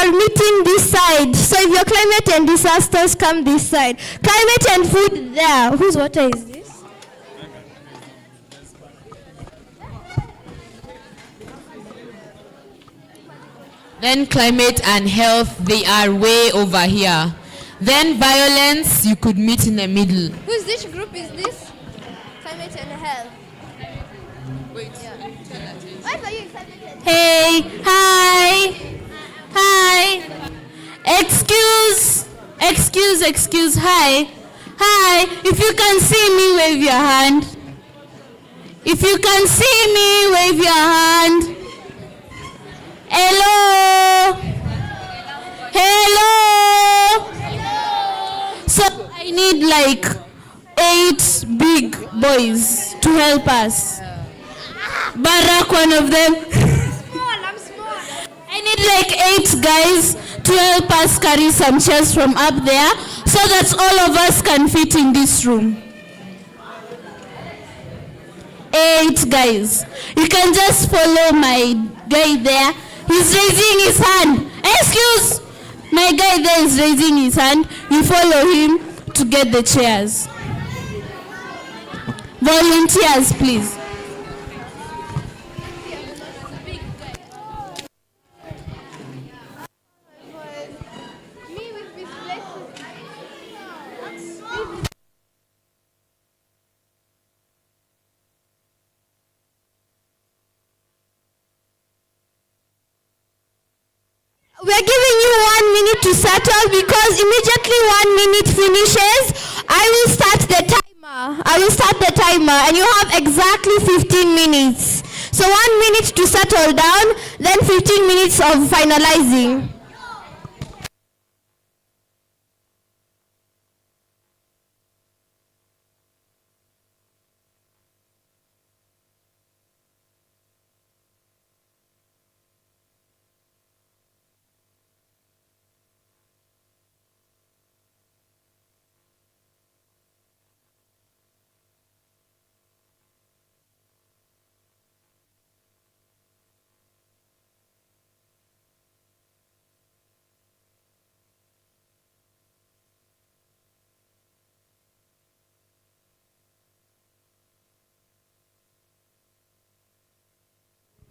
are meeting this side. So if your climate and disasters, come this side. Climate and food there. Whose water is this? Then climate and health, they are way over here. Then violence, you could meet in the middle. Which group is this? Climate and health. Wait. Yeah. Why are you in climate and health? Hey, hi. Hi. Excuse, hi. Hi, if you can see me, wave your hand. If you can see me, wave your hand. Hello. Hello. So I need like 8 big boys to help us. Barack, one of them. I'm small. I need like 8 guys to help us carry some chairs from up there so that all of us can fit in this room. 8 guys. You can just follow my guy there. He's raising his hand. Excuse! My guy there is raising his hand. You follow him to get the chairs. Volunteers, please. We're giving you 1 minute to settle because immediately 1 minute finishes, I will start the timer and you have exactly 15 minutes. So 1 minute to settle down, then 15 minutes of finalizing.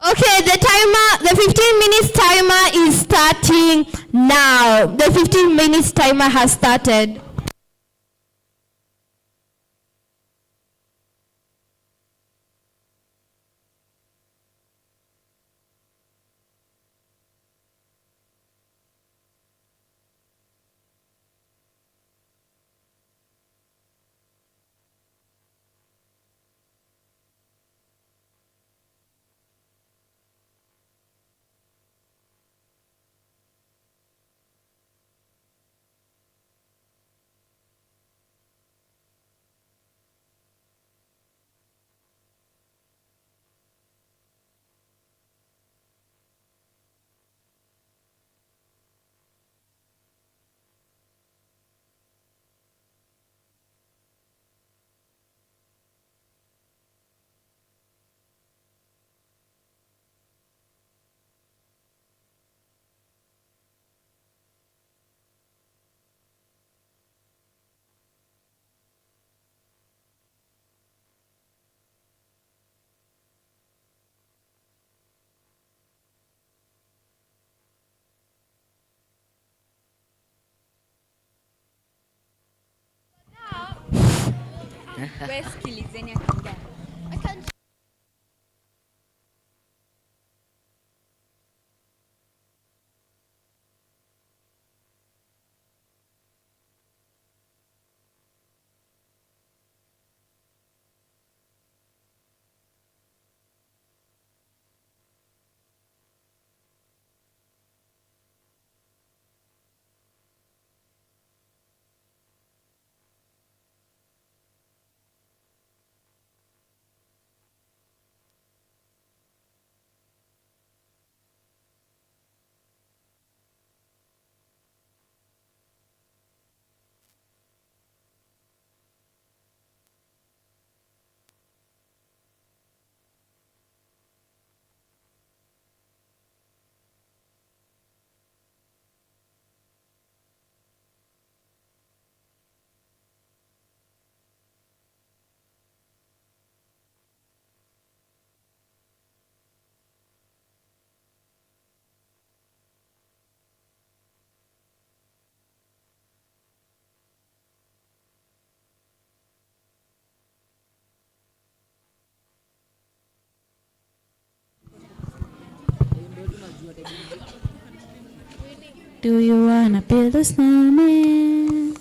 Okay, the 15 minutes timer is starting now. The 15 minutes timer has started. Do you wanna build a snowman?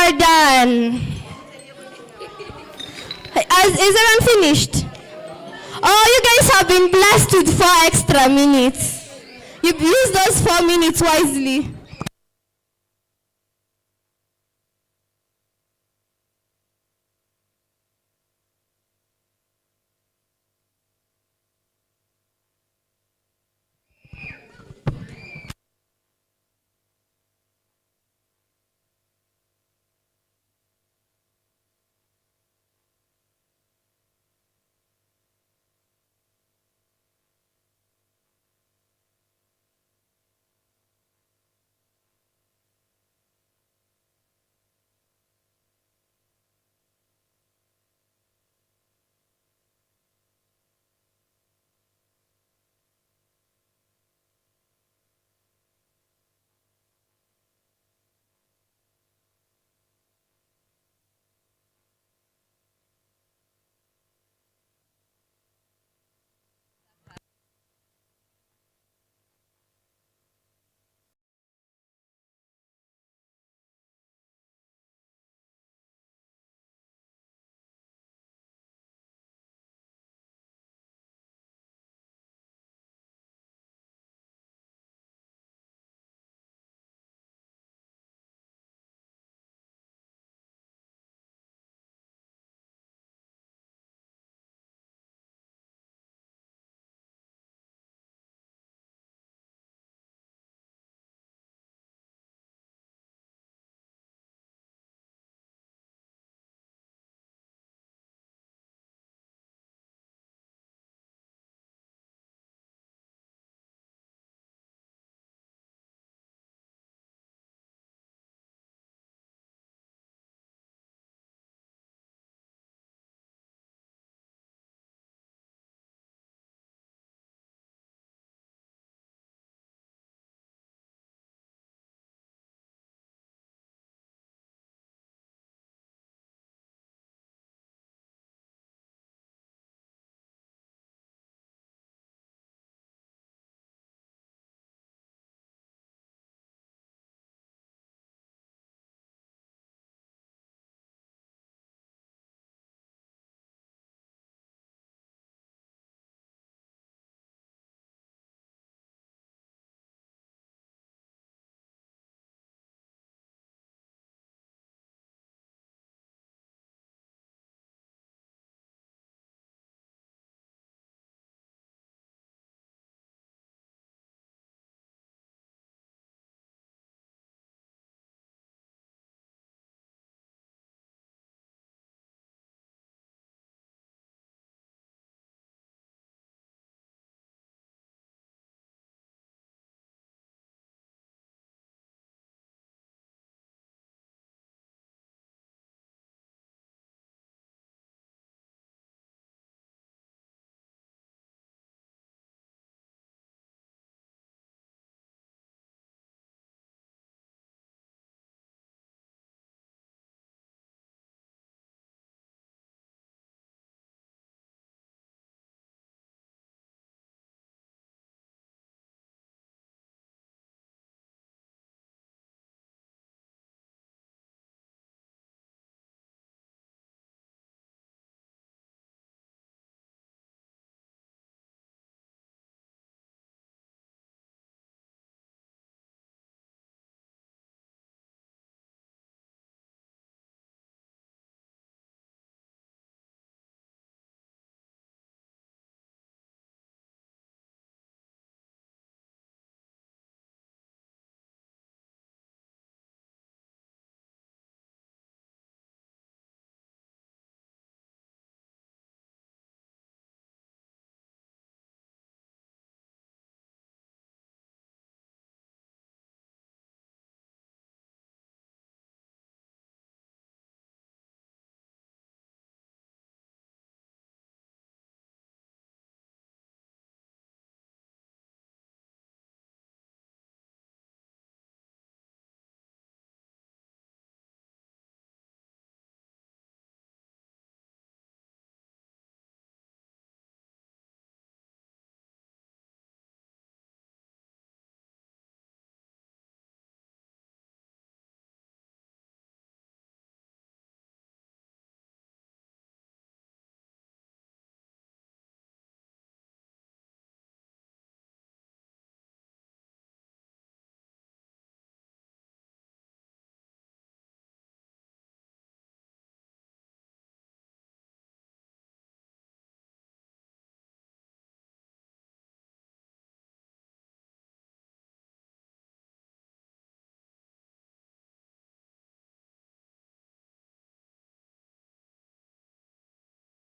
are done. Is everyone finished? Oh, you guys have been blessed with 4 extra minutes. You've used those 4 minutes wisely.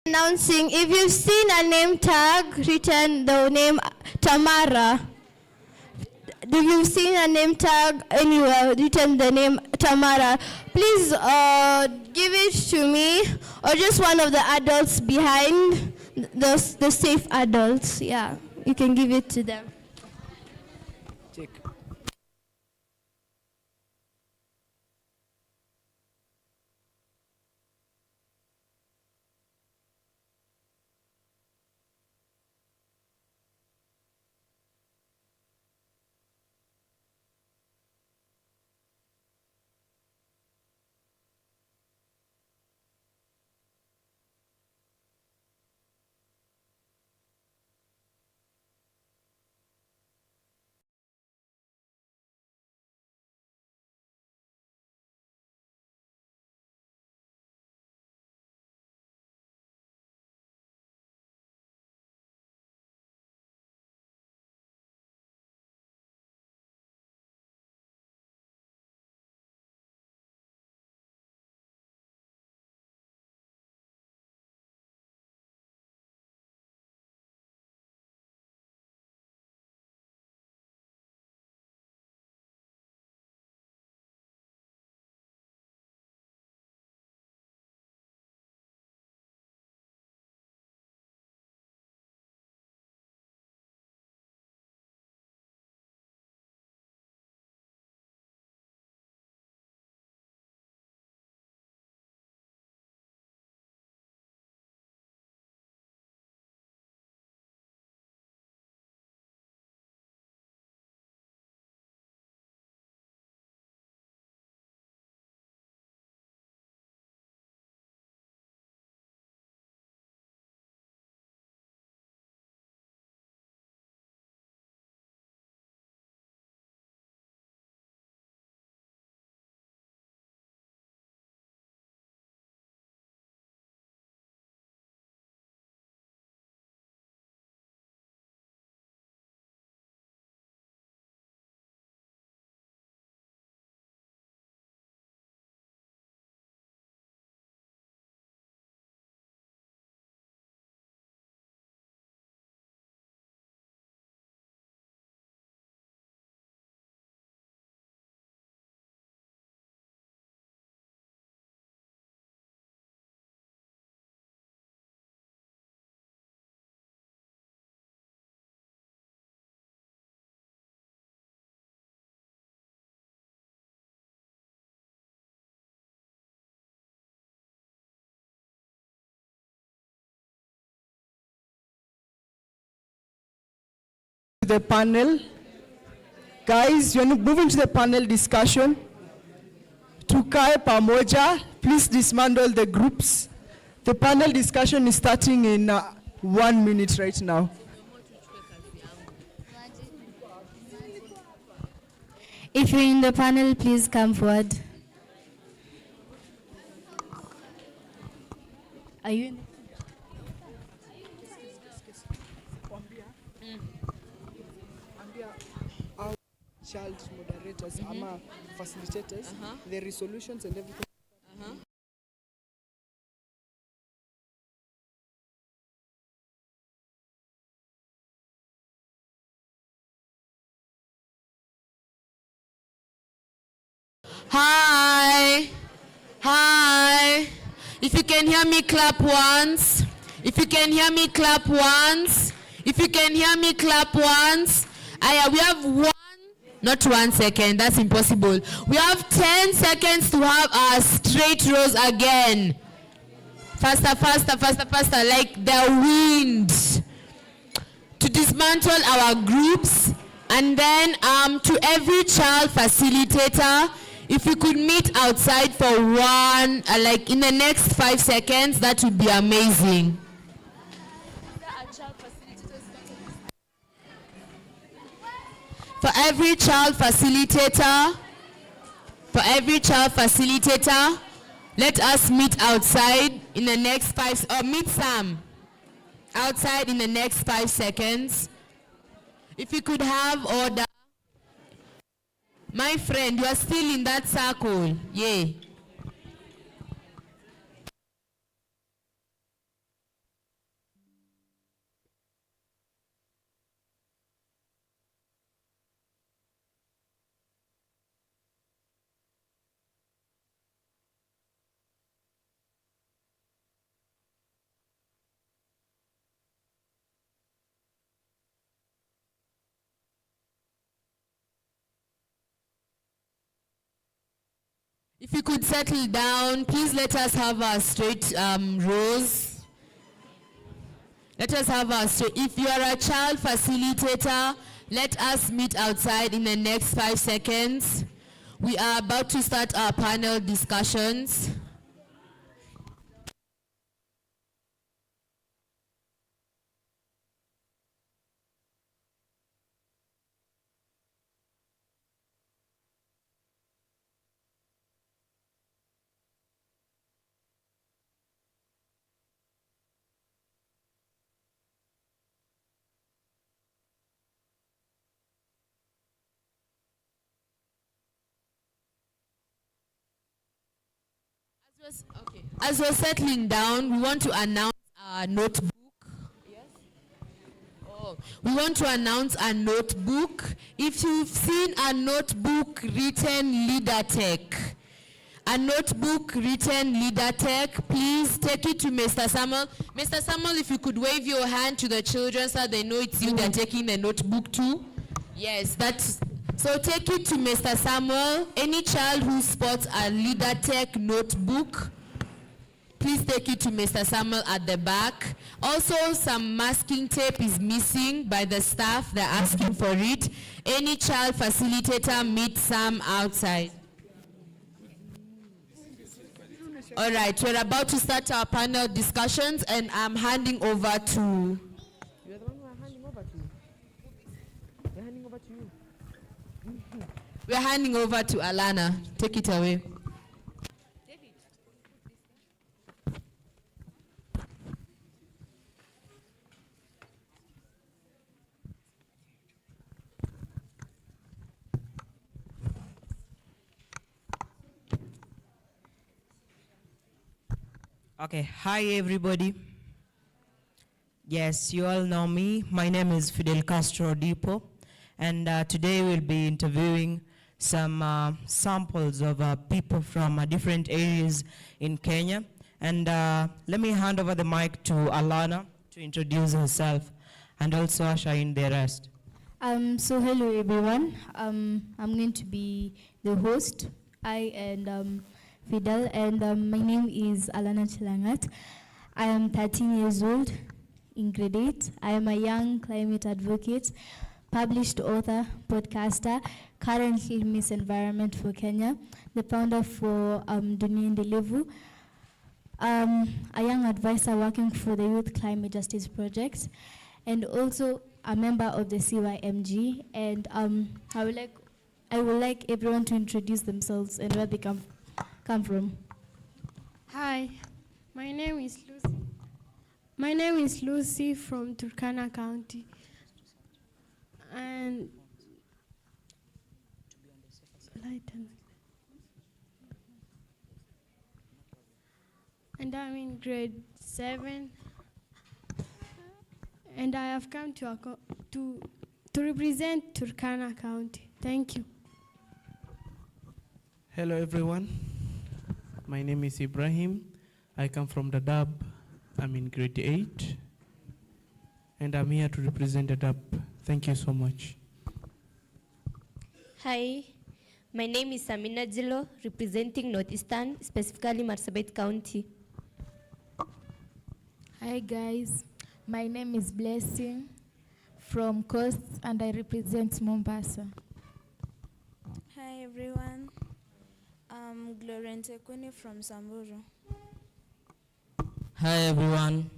Announcing, if you've seen a name tag written the name Tamara, if you've seen a name tag anywhere written the name Tamara, please give it to me or just one of the adults behind, the safe adults. Yeah, you can give it to them. Check. The panel. Guys, you're moving to the panel discussion. Tukae pamoja. Please dismantle the groups. The panel discussion is starting in 1 minute right now. If you're in the panel, please come forward. Are you in? Child moderators, ama facilitators, the resolutions and everything. Hi. Hi. If you can hear me, clap once. If you can hear me, clap once. If you can hear me, clap once. We have not 1 second, that's impossible. We have 10 seconds to have our straight rows again. Faster, faster, faster, faster, like the wind. To dismantle our groups, and then to every child facilitator, if you could meet outside for one, like in the next 5 seconds, that would be amazing. For every child facilitator, let us meet outside in the next 5, or meet Sam outside in the next 5 seconds. If you could have order. My friend, you are still in that circle. Yeah. If you could settle down, please let us have our straight rows. Let us have our straight. If you are a child facilitator, let us meet outside in the next 5 seconds. We are about to start our panel discussions. As we're settling down, we want to announce our notebook. Yes? Oh, we want to announce a notebook. If you've seen a notebook written Leader Tech, please take it to Mr. Samuel. Mr. Samuel, if you could wave your hand to the children so they know it's you they're taking the notebook to. Yes, that's... So take it to Mr. Samuel. Any child who sports a Leader Tech notebook, please take it to Mr. Samuel at the back. Also, some masking tape is missing by the staff. They're asking for it. Any child facilitator, meet Sam outside. All right, we're about to start our panel discussions, and I'm handing over to... You're the one we're handing over to. We're handing over to you. We're handing over to Alana. Take it away. Okay, hi everybody. Yes, you all know me. My name is Fidel Castro Dipo, and today we'll be interviewing some samples of people from different areas in Kenya. And let me hand over the mic to Alana to introduce herself and also usher in the rest. So hello everyone. I'm going to be the host. I and Fidel, and my name is Alana Chilangat. I am 13 years old, in grade 8. I am a young climate advocate, published author, podcaster, currently Miss Environment for Kenya, the founder for Dunia Endelevu, a young advisor working for the Youth Climate Justice Project, and also a member of the CYMG. And I would like everyone to introduce themselves and where they come from. Hi, my name is Lucy. My name is Lucy from Turkana County. And I'm in grade 7. And I have come to represent Turkana County. Thank you. Hello everyone, my name is Ibrahim. I come from Dadaab. I'm in grade 8 and I'm here to represent Dadaab. Thank you so much. Hi, my name is Samina Jilo, representing Northeastern, specifically Marsabit County. Hi guys, my name is Blessing from Coast and I represent Mombasa. Hi everyone, I'm Gloria Ntekweni from Samburu. Hi everyone,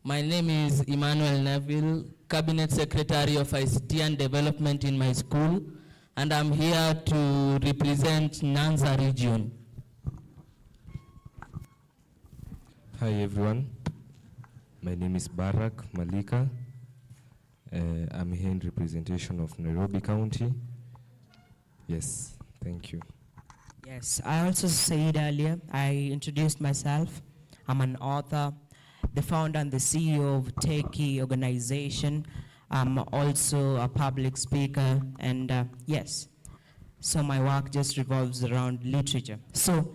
my name is Emmanuel Neville, Cabinet Secretary of ICT and Development in my school, and I'm here to represent Nyanza region. Hi everyone, my name is Barak Malika. I'm here in representation of Nairobi County. Yes, thank you. Yes, I also said earlier, I introduced myself. I'm an author, the founder and the CEO of Techie organization. I'm also a public speaker, and yes, so my work just revolves around literature. So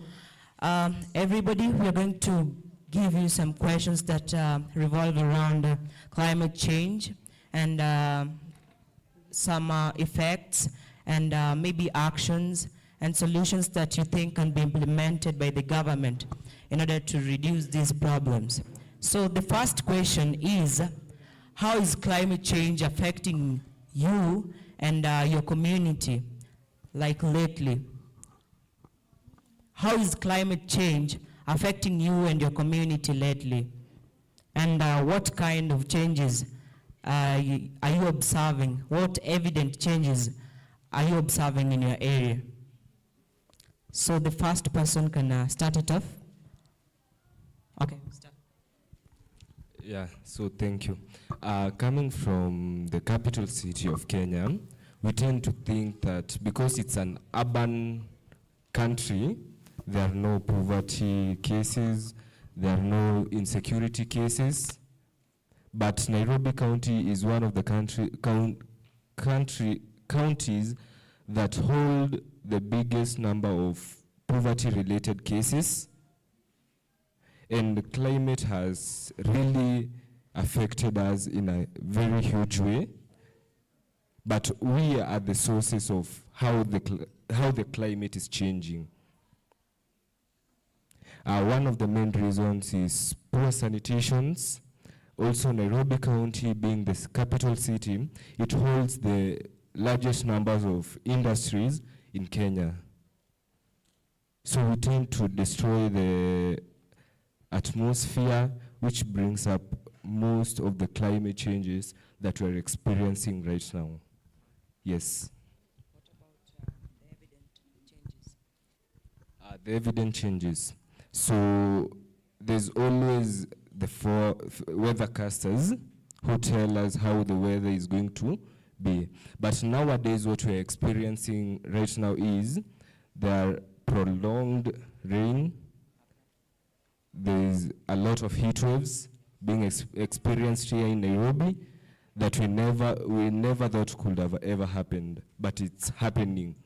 everybody, we're going to give you some questions that revolve around climate change and some effects and maybe actions and solutions that you think can be implemented by the government in order to reduce these problems. So the first question is, how is climate change affecting you and your community, like lately? How is climate change affecting you and your community lately? And what kind of changes are you observing? What evident changes are you observing in your area? So the first person can start it off. Okay, start. Yeah, so thank you. Coming from the capital city of Kenya, we tend to think that because it's an urban country, there are no poverty cases, there are no insecurity cases. But Nairobi County is one of the counties that hold the biggest number of poverty-related cases. And the climate has really affected us in a very huge way. But we are the sources of how the climate is changing. One of the main reasons is poor sanitations. Also, Nairobi County being the capital city, it holds the largest numbers of industries in Kenya. So we tend to destroy the atmosphere, which brings up most of the climate changes that we're experiencing right now. Yes. What about the evident changes? The evident changes. So there's always the weathercasters who tell us how the weather is going to be. But nowadays what we're experiencing right now is there are prolonged rain. There's a lot of heat waves being experienced here in Nairobi that we never thought could have ever happened, but it's happening,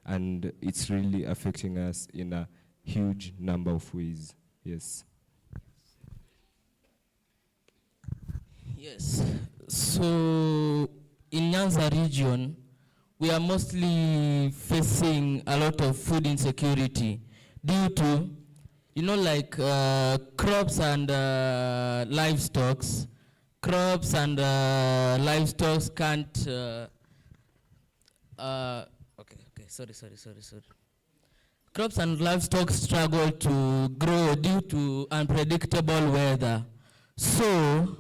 and it's really affecting us in a huge number of ways. Yes. Yes. So in Nyanza region, we are mostly facing a lot of food insecurity due to, like crops and livestock. Crops and livestock can't. Sorry. Crops and livestock struggle to grow due to unpredictable weather. So,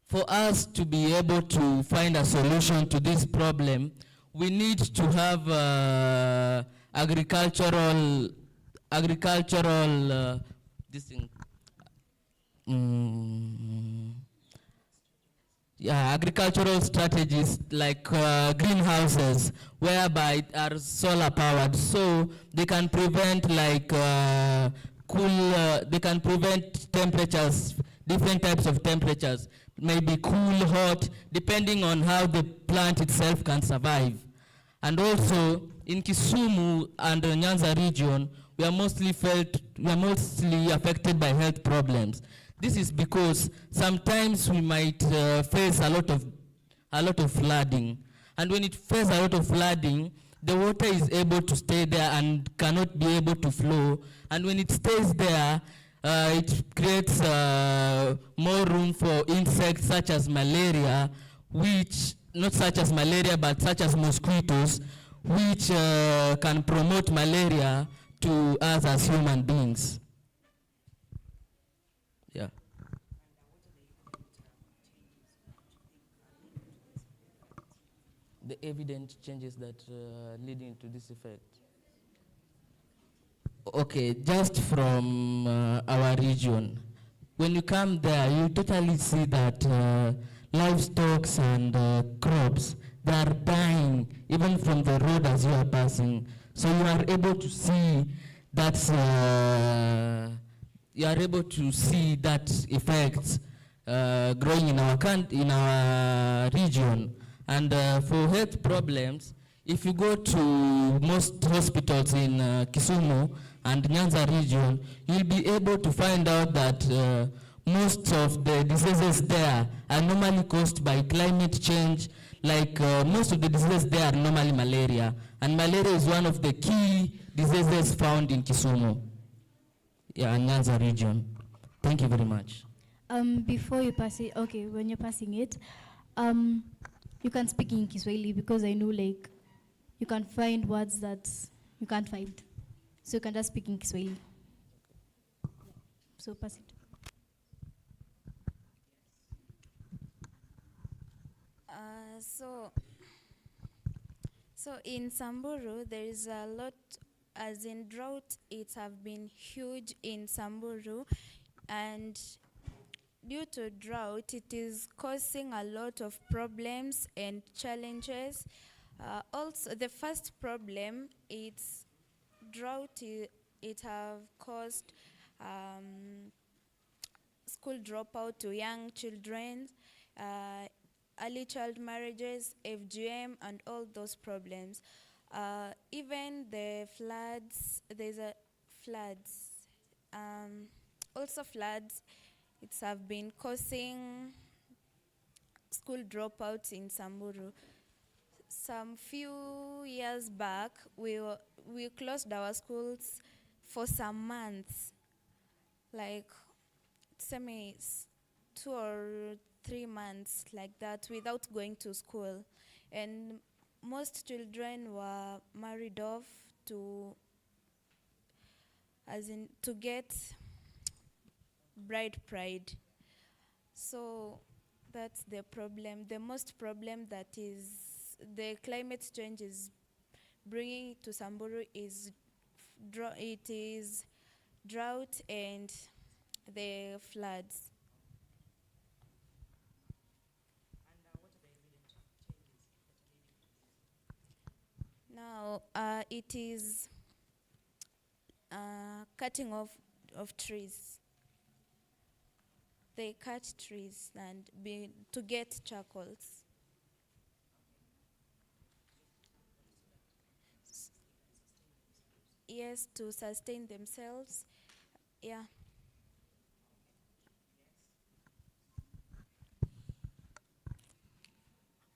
for us to be able to find a solution to this problem, we need to have agricultural strategies like greenhouses, whereby are solar powered, so they can prevent they can prevent temperatures, different types of temperatures, maybe cool, hot, depending on how the plant itself can survive. And also in Kisumu and Nyanza region, we are mostly affected by health problems. This is because sometimes we might face a lot of flooding, and when it faces a lot of flooding, the water is able to stay there and cannot be able to flow. And when it stays there, it creates more room for insects such as malaria, not such as malaria, but such as mosquitoes, which can promote malaria to us as human beings. Yeah. The evident changes that leading to this effect. Okay, just from our region, when you come there, you totally see that livestock and crops, they are dying even from the road as you are passing. So you are able to see that effect growing in our region. And for health problems, if you go to most hospitals in Kisumu and Nyanza region, you'll be able to find out that most of the diseases there are normally caused by climate change. Like most of the diseases there are normally malaria, And malaria is one of the key diseases found in Kisumu, and Nyanza region. Thank you very much. Before you pass it, okay, when you're passing it, you can speak in Kiswahili because I know like you can find words that you can't find. So you can just speak in Kiswahili. So pass it. So in Samburu, there is a lot, as in drought, it have been huge in Samburu, and due to drought, it is causing a lot of problems and challenges. Also, the first problem, it's drought, it have caused school dropout to young children, early child marriages, FGM, and all those problems. Even the floods, there's a floods. Also floods, it have been causing school dropouts in Samburu. Some few years back, we closed our schools for some months, like 2 or 3 months like that, without going to school. And most children were married off to get bride pride. So that's the problem. The most problem that is the climate change is bringing to Samburu is drought and the floods. Now, it is cutting of trees. They cut trees and to get charcoals. Yes, to sustain themselves. Yeah.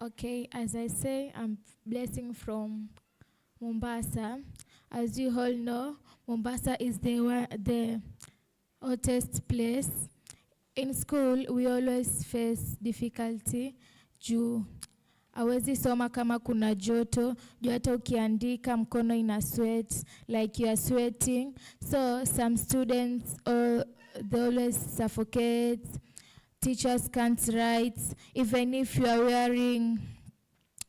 Okay, as I say, I'm Blessing from Mombasa. As you all know, Mombasa is the hottest place. In school, we always face difficulty juu hawezi soma kama kuna joto, juu hata ukiandika mkono ina sweat, like you are sweating. So some students, they always suffocate. Teachers can't write, even if you are wearing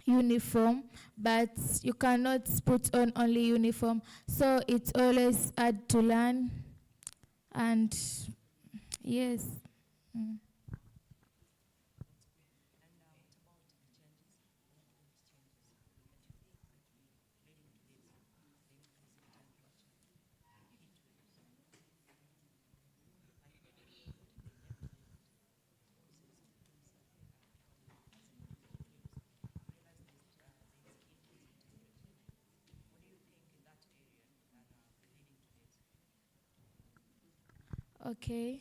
uniform, but you cannot put on only uniform. So it's always hard to learn, and yes. Okay.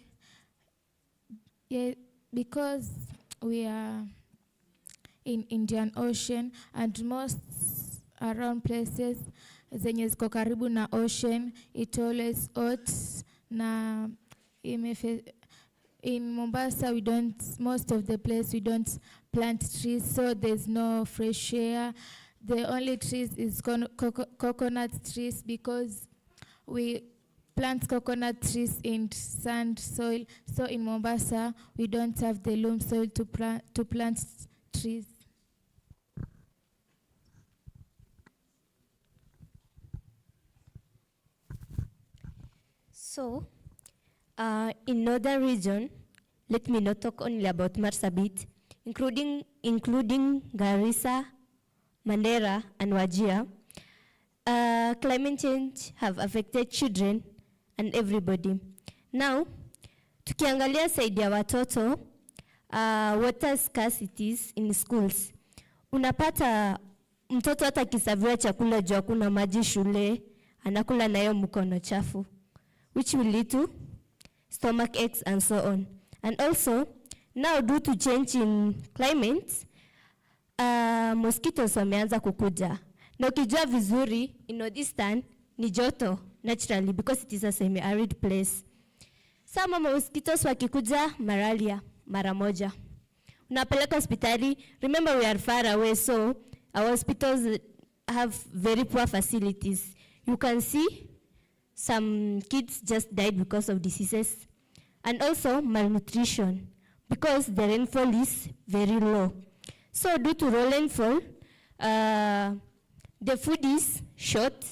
Yeah, because we are in Indian Ocean, and most around places zenye ziko karibu na ocean, it always hot na in Mombasa most of the place we don't plant trees, so there's no fresh air. The only trees is coconut trees, because we plant coconut trees in sand soil. So in Mombasa, we don't have the loam soil to plant trees. So, in northern region, let me not talk only about Marsabit, including Garissa, Mandera, and Wajir. Climate change have affected children and everybody. Now, tukiangalia side ya watoto, water scarcities in schools. Unapata mtoto hata kisavia chakula juu hakuna maji shule, anakula nayo mkono chafu, which will lead to stomach aches and so on. And also, now due to change in climate, mosquitoes wameanza kukuja. Na ukijua vizuri, in Northeastern, ni joto, naturally, because it is a semi-arid place. Some mosquitoes wakikuja, malaria, mara moja. Unapeleka hospitali, remember we are far away, so our hospitals have very poor facilities. You can see some kids just died because of diseases. And also malnutrition, because the rainfall is very low. So due to low rainfall, the food is short.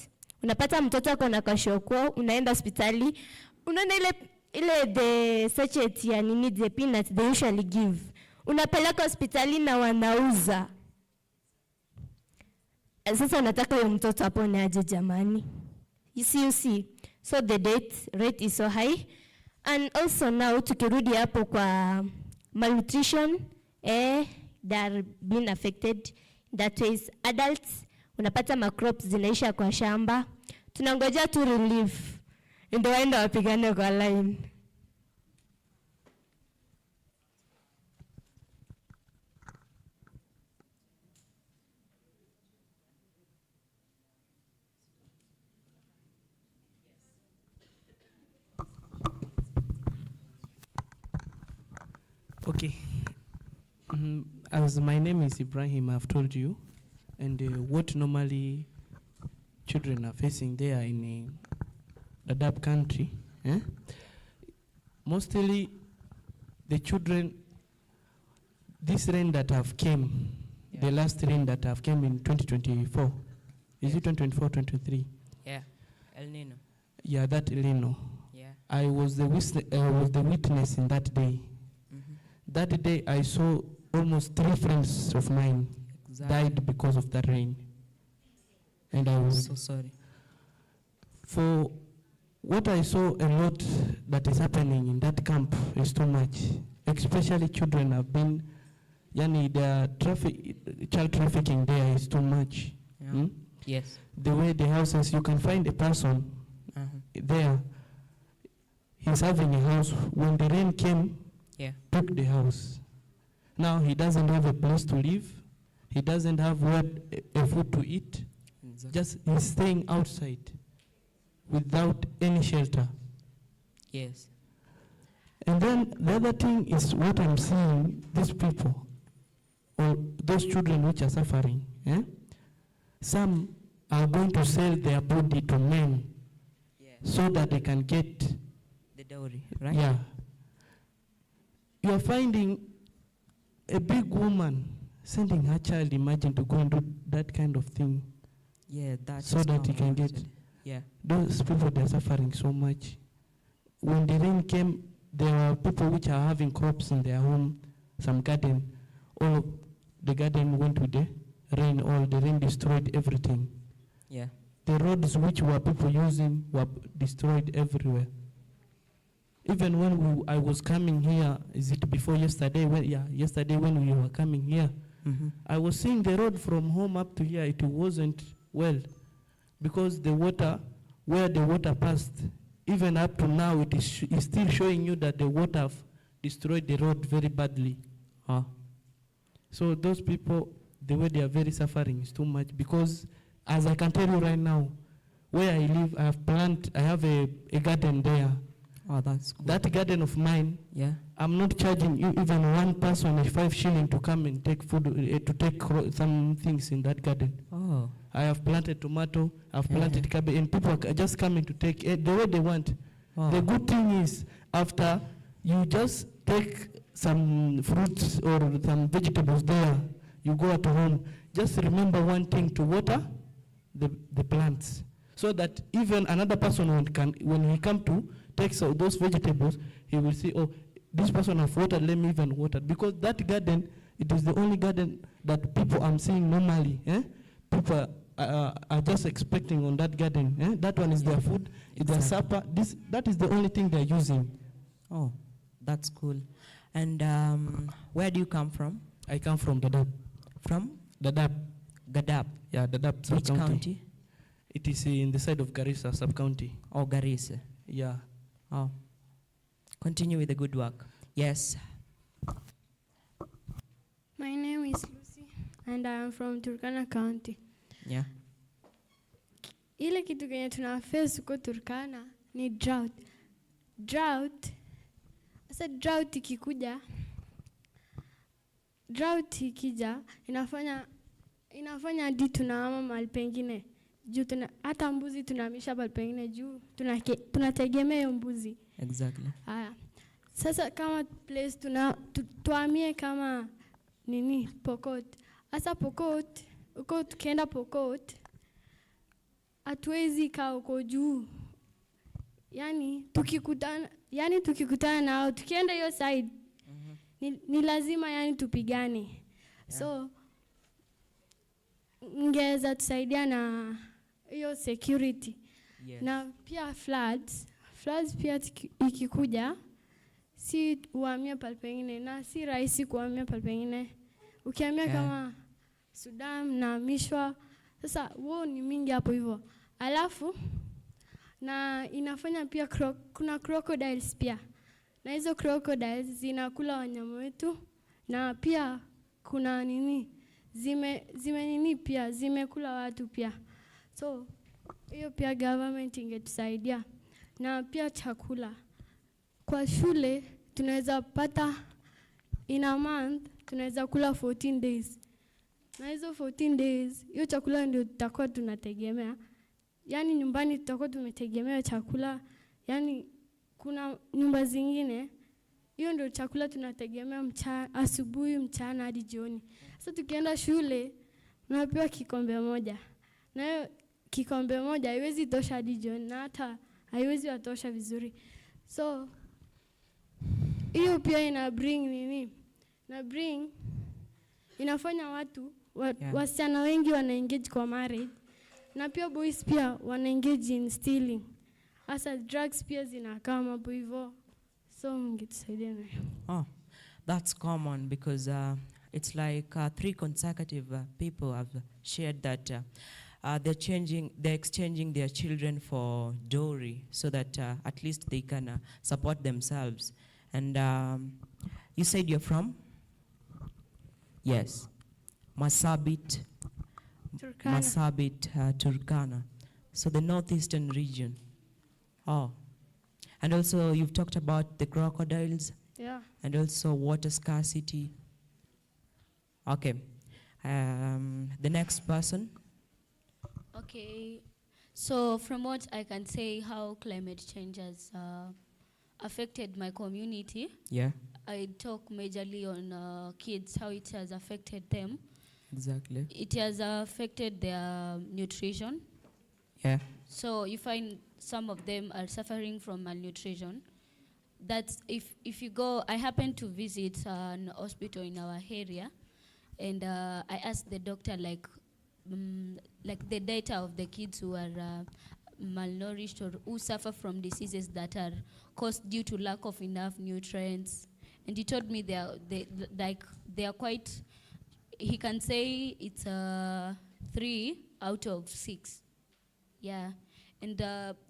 Unapata mtoto akona kashokwa, unaenda hospitali, unaona ile the sachet ya nini, the peanuts they usually give. Unapeleka hospitali na wanauza. Sasa unataka huyo mtoto apone aje jamani? You see. So the death rate is so high. And also now tukirudi hapo kwa malnutrition, they are being affected. That is adults, unapata macrops zinaisha kwa shamba. Tunangoja tu relief. Ndio waenda wapigane kwa line. Okay. As my name is Ibrahim, I've told you, and what normally children are facing there in the Dab country, mostly the children, this rain that have came, the last rain that have came in 2024, is it 2024, 2023? Yeah, El Nino. Yeah, that El Nino. Yeah. I was the witness in that day. That day I saw almost 3 friends of mine died because of the rain. And I was so sorry. For what I saw, a lot that is happening in that camp is too much. Especially children have been, the child trafficking there is too much. Yeah. Yes. The way the houses, you can find a person there, he's having a house. When the rain came, took the house. Now he doesn't have a place to live. He doesn't have a food to eat. Exactly. Just he's staying outside without any shelter. Yes. And then the other thing is what I'm seeing, these people, or those children which are suffering, some are going to sell their body to men so that they can get the dowry, right? Yeah. You are finding a big woman sending her child, imagine, to go and do that kind of thing. Yeah, that's so that he can get. Yeah. Those people, they're suffering so much. When the rain came, there are people which are having crops in their home, some garden. All of the garden went with the rain, all the rain destroyed everything. Yeah. The roads which were people using were destroyed everywhere. Even when I was coming here, is it before yesterday? Yesterday when we were coming here, I was seeing the road from home up to here. It wasn't well, because the water, where the water passed, even up to now, it is still showing you that the water destroyed the road very badly. So those people, the way they are very suffering is too much, because as I can tell you right now, where I live, I have a garden there. Oh, that's cool. That garden of mine, I'm not charging you even one person a 5 shilling to come and take food, to take some things in that garden. Oh. I have planted tomato, I've planted cabbage, and people are just coming to take it the way they want. Oh. The good thing is, after you just take some fruits or some vegetables there, you go at home, just remember one thing, to water the plants, so that even another person when he come to take those vegetables, he will see, oh, this person has watered, let me even water. Because that garden, it is the only garden that people I'm seeing normally. People are just expecting on that garden. That one is their food, it's their supper. That is the only thing they're using. Oh, that's cool. And where do you come from? I come from Dadaab. From? Dadaab. Dadaab. Yeah, Dadaab Which sub-county. county? It is in the side of Garissa sub-county. Oh, Garissa. Yeah. Oh. Continue with the good work. Yes. My name is Lucy, and I am from Turkana County. Yeah. ile kitu kenye tuna face huko Turkana ni drought. Sasa drought ikija inafanya hadi tunahama mahali pengine juu hata mbuzi tunahamisha mahali pengine juu tunategemea hiyo mbuzi. Exactly. Haya. Sasa kama place tuhamie kama Pokot. Sasa Pokot, uko tukienda Pokot, hatuwezi kaa huko juu. Yaani tukikutana nao, tukienda hiyo side, ni lazima yani tupigane. Yeah. So, ngeza tusaidia na hiyo security. Yes. Na pia floods pia ikikuja, si uhamia pale pengine na si rahisi kuhamia pale pengine. Ukihamia kama Sudan na Mishwa, sasa wao ni mingi hapo hivyo. Alafu na inafanya pia kuna crocodiles pia. Na hizo crocodiles zinakula wanyama wetu na pia kuna pia zimekula watu pia. So hiyo pia government ingetusaidia. Na pia chakula. Kwa shule tunaweza pata in a month tunaweza kula 14 days. Na hizo 14 days hiyo chakula ndio tutakuwa tunategemea. Yaani nyumbani tutakuwa tumetegemea chakula. Yaani kuna nyumba zingine hiyo ndio chakula tunategemea asubuhi, mchana hadi jioni. Sasa tukienda shule tunapewa kikombe moja. Na hiyo kikombe moja haiwezi tosha hadi jioni na hata haiwezi watosha vizuri. So hiyo pia inafanya watu wasichana wengi wana engage kwa marriage na pia boys pia wana engage in stealing. Asa drugs pia zinakaa hapo hivyo. So mngetusaidia na hiyo. Oh, that's common because it's like 3 consecutive people have shared that they're exchanging their children for dowry so that at least they can support themselves. And you said you're from? Yes. Masabit, Turkana. So the northeastern region. Oh. And also you've talked about the crocodiles. Yeah. And also water scarcity. Okay. The next person. Okay. So from what I can say, how climate change has affected my community. Yeah. I talk majorly on kids, how it has affected them. Exactly. It has affected their nutrition. Yeah. So you find some of them are suffering from malnutrition. That's if you go, I happened to visit an hospital in our area, and I asked the doctor like the data of the kids who are malnourished or who suffer from diseases that are caused due to lack of enough nutrients. And he told me they are quite, he can say it's 3 out of 6. Yeah. And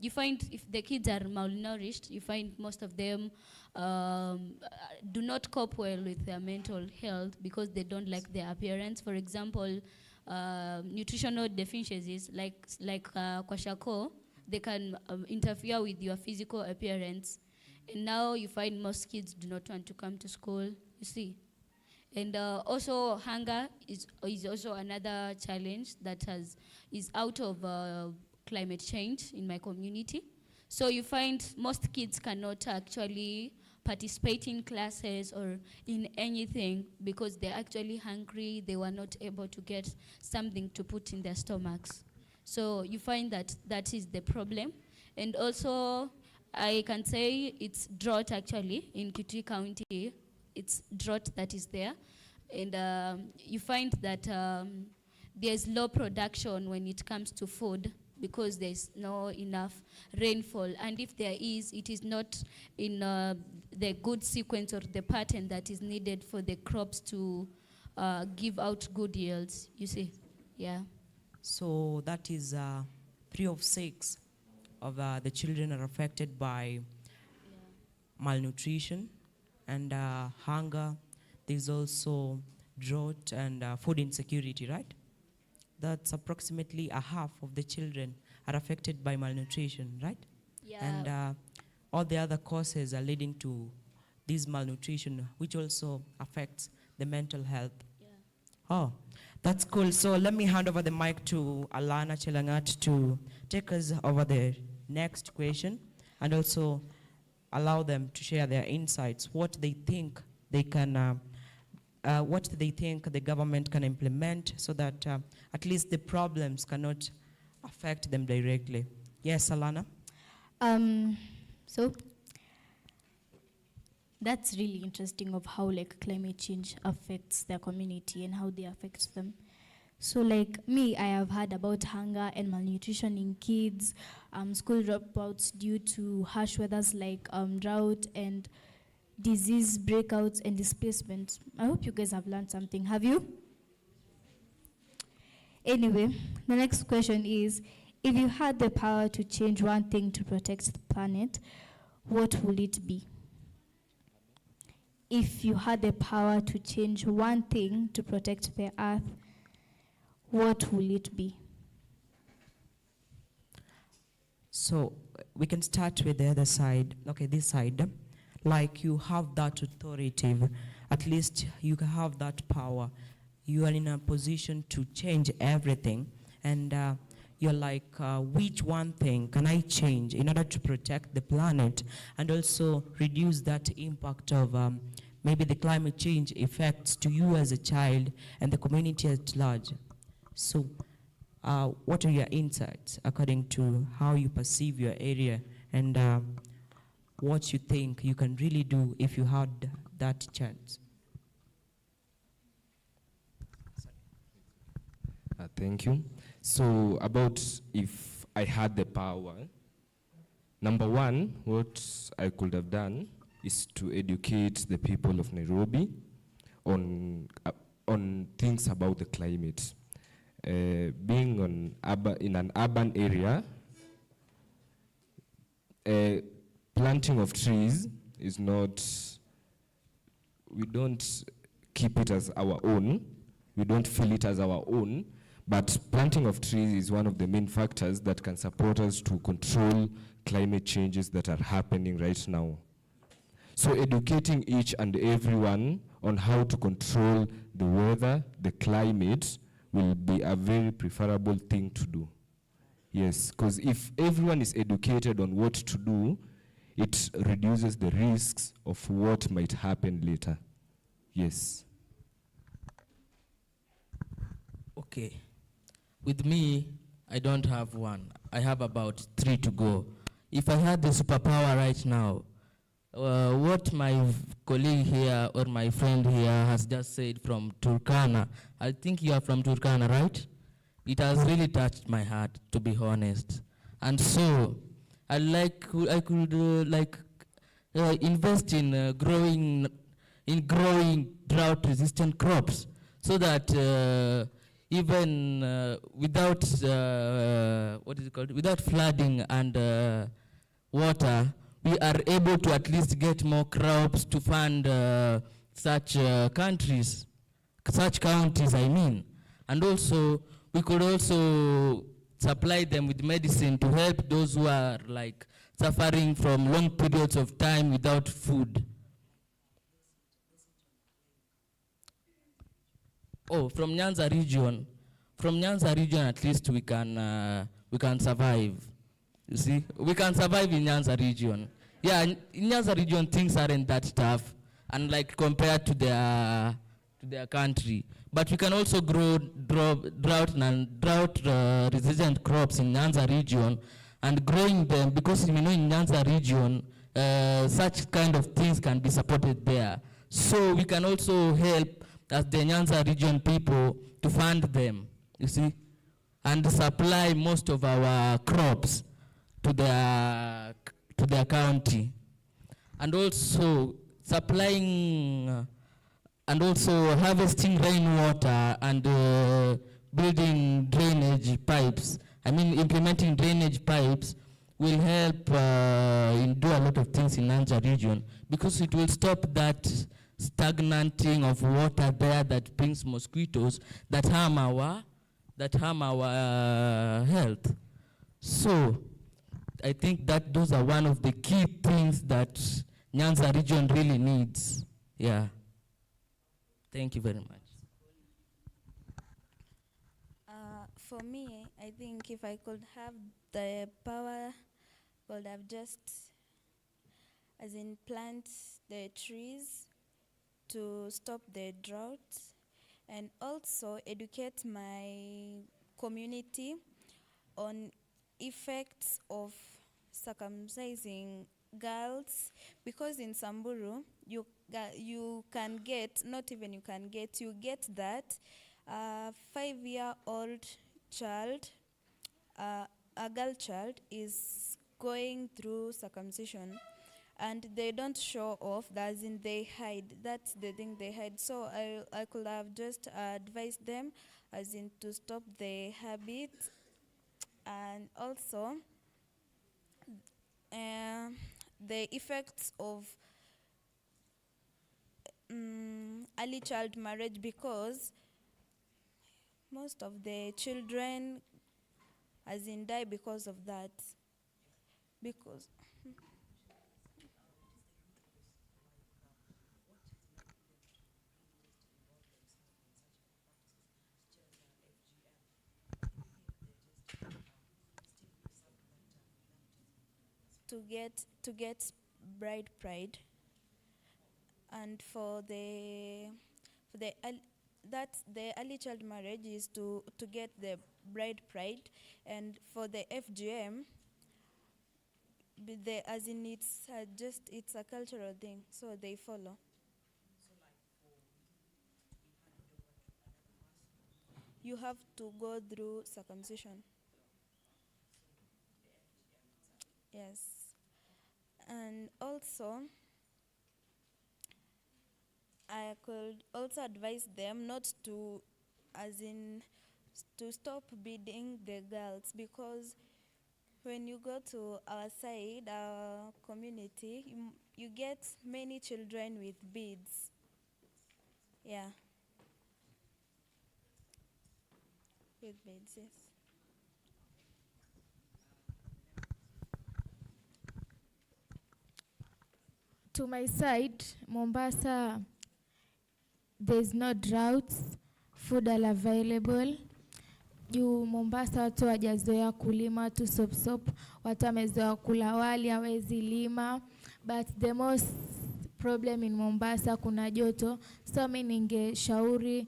you find if the kids are malnourished, you find most of them do not cope well with their mental health because they don't like their appearance. For example, nutritional deficiencies like kwashako, they can interfere with your physical appearance. And now you find most kids do not want to come to school, you see. And also hunger is also another challenge that is out of climate change in my community. So you find most kids cannot actually participate in classes or in anything because they're actually hungry. They were not able to get something to put in their stomachs. So you find that is the problem. And also I can say it's drought actually in Kitui County. It's drought that is there. And you find that there's low production when it comes to food because there's no enough rainfall. And if there is, it is not in the good sequence or the pattern that is needed for the crops to give out good yields, you see. Yeah. So that is 3 of 6 of the children are affected by malnutrition and hunger. There's also drought and food insecurity, right? That's approximately a half of the children are affected by malnutrition, right? Yeah. And all the other causes are leading to this malnutrition, which also affects the mental health. Yeah. Oh, that's cool. So let me hand over the mic to Alana Chelangat to take us over the next question and also allow them to share their insights, what they think they can, what they think the government can implement so that at least the problems cannot affect them directly. Yes, Alana? So that's really interesting of how like climate change affects their community and how they affect them. So like me, I have heard about hunger and malnutrition in kids, school dropouts due to harsh weathers like drought and disease breakouts and displacement. I hope you guys have learned something. Have you? Anyway, the next question is, if you had the power to change one thing to protect the planet, what would it be? If you had the power to change one thing to protect the earth, what will it be? So we can start with the other side. Okay, this side. Like you have that authoritative, at least you have that power. You are in a position to change everything. And you're like, which one thing can I change in order to protect the planet and also reduce that impact of maybe the climate change effects to you as a child and the community at large? So what are your insights according to how you perceive your area and what you think you can really do if you had that chance? Thank you. So about if I had the power, number one, what I could have done is to educate the people of Nairobi on things about the climate. Being in an urban area, planting of trees is not, we don't keep it as our own, we don't feel it as our own, but planting of trees is one of the main factors that can support us to control climate changes that are happening right now. So educating each and everyone on how to control the weather, the climate, will be a very preferable thing to do. Yes, because if everyone is educated on what to do, it reduces the risks of what might happen later. Yes. Okay. With me, I don't have one. I have about 3 to go. If I had the superpower right now, what my colleague here or my friend here has just said from Turkana, I think you are from Turkana, right? It has really touched my heart, to be honest. And so, I could invest in growing drought-resistant crops, so that even without without flooding and water, we are able to at least get more crops to fund such counties, I mean. And also, we could also supply them with medicine to help those who are like suffering from long periods of time without food. Oh, from Nyanza region. From Nyanza region, at least we can survive. You see, we can survive in Nyanza region. Yeah, in Nyanza region, things aren't that tough, and like compared to their country. But we can also grow drought-resistant crops in Nyanza region, and growing them, because in Nyanza region, such kind of things can be supported there. So we can also help as the Nyanza region people to fund them, you see, and supply most of our crops to their county, and also supplying and also harvesting rainwater and building drainage pipes. I mean, implementing drainage pipes will help in do a lot of things in Nyanza region, because it will stop that stagnating of water there that brings mosquitoes that harm our health. So I think that those are one of the key things that Nyanza region really needs. Yeah. Thank you very much. For me, I think if I could have the power, would have just, as in, plant the trees to stop the drought, and also educate my community on effects of circumcising girls, because in Samburu you can get, not even you can get, you get that 5-year-old child, a girl child is going through circumcision, and they don't show off, as in they hide. That's the thing, they hide. So I could have just advised them, as in, to stop the habit, and also the effects of early child marriage, because most of the children, as in, die because of that. Because to get bride pride, and for the that's the early child marriage is to get the bride pride, and for the FGM, as in, it's just, it's a cultural thing, so they follow. You have to go through circumcision. Yes. And also, I could also advise them not to, as in, to stop beating the girls, because when you go to our side, our community, you get many children with beads. Yeah. With beads, yes. To my side, Mombasa, there's no droughts, food are available. Juu Mombasa watu wajazoea kulima tu sop, watu wamezoea kula wali, hawezi lima. But the most problem in Mombasa, kuna joto. So mimi ningeshauri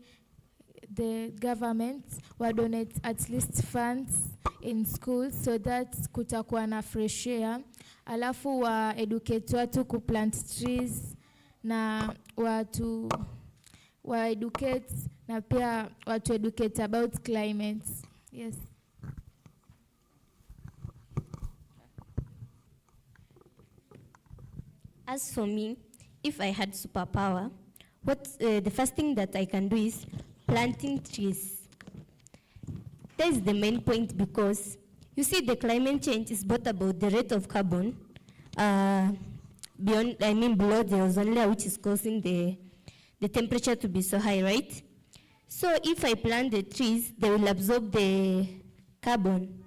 the government wa donate at least funds in schools, so that kutakuwa na fresh air. Alafu wa educate watu ku plant trees, na watu wa educate, na pia watu educate about climate. Yes. As for me, if I had superpower, the first thing that I can do is planting trees. That is the main point, because you see, the climate change is both about the rate of carbon below the ozone layer, which is causing the temperature to be so high, right? So if I plant the trees, they will absorb the carbon.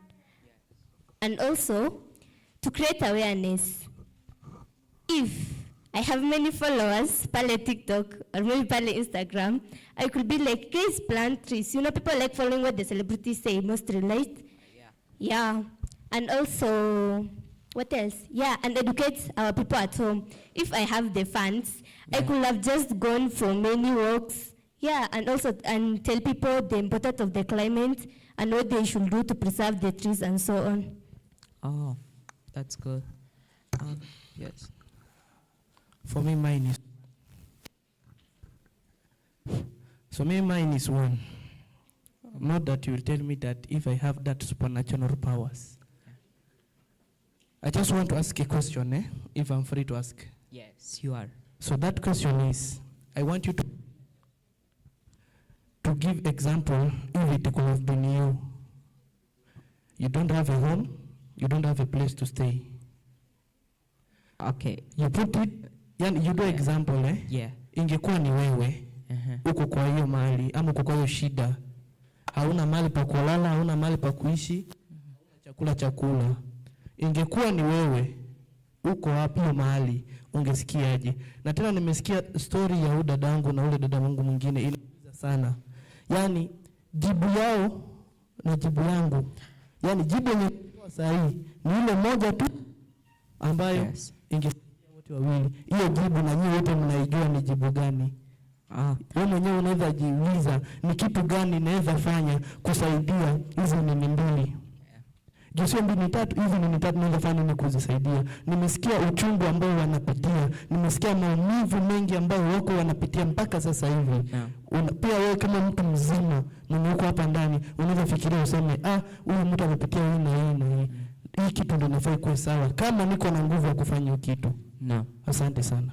And also, to create awareness, if I have many followers, pale TikTok, or maybe pale Instagram, I could be like, guys, plant trees. You know, people like following what the celebrities say, mostly, right? Yeah. And also, what else? Yeah, and educate our people at home. If I have the funds, I could have just gone for many walks. Yeah, and also tell people the importance of the climate and what they should do to preserve the trees and so on. Oh, that's good. Yes. For me, mine is one. Not that you will tell me that if I have that supernatural powers. I just want to ask a question, if I'm free to ask. Yes, you are. So that question is, I want you to give example if it could have been you. You don't have a home, you don't have a place to stay. Okay. You put it, you do example, Yeah. Ingekuwa ni wewe, uko kwa hiyo mahali, ama uko kwa hiyo shida, hauna mahali pa kulala, hauna mahali pa kuishi, chakula. Ingekuwa ni wewe uko wapi mahali ungesikiaje? Na tena nimesikia story ya dadangu na ule dada wangu mwingine inaumiza sana. Yaani jibu yao na jibu yangu. Yaani jibu yenye sahihi ni ile moja tu ambayo ingesaidia wote wawili. Hiyo jibu na nyinyi wote mnaijua ni jibu gani? Wewe mwenyewe unaweza jiuliza ni kitu gani naweza fanya kusaidia hizo nini mbili. Sio mbili tatu, hizi nini tatu naweza fanya ni kuzisaidia. Nimesikia uchungu ambao wanapitia, nimesikia maumivu mengi ambao wako wanapitia mpaka sasa hivi. Pia wewe kama mtu mzima mwenye uko hapa ndani unaweza fikiria useme huyu mtu anapitia hii na hii na hii. Hii kitu ndio nafai kuwa sawa kama niko na nguvu ya kufanya kitu. Asante sana.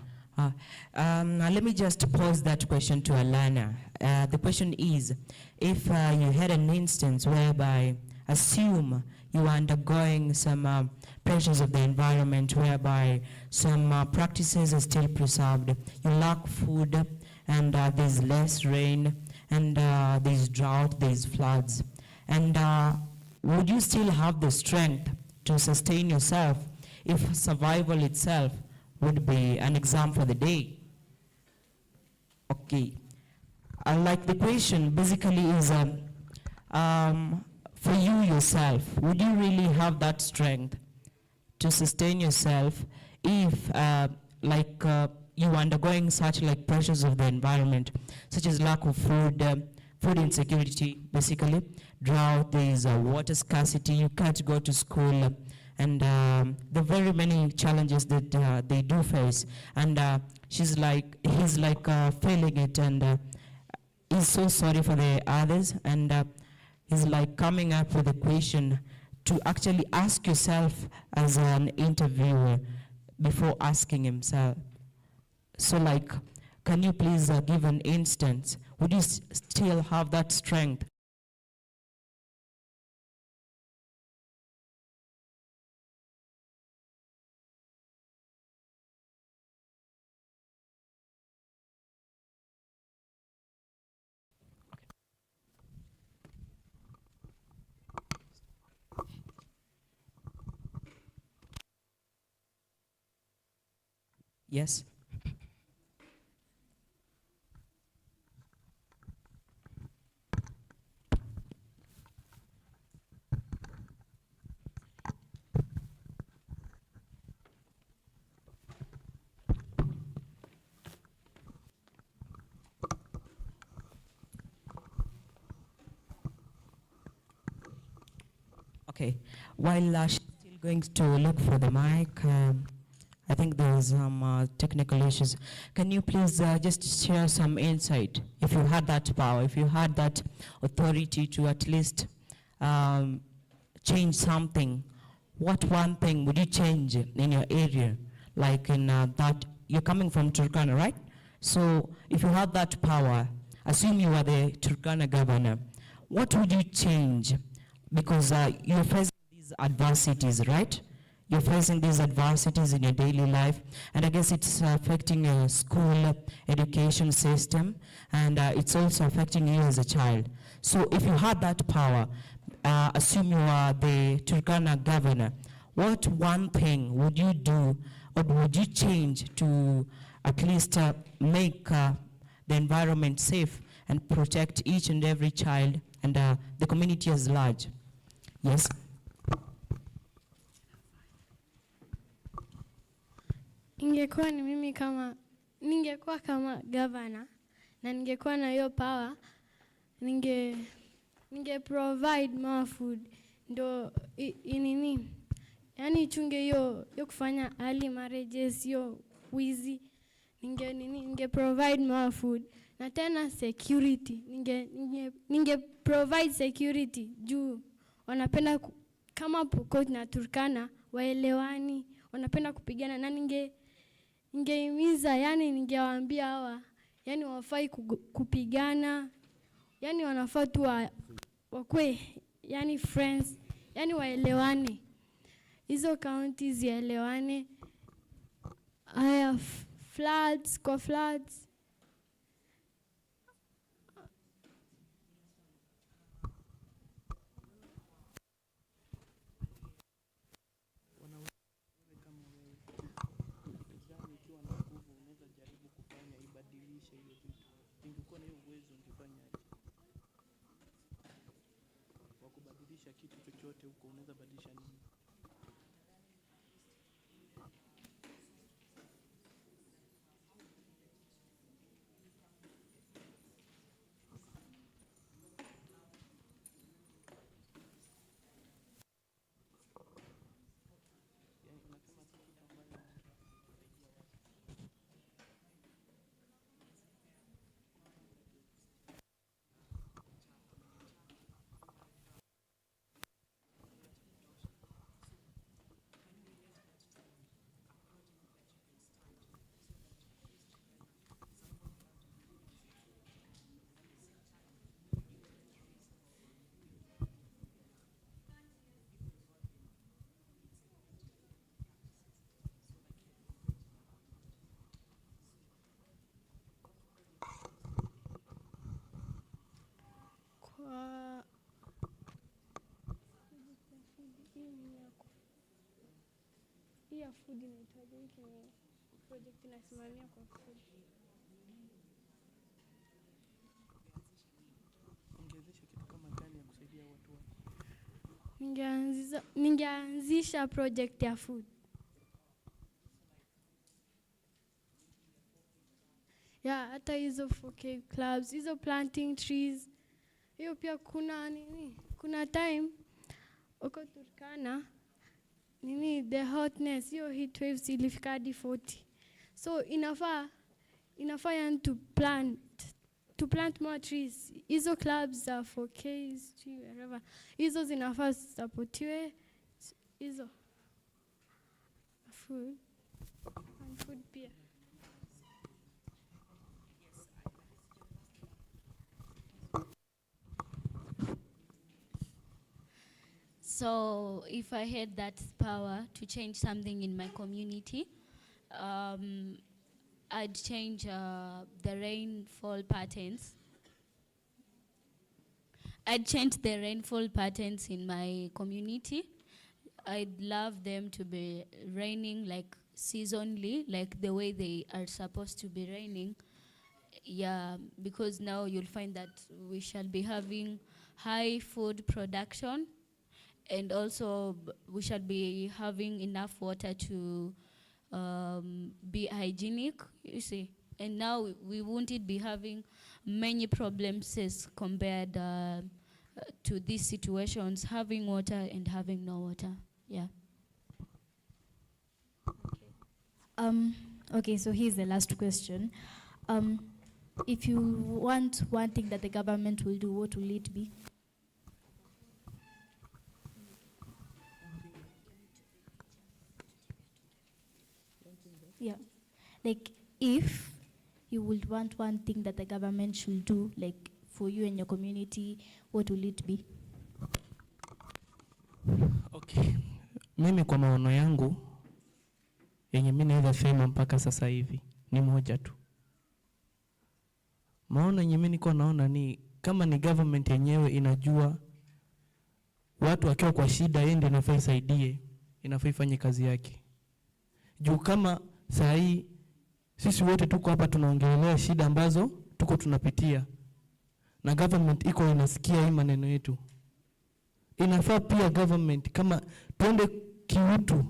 Let me just pose that question to Alana. The question is, if you had an instance whereby, assume you are undergoing some pressures of the environment whereby some practices are still preserved, you lack food, and there's less rain, and there's drought, there's floods, and would you still have the strength to sustain yourself if survival itself would be an exam for the day? Okay. Like the question basically is, for you yourself, would you really have that strength to sustain yourself if you are undergoing such like pressures of the environment, such as lack of food, food insecurity, basically, drought, there is water scarcity, you can't go to school, and the very many challenges that they do face, and he's like failing it, and he's so sorry for the others, and he's like coming up with a question to actually ask yourself as an interviewer before asking himself. So like, can you please give an instance? Would you still have that strength? Yes. Okay. While she's still going to look for the mic, I think there's some technical issues. Can you please just share some insight? If you had that power, if you had that authority to at least change something, what one thing would you change in your area? Like in that, you're coming from Turkana, right? So if you had that power, assume you are the Turkana governor, what would you change? Because you're facing these adversities, right? You're facing these adversities in your daily life, and I guess it's affecting your school education system, and it's also affecting you as a child. So if you had that power, assume you are the Turkana governor, what one thing would you do, or would you change to at least make the environment safe and protect each and every child and the community as large? Yes. Ingekuwa ni mimi ningekuwa kama governor na ningekuwa na hiyo power, ninge provide more food, ndo inini, yani chunge hiyo kufanya early marriages, hiyo wizi, ninge provide more food, na tena security, ninge provide security juu wanapenda kama Pokot na Turkana waelewani, wanapenda kupigana, na ningehimiza, yani ningewaambia hawa, yani wafai kupigana, yani wanafaa tu wakwe, yani friends, yani waelewane, hizo counties zielewane. Haya, floods, kubadilisha kitu chochote huko, unaweza badilisha nini? Hii ya food inahitaji ni project inasimamia kwa food. Ungezesha kitu kama gani ya kusaidia watu wako? Ningeanzisha project ya food. Yeah, hata hizo 4K clubs, hizo planting trees. Hiyo pia kuna nini? Kuna time uko Turkana the hotness, hiyo heat waves ilifika hadi 40. So inafaa yani to plant more trees. Hizo clubs za 4K, wherever. Hizo zinafaa supportiwe hizo. Food. And food pia. So if I had that power to change something in my community, I'd change the rainfall patterns. I'd change the rainfall patterns in my community. I'd love them to be raining like seasonally, like the way they are supposed to be raining. Yeah, because now you'll find that we shall be having high food production, and also we shall be having enough water to be hygienic, you see. And now we won't be having many problems as compared to these situations, having water and having no water. Yeah. Okay, so here's the last question. If you want one thing that the government will do, what will it be? Yeah, like if you would want one thing that the government should do, like for you and your community, what will it be? Okay. Mimi kwa maono yangu yenye mimi naweza sema mpaka sasa hivi ni moja tu. Maono yenye mimi niko naona ni kama ni government yenyewe inajua watu wakiwa kwa shida, yeye ndiye anafaa isaidie, inafaa ifanye kazi yake. Juu kama saa hii sisi wote tuko hapa tunaongelea shida ambazo tuko tunapitia, na government iko inasikia hii maneno yetu. Inafaa pia government kama tuende kiutu,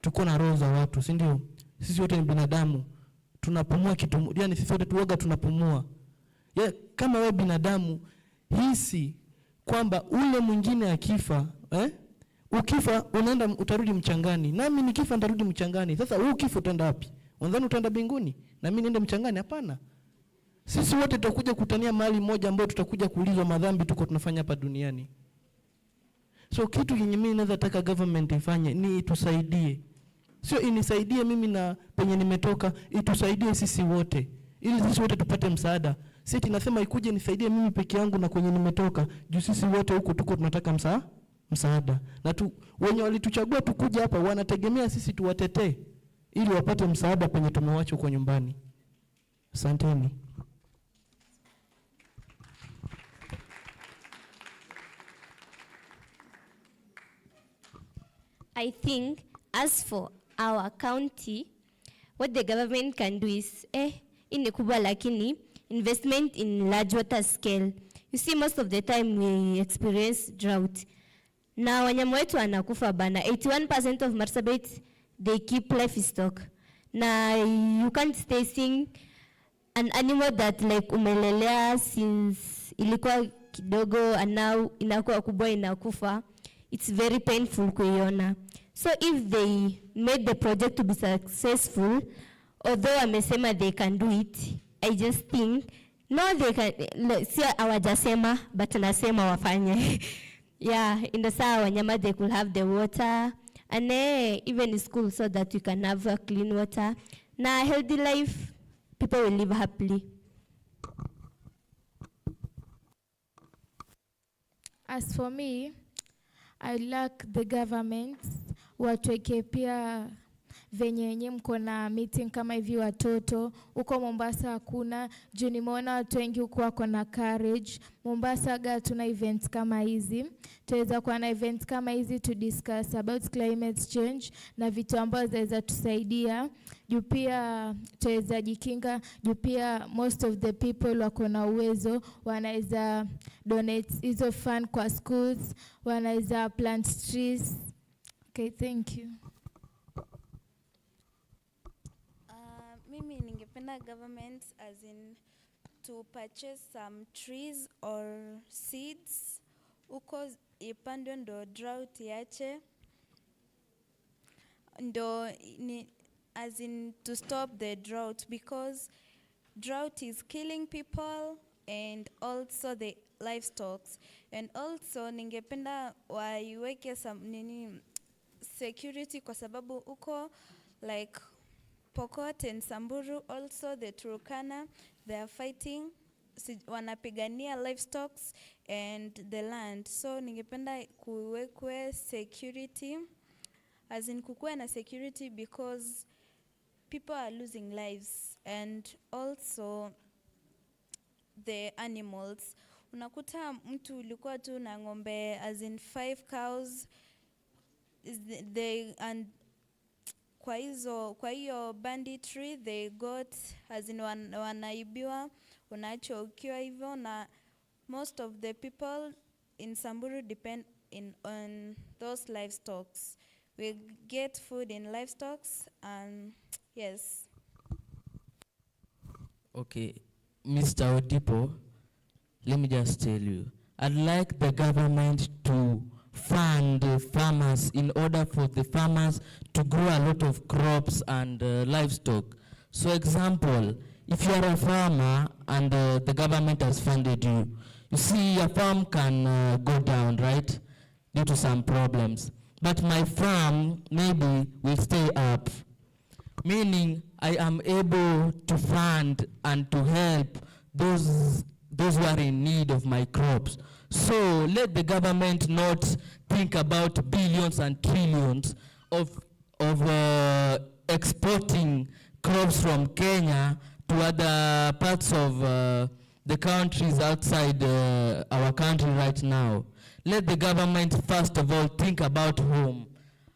tuko na roho za watu, si ndio? Sisi wote ni binadamu, tunapumua kitu, yani sisi wote tuoga tunapumua. Kama wewe binadamu hisi kwamba ule mwingine akifa, ukifa unaenda utarudi mchangani, nami nikifa nitarudi mchangani. Sasa wewe ukifa utaenda wapi? Unadhani utaenda mbinguni na mimi niende mchangani? Hapana. Sisi wote tutakuja kutania mahali moja ambapo tutakuja kuulizwa madhambi tuko tunafanya hapa duniani. So kitu yenye mimi naweza taka government ifanye ni itusaidie. Sio inisaidie mimi na penye nimetoka, itusaidie sisi wote. Ili sisi wote tupate msaada. Sisi nasema ikuje nisaidie mimi peke yangu na kwenye nimetoka, juu sisi wote huko tuko tunataka msaada. Na wenye walituchagua tukuja hapa wanategemea sisi tuwatetee ili wapate msaada penye tumewacha kwa nyumbani. Asanteni. I think as for our county, what the government can do is, ini kubwa lakini investment in large water scale. You see, most of the time we experience drought. Na wanyama wetu wanakufa bana. 81% of Marsabit, they keep livestock. Na you can't stay seeing an animal that like umelelea since ilikuwa kidogo and now inakuwa kubwa inakufa. It's very painful kuiona. So if they made the project to be successful, although amesema they can do it, I just think, no they can, si hawajasema, but nasema wafanye. Yeah, in the saa wanyama they could have the water, and even in school so that you can have a clean water. Na healthy life, people will live happily. As for me, I like the government watuweke pia venye yenye mko na meeting kama hivi watoto. Huko Mombasa hakuna, juu nimeona watu wengi huko wako na courage. Mombasa tuna events kama hizi. Tuweza kuwa na events kama hizi to discuss about climate change na vitu ambazo zaweza tusaidia. Juu pia tuweza jikinga, juu pia most of the people wako na uwezo, wanaweza donate hizo fund kwa schools, wanaweza plant trees. Okay, thank you. Mimi ningependa government as in to purchase some trees or seeds uko ipandwe ndo drought yache, ndo ni as in to stop the drought, because drought is killing people and also the livestock. And also ningependa waiweke some security kwa sababu uko like Pokot and Samburu, also the Turkana, they are fighting, wanapigania livestock and the land. So ningependa kuwekwe security, as in kukuwe na security, because people are losing lives and also the animals. Unakuta mtu ulikuwa tu na ng'ombe as in 5 cows, and kwa hiyo banditry they got as in wanaibiwa, unaachwa ukiwa hivyo. Na most of the people in Samburu depend on those livestock. We get food in livestock, and yes. Okay, Mr. Odipo, let me just tell you, I'd like the government to fund farmers in order for the farmers to grow a lot of crops and livestock. So example, if you are a farmer and the government has funded you, you see your farm can go down, right? Due to some problems. But my farm maybe will stay up. Meaning I am able to fund and to help those who are in need of my crops. So let the government not think about billions and trillions of exporting crops from Kenya to other parts of the countries outside our country right now. Let the government first of all think about home.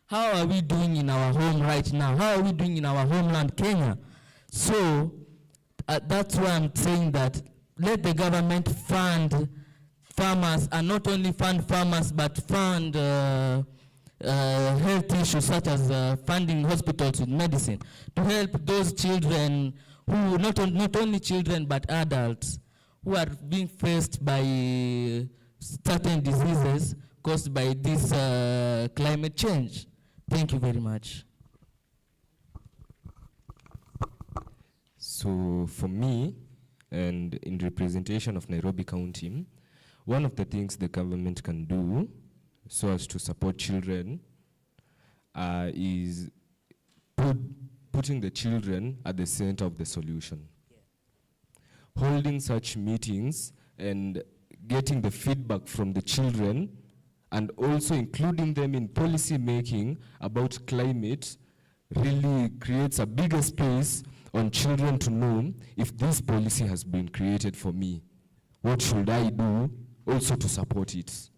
How are we doing in our home right now? How are we doing in our homeland, Kenya? So that's why I'm saying that let the government fund farmers, and not only fund farmers, but fund health issues such as funding hospitals with medicine to help those children who, not only children, but adults who are being faced by certain diseases caused by this climate change. Thank you very much. So for me, and in representation of Nairobi County, one of the things the government can do so as to support children is putting the children at the center of the solution. Yeah. Holding such meetings and getting the feedback from the children and also including them in policy making about climate really creates a bigger space on children to know if this policy has been created for me, what should I do also to support it?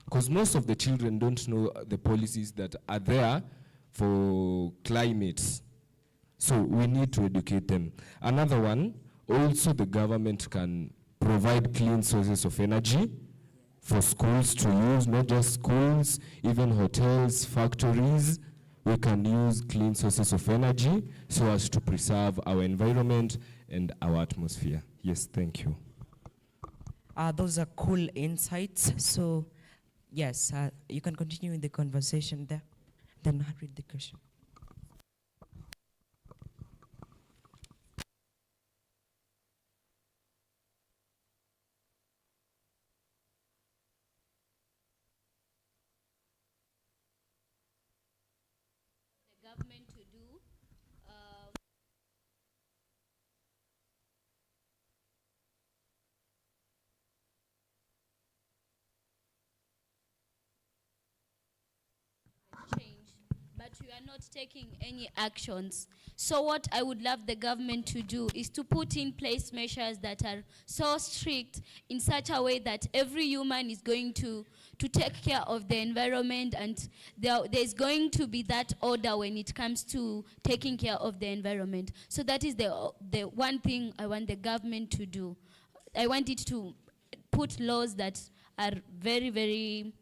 Because most of the children don't know the policies that are there for climate. So we need to educate them. Another one, also the government can provide clean sources of energy for schools to use, not just schools, even hotels, factories. We can use clean sources of energy so as to preserve our environment and our atmosphere. Yes, thank you. Those are cool insights. So, yes, you can continue in the conversation there. Then I'll read the question. The government to do. Change, but we are not taking any actions. So what I would love the government to do is to put in place measures that are so strict in such a way that every human is going to take care of the environment, and there's going to be that order when it comes to taking care of the environment. So that is the one thing I want the government to do. I want it to put laws that are very, very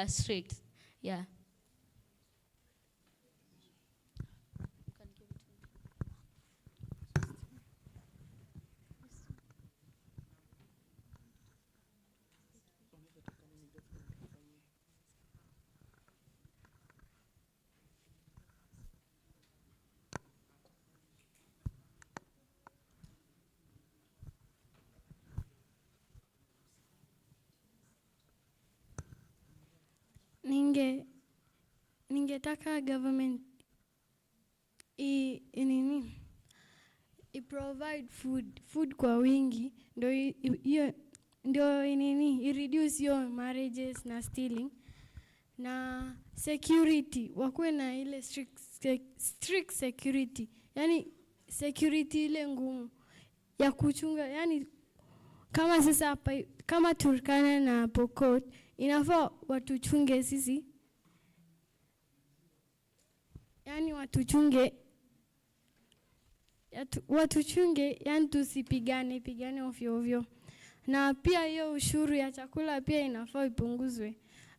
strict. Yeah. Ningetaka government provide food kwa wingi, ndio reduce your marriages na stealing, na security wakuwe na ile strict security, yani security ile ngumu ya kuchunga, yani kama sasa hapa kama Turkana na Pokot inafaa watuchunge sisi, yani watuchunge, yani tusipigane ovyo ovyo. Na pia hiyo ushuru ya chakula pia inafaa ipunguzwe.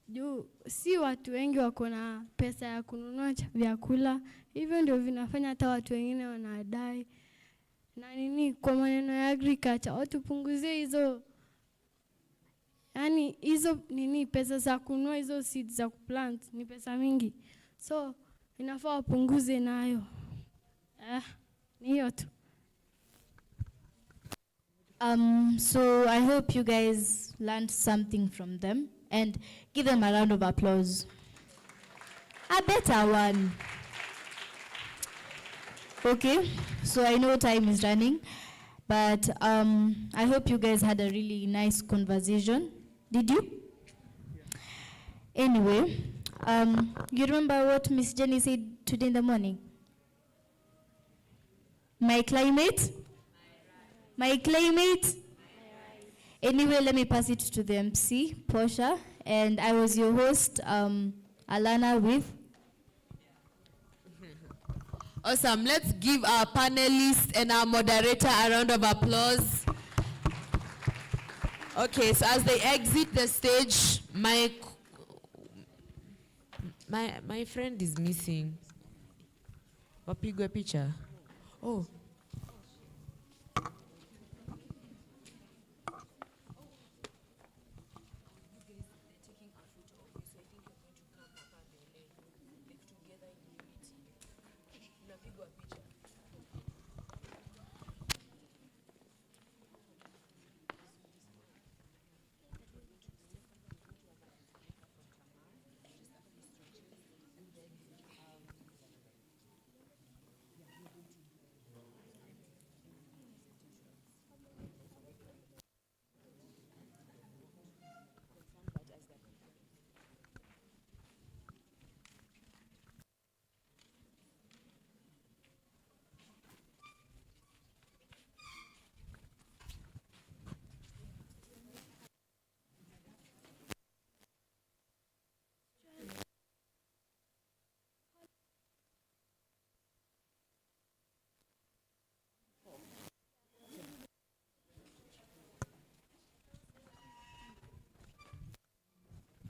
Juu si watu wengi wako na pesa ya kununua vyakula, hivyo ndio vinafanya hata watu wengine wanadai. Na kwa maneno ya agriculture watu punguzie hizo, yani hizo pesa za kununua hizo seeds za kuplant ni pesa mingi, so inafaa wapunguze nayo. Ni hiyo tu. So I hope you guys learned something from them, and give them a round of applause. A better one. Okay, so I know time is running, but I hope you guys had a really nice conversation. Did you? Anyway, you remember what Miss Jenny said today in the morning? My climate? My climate? Anyway, let me pass it to the MC, Portia, and I was your host, Alana with. Awesome. Let's give our panelists and our moderator a round of applause. Okay, so as they exit the stage, my friend is missing. Wapigwe picha. Oh.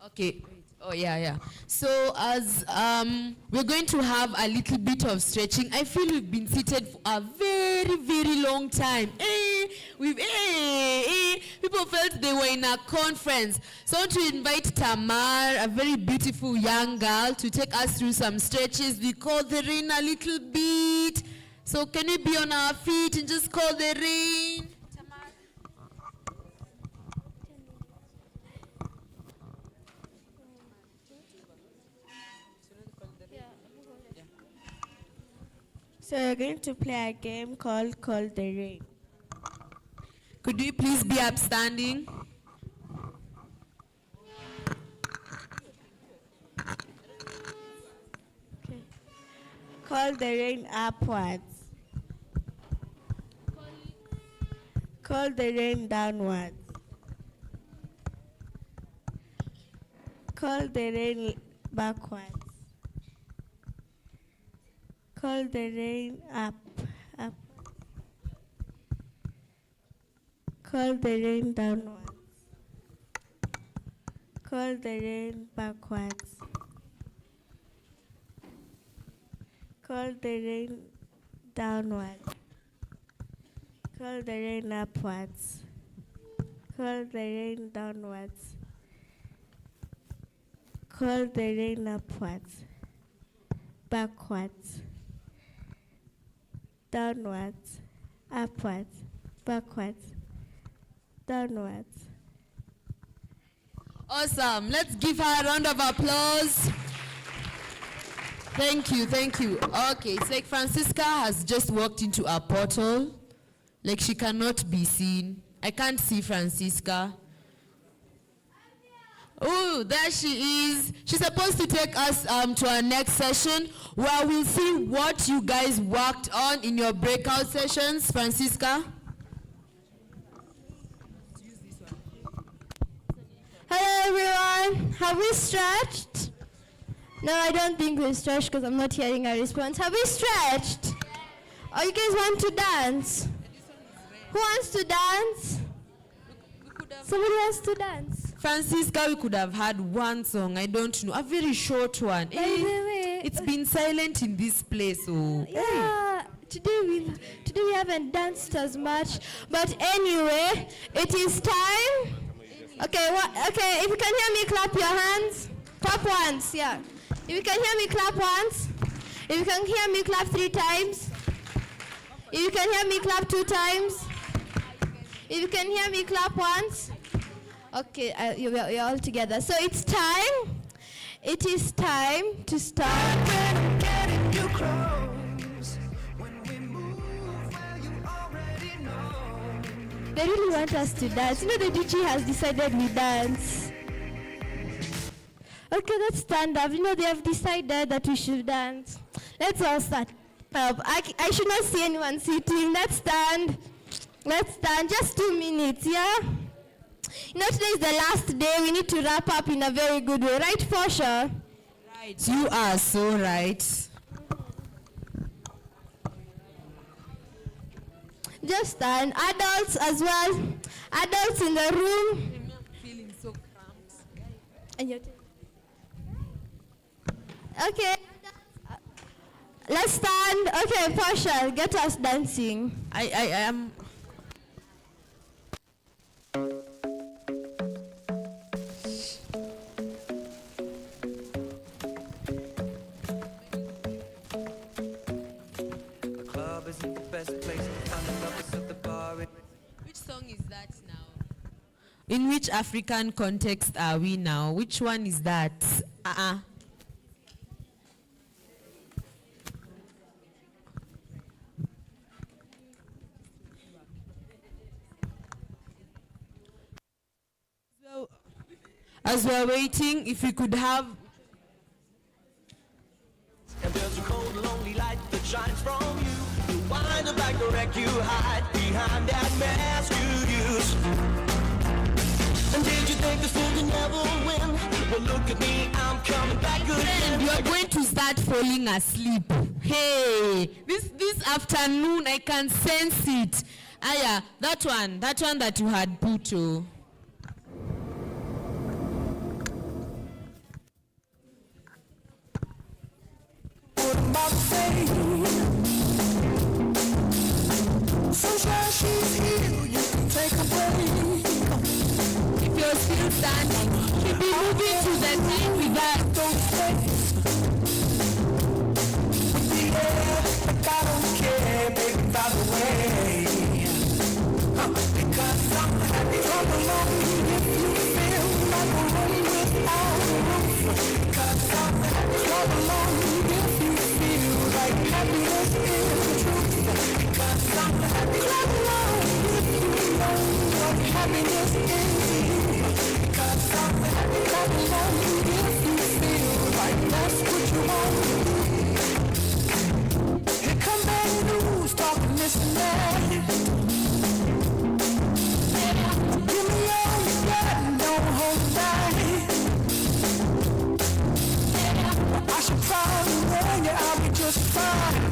Okay. Oh, yeah. So as we're going to have a little bit of stretching. I feel we've been seated for a very, very long time. People felt they were in a conference. So I want to invite Tamar, a very beautiful young girl, to take us through some stretches. We call the rain a little bit. So can we be on our feet and just call the rain? So we're going to play a game called Call the Rain. Could we please be upstanding? Okay. Call the rain upwards. Call the rain downwards. Call the rain backwards. Call the rain up. Call the rain downwards. Call the rain backwards. Call the rain downwards. Call the rain upwards. Call the rain downwards. Call the rain upwards. Backwards. Downwards. Upwards. Backwards. Downwards. Awesome. Let's give her a round of applause. Thank you. Okay, it's like Francisca has just walked into a portal. Like she cannot be seen. I can't see Francisca. Oh, there she is. She's supposed to take us to our next session where we'll see what you guys worked on in your breakout sessions. Francisca? Hello everyone, have we stretched? No, I don't think we stretched because I'm not hearing a response. Have we stretched? Oh, you guys want to dance? Who wants to dance? Somebody wants to dance. Francisca, we could have had one song, I don't know, a very short one. By the way, it's been silent in this place. Oh. Yeah, today we haven't danced as much. But anyway, it is time. Okay, okay, if you can hear me, clap your hands. Clap once, yeah. If you can hear me, clap once. If you can hear me, clap 3 times. If you can hear me, clap 2 times. If you can hear me, clap once. Okay, you're all together. So it's time. It is time to start. They really want us to dance. You know, the DJ has decided we dance. Okay, let's stand up. You know, they have decided that we should dance. Let's all stand up. I should not see anyone sitting. Let's stand. Let's stand. Just 2 minutes, yeah? You know, today is the last day. We need to wrap up in a very good way. Right, Forsha? Right. You are so right. Just stand. Adults as well. Adults in the room. I'm feeling so cramped. And you're okay. Let's stand. Okay, Pasha, get us dancing. I am. Which song is that now? In which African context are we now? Which one is that? As we're waiting, if we could have. And there's a cold, lonely light that shines from you. You wind up like the wreck you hide behind that mask you use. And did you think this thing could never win? Well, look at me, I'm coming back again. You're going to start falling asleep. Hey, this afternoon I can sense it. Yeah, that one that you had put. about to say. Sunshine, she's here, you can take a break. If you're still standing, keep it moving to the time we got. Don't stay. With the air, like I don't care, baby, by the way. Because I'm happy all alone. If you feel like a room without a roof. Because I'm happy all alone. If you feel like happiness is the truth. Because I'm happy all alone. If you know what happiness is to you. Because I'm happy all alone. If you feel like that's what you want. Here come bad news, talking this and that. Give me all you got and don't hold back. I should probably warn you, I'll be just fine.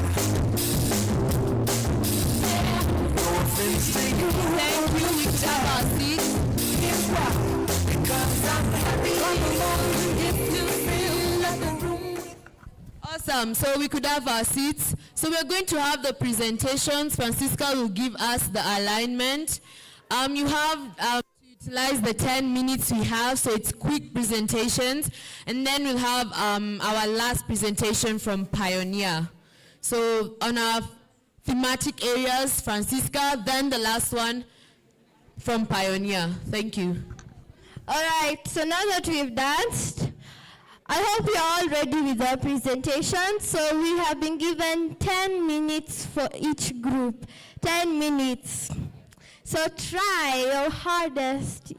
No offense to you. Thank you, we can have our seats. Here's why. Because I'm happy alone. If you feel like a room. Awesome, so we could have our seats. So we're going to have the presentations. Francisca will give us the alignment. You have to utilize the 10 minutes we have, so it's quick presentations. And then we'll have our last presentation from Pioneer. So on our thematic areas, Francisca, then the last one from Pioneer. Thank you. All right, so now that we've danced, I hope you're all ready with our presentation. So we have been given 10 minutes for each group. 10 minutes. So try your hardest.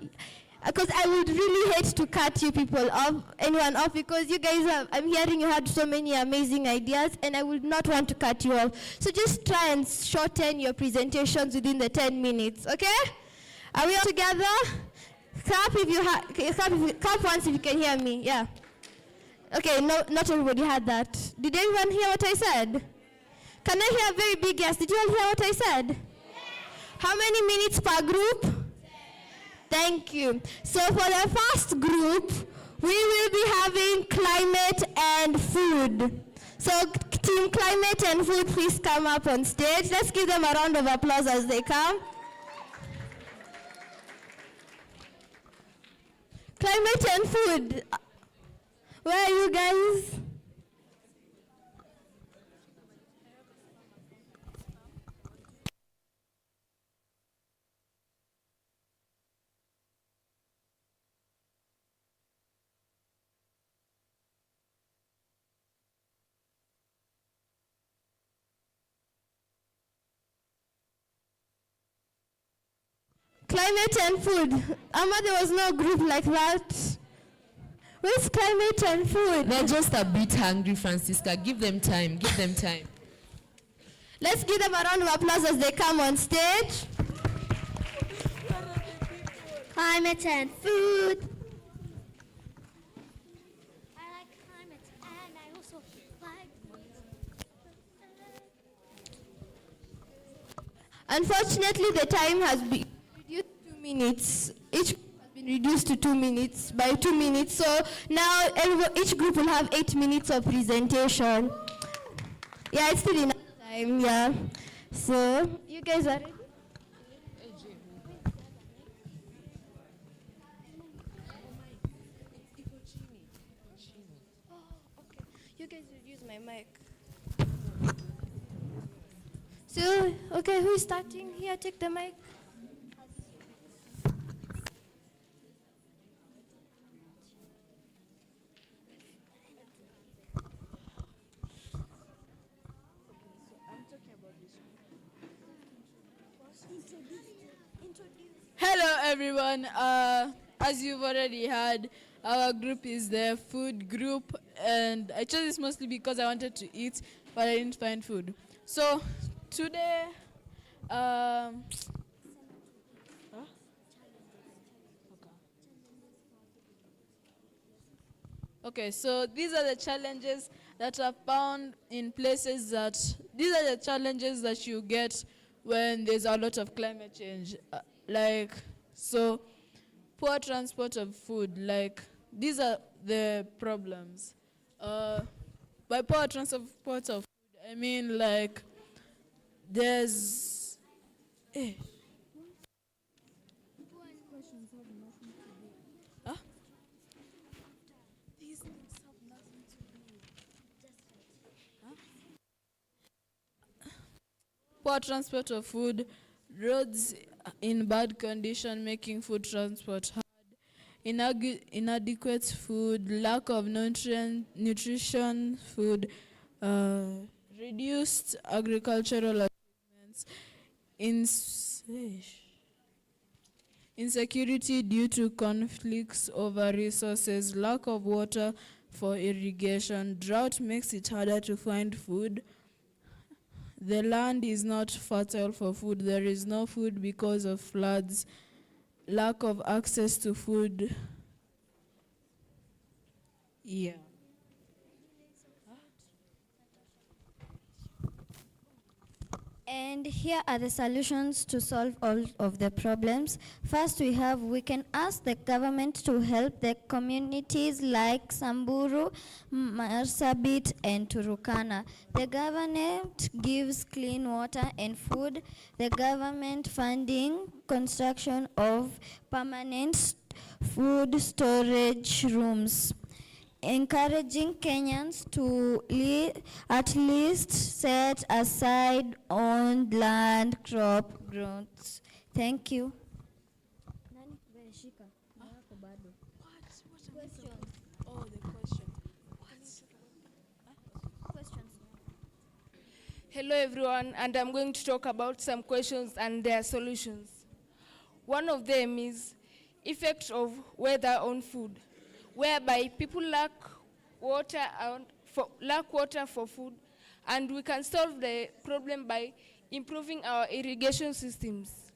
Because I would really hate to cut you people off, anyone off, because you guys have, I'm hearing you had so many amazing ideas, and I would not want to cut you off. So just try and shorten your presentations within the 10 minutes, okay? Are we all together? Clap if you clap once if you can hear me, yeah. Okay, no, not everybody had that. Did everyone hear what I said? Can I hear a very big yes? Did you all hear what I said? Yeah. How many minutes per group? 10. Thank you. So for the first group, we will be having climate and food. So Team Climate and Food, please come up on stage. Let's give them a round of applause as they come. Climate and food. Where are you guys? Climate and food. Amma, there was no group like that. Where's climate and food? They're just a bit hungry, Francisca. Give them time. Give them time. Let's give them a round of applause as they come on stage. Climate and food. I like climate and I also like. Unfortunately, the time has been reduced to 2 minutes. Each group has been reduced to 2 minutes, by 2 minutes. So now each group will have 8 minutes of presentation. Yeah, it's still enough time, yeah. So, you guys are ready? You guys will use my mic. So, okay, who is starting here? Take the mic. Hello everyone. As you've already heard, our group is the food group, and I chose this mostly because I wanted to eat, but I didn't find food. So today, okay, so these are the challenges that are found in places that, these are the challenges that you get when there's a lot of climate change. So poor transport of food, these are the problems. by poor transport of food, I mean like there's Huh? These things have nothing to do. Huh? Poor transport of food, roads in bad condition making food transport hard, inadequate food, lack of nutrition food, reduced agricultural achievements, insecurity due to conflicts over resources, lack of water for irrigation, drought makes it harder to find food. The land is not fertile for food. There is no food because of floods, lack of access to food. Yeah. And here are the solutions to solve all of the problems. First, we can ask the government to help the communities like Samburu, Marsabit, and Turukana. The government gives clean water and food. The government funding construction of permanent food storage rooms. Encouraging Kenyans to at least set aside owned land crop growth. Thank you. Oh, the question. Hello everyone, and I'm going to talk about some questions and their solutions. One of them is effect of weather on food, whereby people lack water for food, and we can solve the problem by improving our irrigation systems.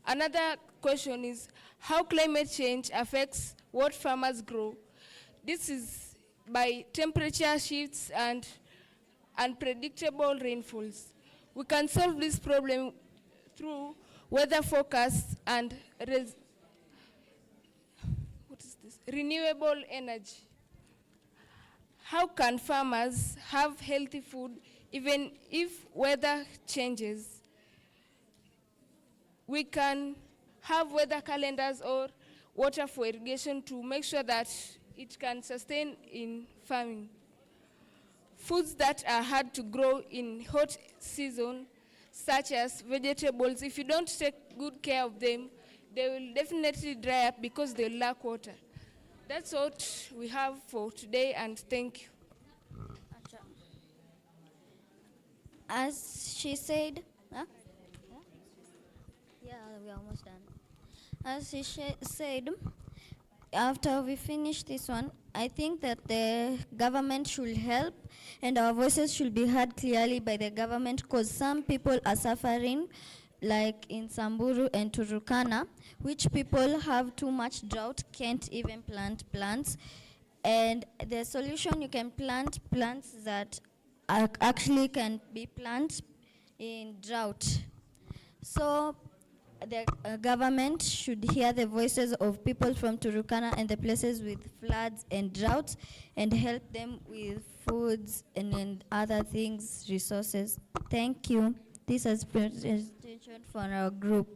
Another question is how climate change affects what farmers grow. This is by temperature shifts and unpredictable rainfalls. We can solve this problem through weather forecasts and renewable energy. How can farmers have healthy food even if weather changes? We can have weather calendars or water for irrigation to make sure that it can sustain in farming. Foods that are hard to grow in hot season, such as vegetables, if you don't take good care of them, they will definitely dry up because they lack water. That's what we have for today, and thank you. As she said, yeah, we're almost done. As she said, after we finish this one, I think that the government should help and our voices should be heard clearly by the government, because some people are suffering, like in Samburu and Turukana, which people have too much drought, can't even plant plants. And the solution, you can plant plants that actually can be planted in drought. So the government should hear the voices of people from Turukana and the places with floods and droughts and help them with foods and other things, resources. Thank you. This is presentation for our group.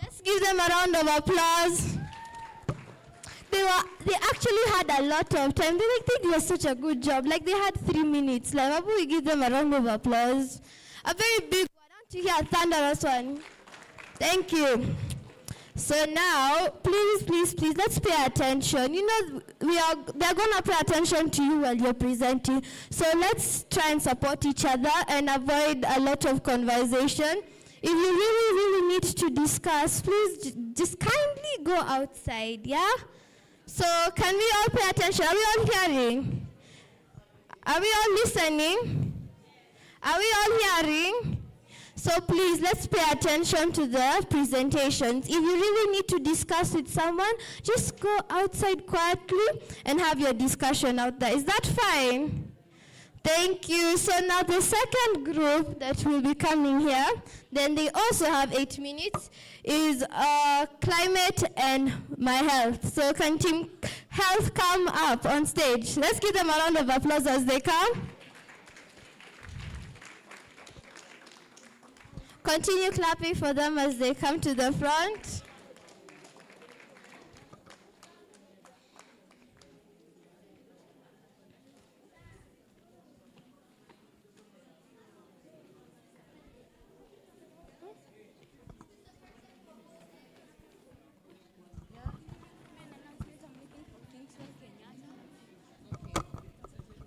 Let's give them a round of applause. They actually had a lot of time. They did such a good job. Like they had 3 minutes. Like maybe we give them a round of applause. A very big one. Don't you hear a thunderous one? Thank you. So now, please, let's pay attention. You know, they're gonna pay attention to you while you're presenting. So let's try and support each other and avoid a lot of conversation. If you really need to discuss, please just kindly go outside, yeah? So can we all pay attention? Are we all hearing? Are we all listening? Are we all hearing? So please, let's pay attention to the presentations. If you really need to discuss with someone, just go outside quietly and have your discussion out there. Is that fine? Thank you. So now the second group that will be coming here, then they also have 8 minutes, is climate and my health. So can Team Health come up on stage? Let's give them a round of applause as they come. Continue clapping for them as they come to the front.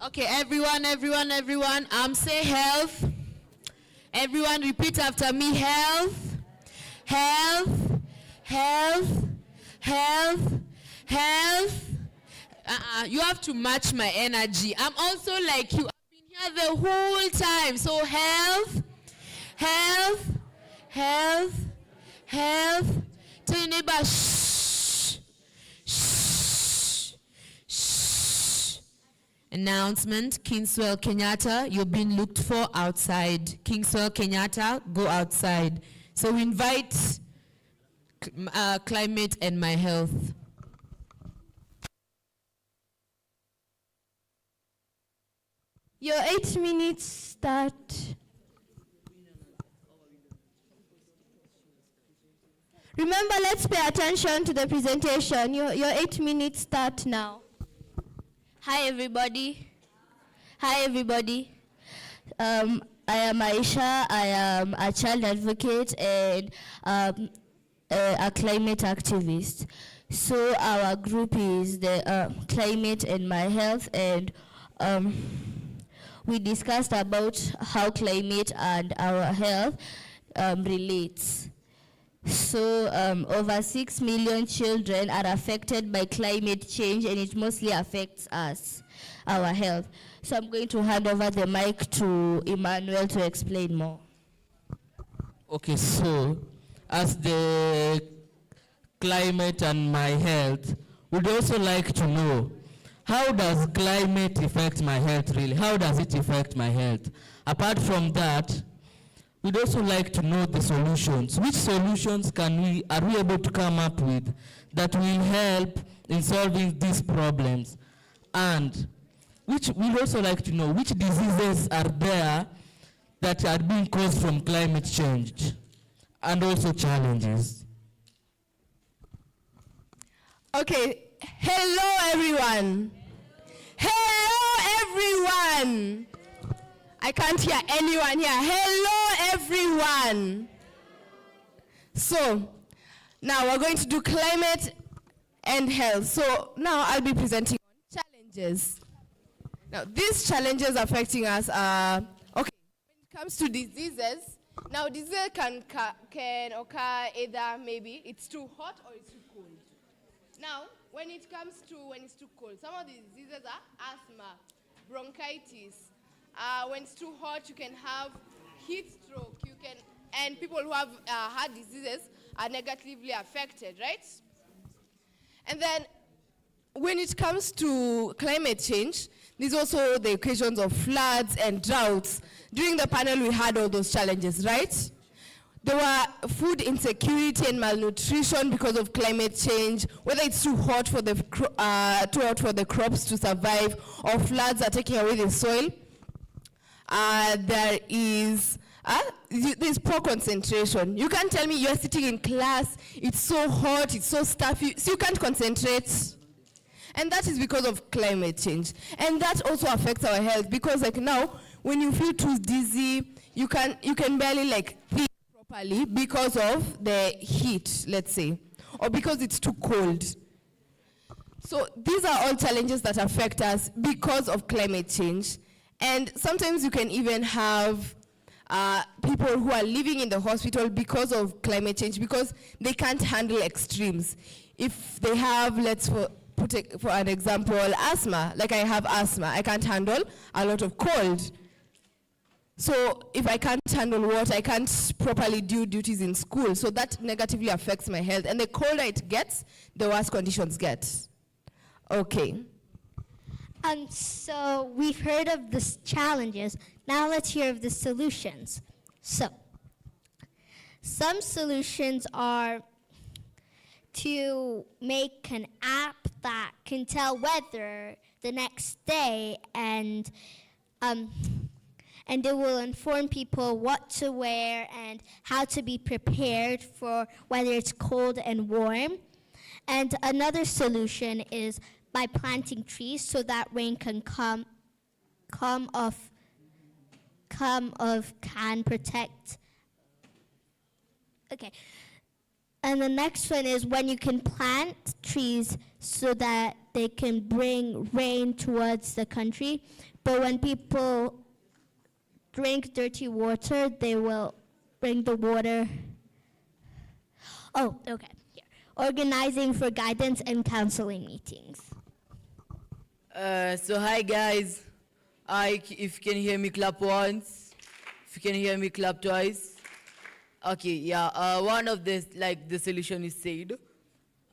Okay, everyone. Say health. Everyone repeat after me. Health, health, health, health, health. You have to match my energy. I'm also like you. I've been here the whole time. So health, health, health, health. Tell your neighbor, shh, shh, shh. Announcement, Kingswell Kenyatta, you're being looked for outside. Kingswell Kenyatta, go outside. So we invite climate and my health. Your 8 minutes start. Remember, let's pay attention to the presentation. Your 8 minutes start now. Hi everybody. I am Aisha. I am a child advocate and a climate activist. So our group is the Climate and My Health, and we discussed about how climate and our health relates. So over 6 million children are affected by climate change, and it mostly affects us, our health. So I'm going to hand over the mic to Emmanuel to explain more. Okay, so as the climate and my health, we'd also like to know, how does climate affect my health really? How does it affect my health? Apart from that, we'd also like to know the solutions. Which solutions are we able to come up with that will help in solving these problems? And we'd also like to know which diseases are there that are being caused from climate change, and also challenges. Okay, hello everyone. Hello everyone. I can't hear anyone here. Hello everyone. So, now we're going to do climate and health. So, now I'll be presenting on challenges. Now, these challenges affecting us are, okay, when it comes to diseases, now disease can occur either maybe it's too hot or it's too cold. Now, when it's too cold, some of the diseases are asthma, bronchitis. When it's too hot, you can have heat stroke. And people who have heart diseases are negatively affected, right? And then, when it comes to climate change, there's also the occasions of floods and droughts. During the panel, we had all those challenges, right? There were food insecurity and malnutrition because of climate change, whether it's too hot for the crops to survive, or floods are taking away the soil. There's poor concentration. You can't tell me you're sitting in class, it's so hot, it's so stuffy, so you can't concentrate. And that is because of climate change. And that also affects our health, because like now, when you feel too dizzy, you can barely like think properly because of the heat, let's say, or because it's too cold. So these are all challenges that affect us because of climate change. And sometimes you can even have people who are living in the hospital because of climate change, because they can't handle extremes. If they have, for an example, asthma, like I have asthma, I can't handle a lot of cold. So if I can't handle water, I can't properly do duties in school. So that negatively affects my health. And the colder it gets, the worse conditions get. Okay. And so we've heard of the challenges. Now let's hear of the solutions. So, some solutions are to make an app that can tell weather the next day, and it will inform people what to wear and how to be prepared for whether it's cold and warm. And another solution is by planting trees so that rain can can protect. Okay. And the next one is when you can plant trees so that they can bring rain towards the country. But when people drink dirty water, they will bring the water. Oh, okay. Here. Organizing for guidance and counseling meetings. So hi guys. If you can hear me, clap once. If you can hear me, clap twice. Okay, yeah. One of the solution is said.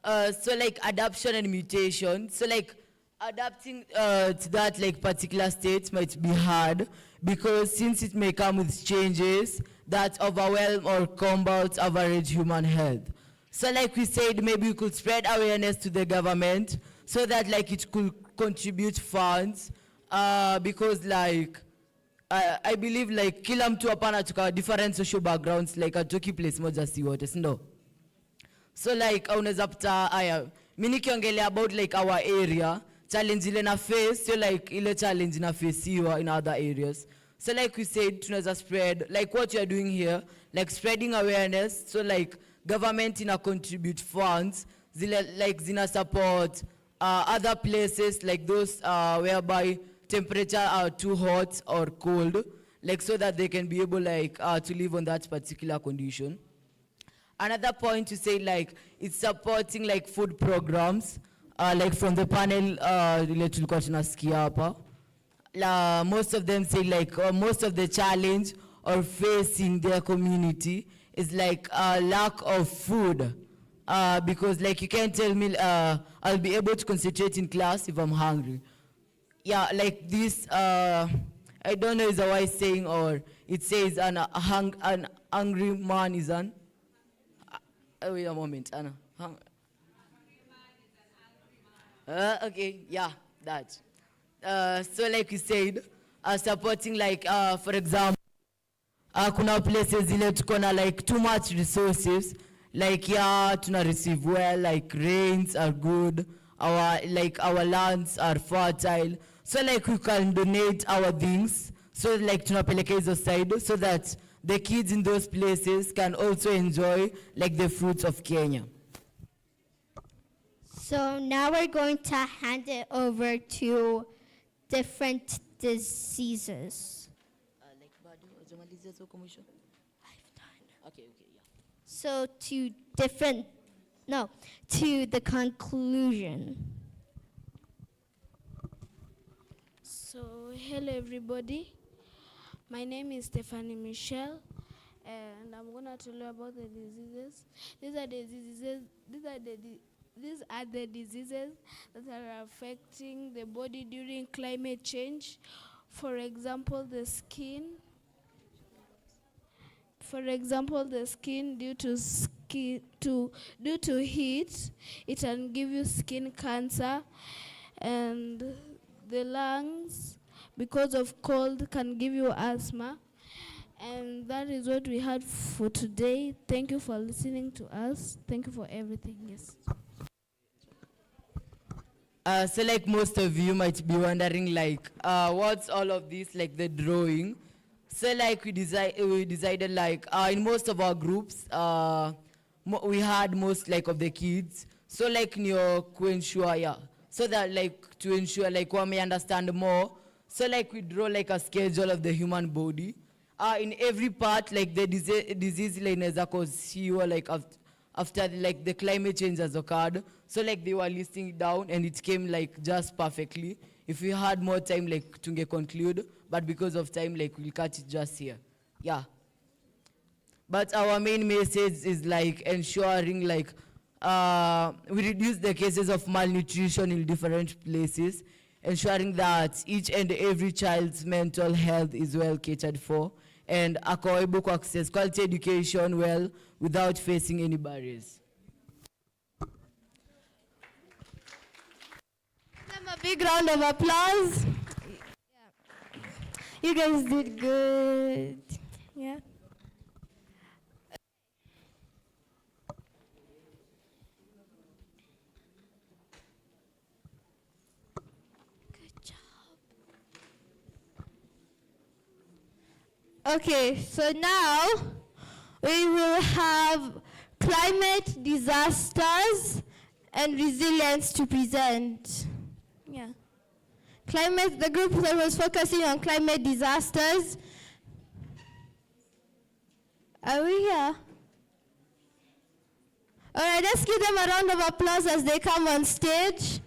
So like adaptation and mutation. So like adapting to that particular state might be hard because since it may come with changes that overwhelm or combat average human health. So like we said, maybe we could spread awareness to the government so that it could contribute funds because I believe kila mtu hapa anatoka different social backgrounds atoki place moja si wote, sindo? So unaweza pata mimi nikiongelea about our area challenge ile na face, so ile challenge na faceiwa in other areas. So we said tunaweza spread what you are doing here, spreading awareness, so government ina contribute funds zile zina support other places those whereby temperature are too hot or cold, so that they can be able to live on that particular condition. Another point to say it's supporting food programs from the panel ile tulikuwa tunasikia hapa. Most of them say most of the challenge or facing their community is lack of food. Because you can't tell me I'll be able to concentrate in class if I'm hungry. Yeah, this, I don't know is a wise saying or it says an hungry man is an, wait a moment, Anna. Okay, yeah, that. So we said, supporting for example, kuna places zile tuko na too much resources, tuna receive well, rains are good, our lands are fertile, so we can donate our things, so tunapeleka hizo side, so that the kids in those places can also enjoy the fruits of Kenya. So now we're going to hand it over to different diseases. Okay, yeah. So to the conclusion. So hello everybody. My name is Stephanie Michelle, and I'm gonna tell you about the diseases. These are the diseases that are affecting the body during climate change. For example, the skin. Due to heat, it can give you skin cancer, and the lungs, because of cold, can give you asthma. And that is what we had for today. Thank you for listening to us. Thank you for everything. Yes. So most of you might be wondering what's all of this, the drawing. So we decided in most of our groups, we had most of the kids. So kuensure, so that to ensure we understand more. So we draw a schedule of the human body. In every part, the disease inaweza cause after the climate change has occurred. So they were listing it down and it came just perfectly. If we had more time to conclude, but because of time we'll cut it just here. Yeah. But our main message is ensuring we reduce the cases of malnutrition in different places, ensuring that each and every child's mental health is well catered for, and ako able to access quality education well without facing any barriers. A big round of applause. You guys did good. Yeah. Okay, so now we will have climate disasters and resilience to present. Yeah. Climate, the group that was focusing on climate disasters. Are we here? All right, let's give them a round of applause as they come on stage.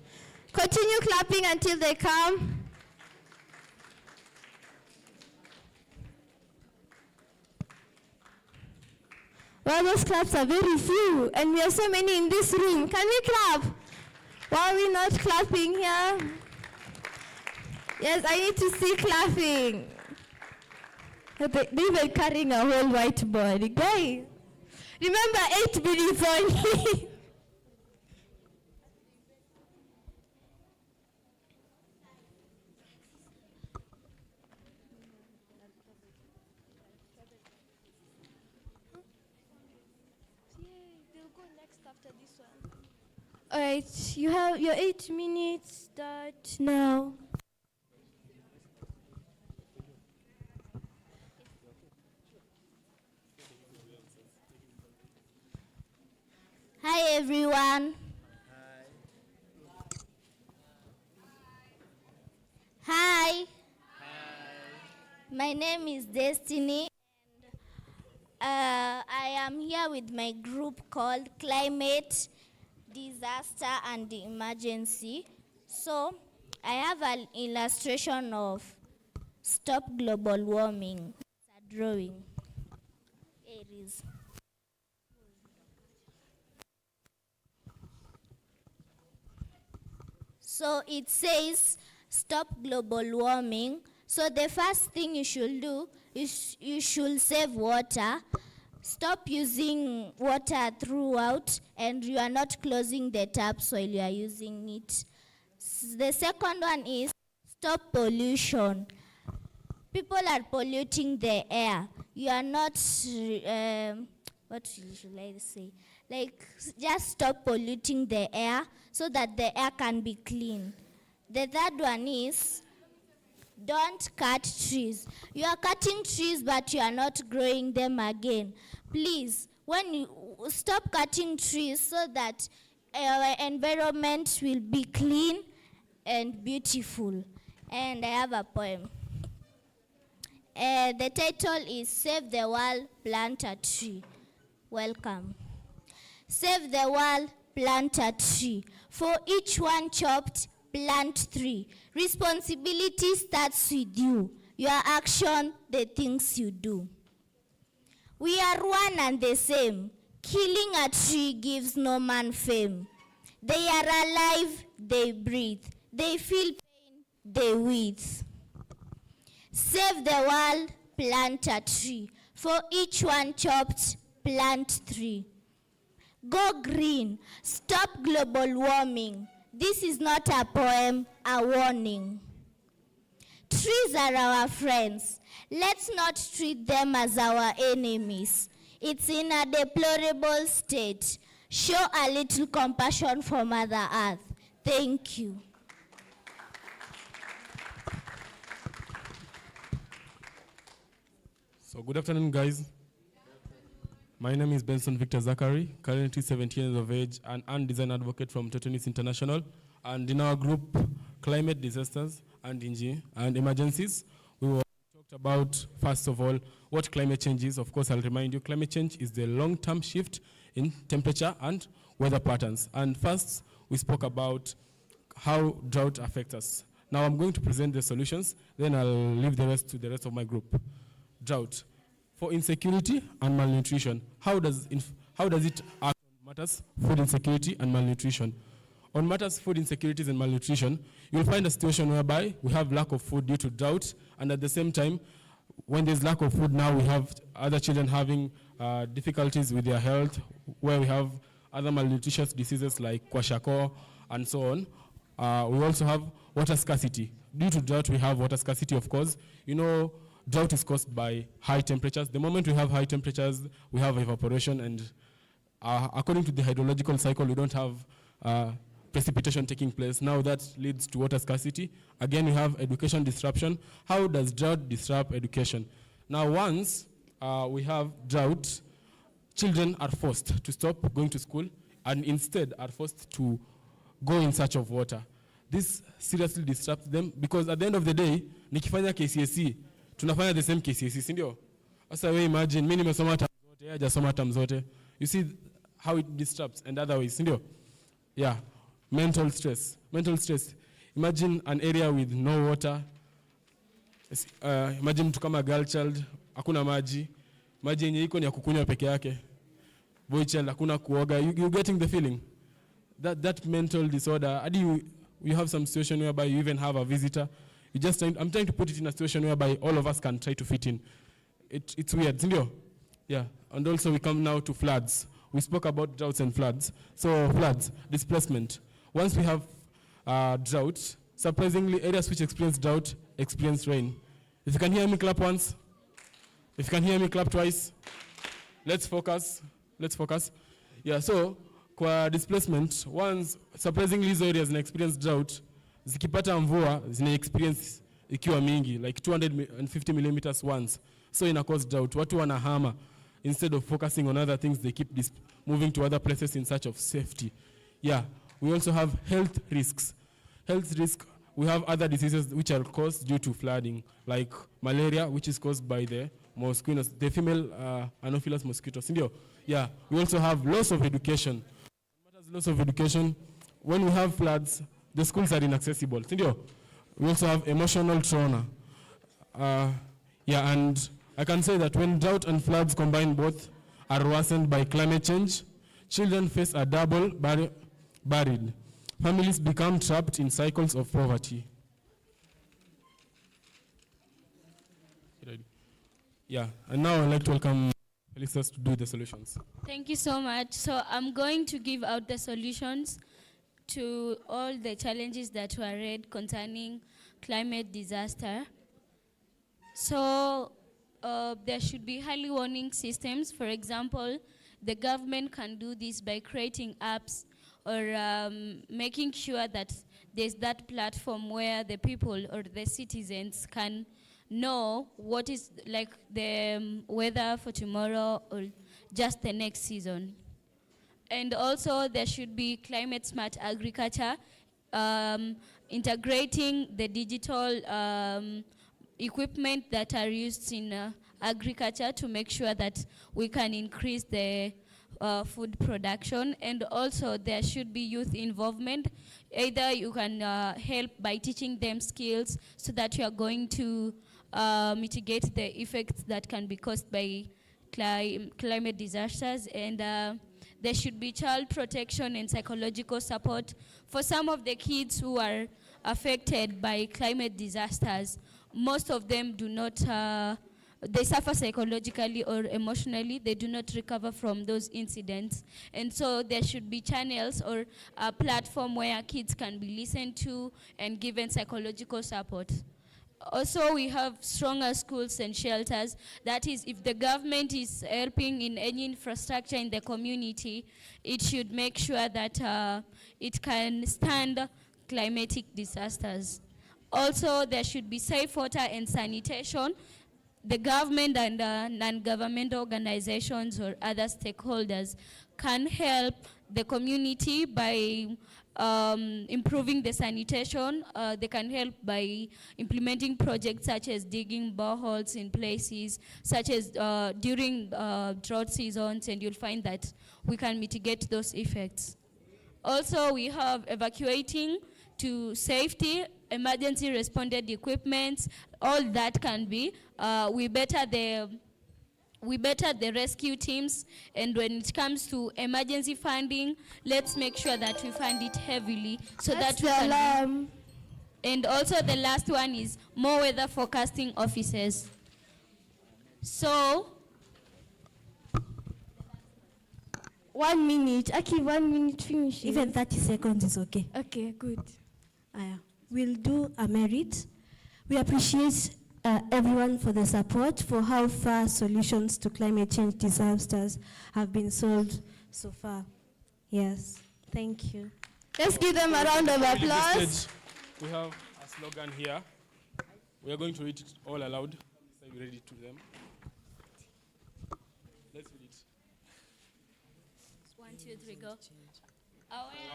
Continue clapping until they come. Well, those claps are very few, and we have so many in this room. Can we clap? Why are we not clapping here? Yes, I need to see clapping. They were carrying a whole whiteboard. Guy, remember 8 minutes only. All right, you have your 8 minutes. Start now. Hi everyone. Hi. My name is Destiny, and I am here with my group called Climate Disaster and Emergency. So I have an illustration of Stop Global Warming. It's a drawing. Here it is. So it says stop global warming. So the first thing you should do is you should save water. Stop using water throughout, and you are not closing the taps while you are using it. The second one is stop pollution. People are polluting the air. You are not, what should I say? Like, just stop polluting the air so that the air can be clean. The third one is don't cut trees. You are cutting trees, but you are not growing them again. Please, when you stop cutting trees so that our environment will be clean and beautiful. And I have a poem. The title is Save the World, Plant a Tree. Welcome. Save the world, plant a tree. For each one chopped, plant 3. Responsibility starts with you. Your action, the things you do. We are one and the same. Killing a tree gives no man fame. They are alive, they breathe. They feel pain, they weathe. Save the world, plant a tree. For each one chopped, plant 3. Go green. Stop global warming. This is not a poem, a warning. Trees are our friends. Let's not treat them as our enemies. It's in a deplorable state. Show a little compassion for Mother Earth. Thank you. So good afternoon, guys. My name is Benson Victor Zachary, currently 17 years of age, an art design advocate from Totonis International. And in our group, Climate Disasters and Emergencies, we talked about, first of all, what climate change is. Of course, I'll remind you, climate change is the long-term shift in temperature and weather patterns. And first, we spoke about how drought affects us. Now I'm going to present the solutions, then I'll leave the rest to the rest of my group. Drought. For insecurity and malnutrition, how does it act on matters food insecurity and malnutrition? On matters food insecurities and malnutrition, you'll find a situation whereby we have lack of food due to drought, and at the same time, when there's lack of food now, we have other children having difficulties with their health, where we have other malnutritious diseases like kwashiorkor and so on. We also have water scarcity. Due to drought, we have water scarcity, of course. You know, drought is caused by high temperatures. The moment we have high temperatures, we have evaporation, and according to the hydrological cycle, we don't have precipitation taking place. Now that leads to water scarcity. Again, we have education disruption. How does drought disrupt education? Now, once we have drought, children are forced to stop going to school and instead are forced to go in search of water. This seriously disrupts them because at the end of the day, nikifanya KCSE, tunafanya the same KCSE, si ndio? Sasa we imagine, mimi nimesoma term zote, yeye hajasoma term zote. You see how it disrupts and other ways, si ndio? Yeah, mental stress. Mental stress. Imagine an area with no water. Imagine mtu kama girl child, hakuna maji. Maji yenye iko ni ya kukunywa peke yake. Boy child, hakuna kuoga. You getting the feeling? That mental disorder, you have some situation whereby you even have a visitor. I'm trying to put it in a situation whereby all of us can try to fit in. It's weird, isn't it? Yeah, and also we come now to floods. We spoke about droughts and floods. So floods, displacement. Once we have drought, surprisingly, areas which experience drought experience rain. If you can hear me, clap once. If you can hear me, clap twice. Let's focus. Yeah, so kwa displacement, once surprisingly hizo areas zina experience drought, zikipata mvua zina experience ikiwa mingi, like 250 millimeters once. So ina cause drought. Watu wanahama. Instead of focusing on other things, they keep moving to other places in search of safety. Yeah, we also have health risks. Health risk, we have other diseases which are caused due to flooding, like malaria, which is caused by the mosquitoes, the female Anopheles mosquitoes. Yeah, we also have loss of education. Loss of education, when we have floods, the schools are inaccessible. We also have emotional trauma. Yeah, and I can say that when drought and floods combined, both are worsened by climate change. Children face a double buried. Families become trapped in cycles of poverty. Yeah, and now I'd like to welcome Felicitas to do the solutions. Thank you so much. So I'm going to give out the solutions to all the challenges that were read concerning climate disaster. So there should be early warning systems. For example, the government can do this by creating apps or making sure that there's that platform where the people or the citizens can know what is like the weather for tomorrow or just the next season. And also there should be climate smart agriculture, integrating the digital equipment that are used in agriculture to make sure that we can increase the food production. And also there should be youth involvement. Either you can help by teaching them skills so that you are going to mitigate the effects that can be caused by climate disasters. And there should be child protection and psychological support for some of the kids who are affected by climate disasters. Most of them do not, they suffer psychologically or emotionally. They do not recover from those incidents. And so there should be channels or a platform where kids can be listened to and given psychological support. Also, we have stronger schools and shelters. That is, if the government is helping in any infrastructure in the community, it should make sure that it can stand climatic disasters. Also, there should be safe water and sanitation. The government and non-government organizations or other stakeholders can help the community by improving the sanitation. They can help by implementing projects such as digging boreholes in places, such as during drought seasons, and you'll find that we can mitigate those effects. Also, we have evacuating to safety, emergency responded equipment, all that can be. We better the rescue teams, and when it comes to emergency funding, let's make sure that we fund it heavily so that we can. And also the last one is more weather forecasting officers. So 1 minute. Okay, 1 minute finish. Even 30 seconds is okay. Okay, good. We'll do a merit. We appreciate everyone for the support, for how far solutions to climate change disasters have been solved so far. Yes, thank you. Let's give them a round of applause. We have a slogan here. We are going to read it all aloud. So you read it to them. Let's read it. 1, 2, 3, go.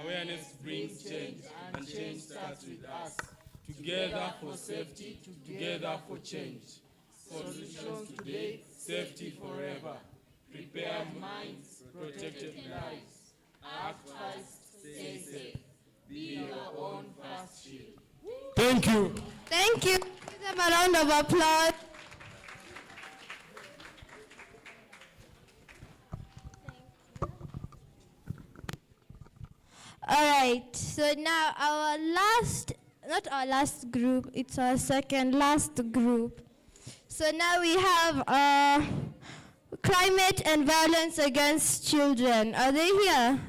Awareness brings change, and change starts with us. Together for safety, together for change. Solutions today, safety forever. Prepared minds, protected lives. Act fast, stay safe. Be your own first shield. Thank you. Thank you. Give them a round of applause. All right, so now our last, not our last group, it's our second last group. So now we have climate and violence against children. Are they here?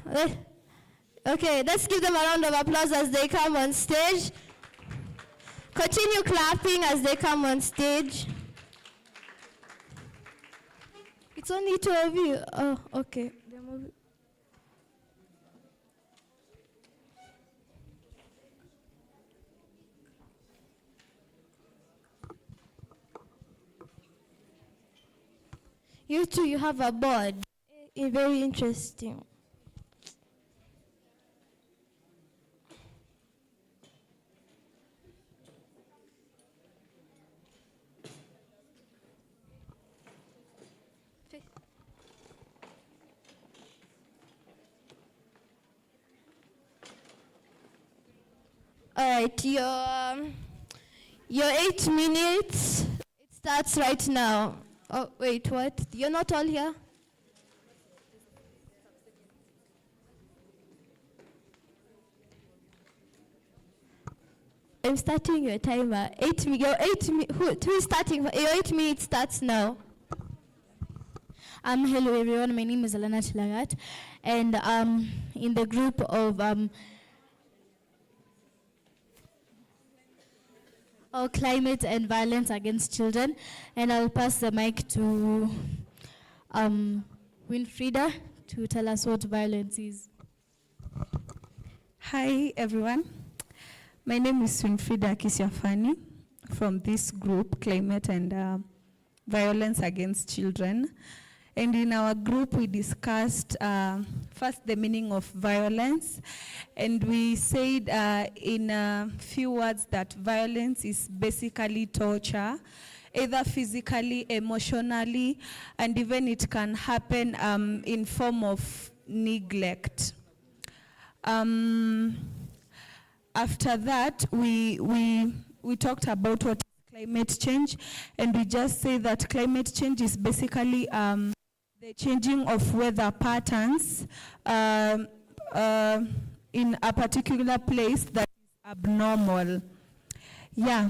Okay, let's give them a round of applause as they come on stage. Continue clapping as they come on stage. It's only 2 of you. Oh, okay. You two, you have a board. Very interesting. All right, your 8 minutes, it starts right now. Oh, wait, what? You're not all here? I'm starting your timer. Who is starting? Your 8 minutes starts now. Hello everyone, my name is Alana Chilagat, and I'm in the group of climate and violence against children, and I'll pass the mic to Winfrida to tell us what violence is. Hi everyone, my name is Winfrida Kisiafani from this group, Climate and Violence Against Children. And in our group, we discussed first the meaning of violence, and we said in a few words that violence is basically torture, either physically, emotionally, and even it can happen in form of neglect. After that, we talked about what is climate change, and we just say that climate change is basically the changing of weather patterns in a particular place that is abnormal. Yeah.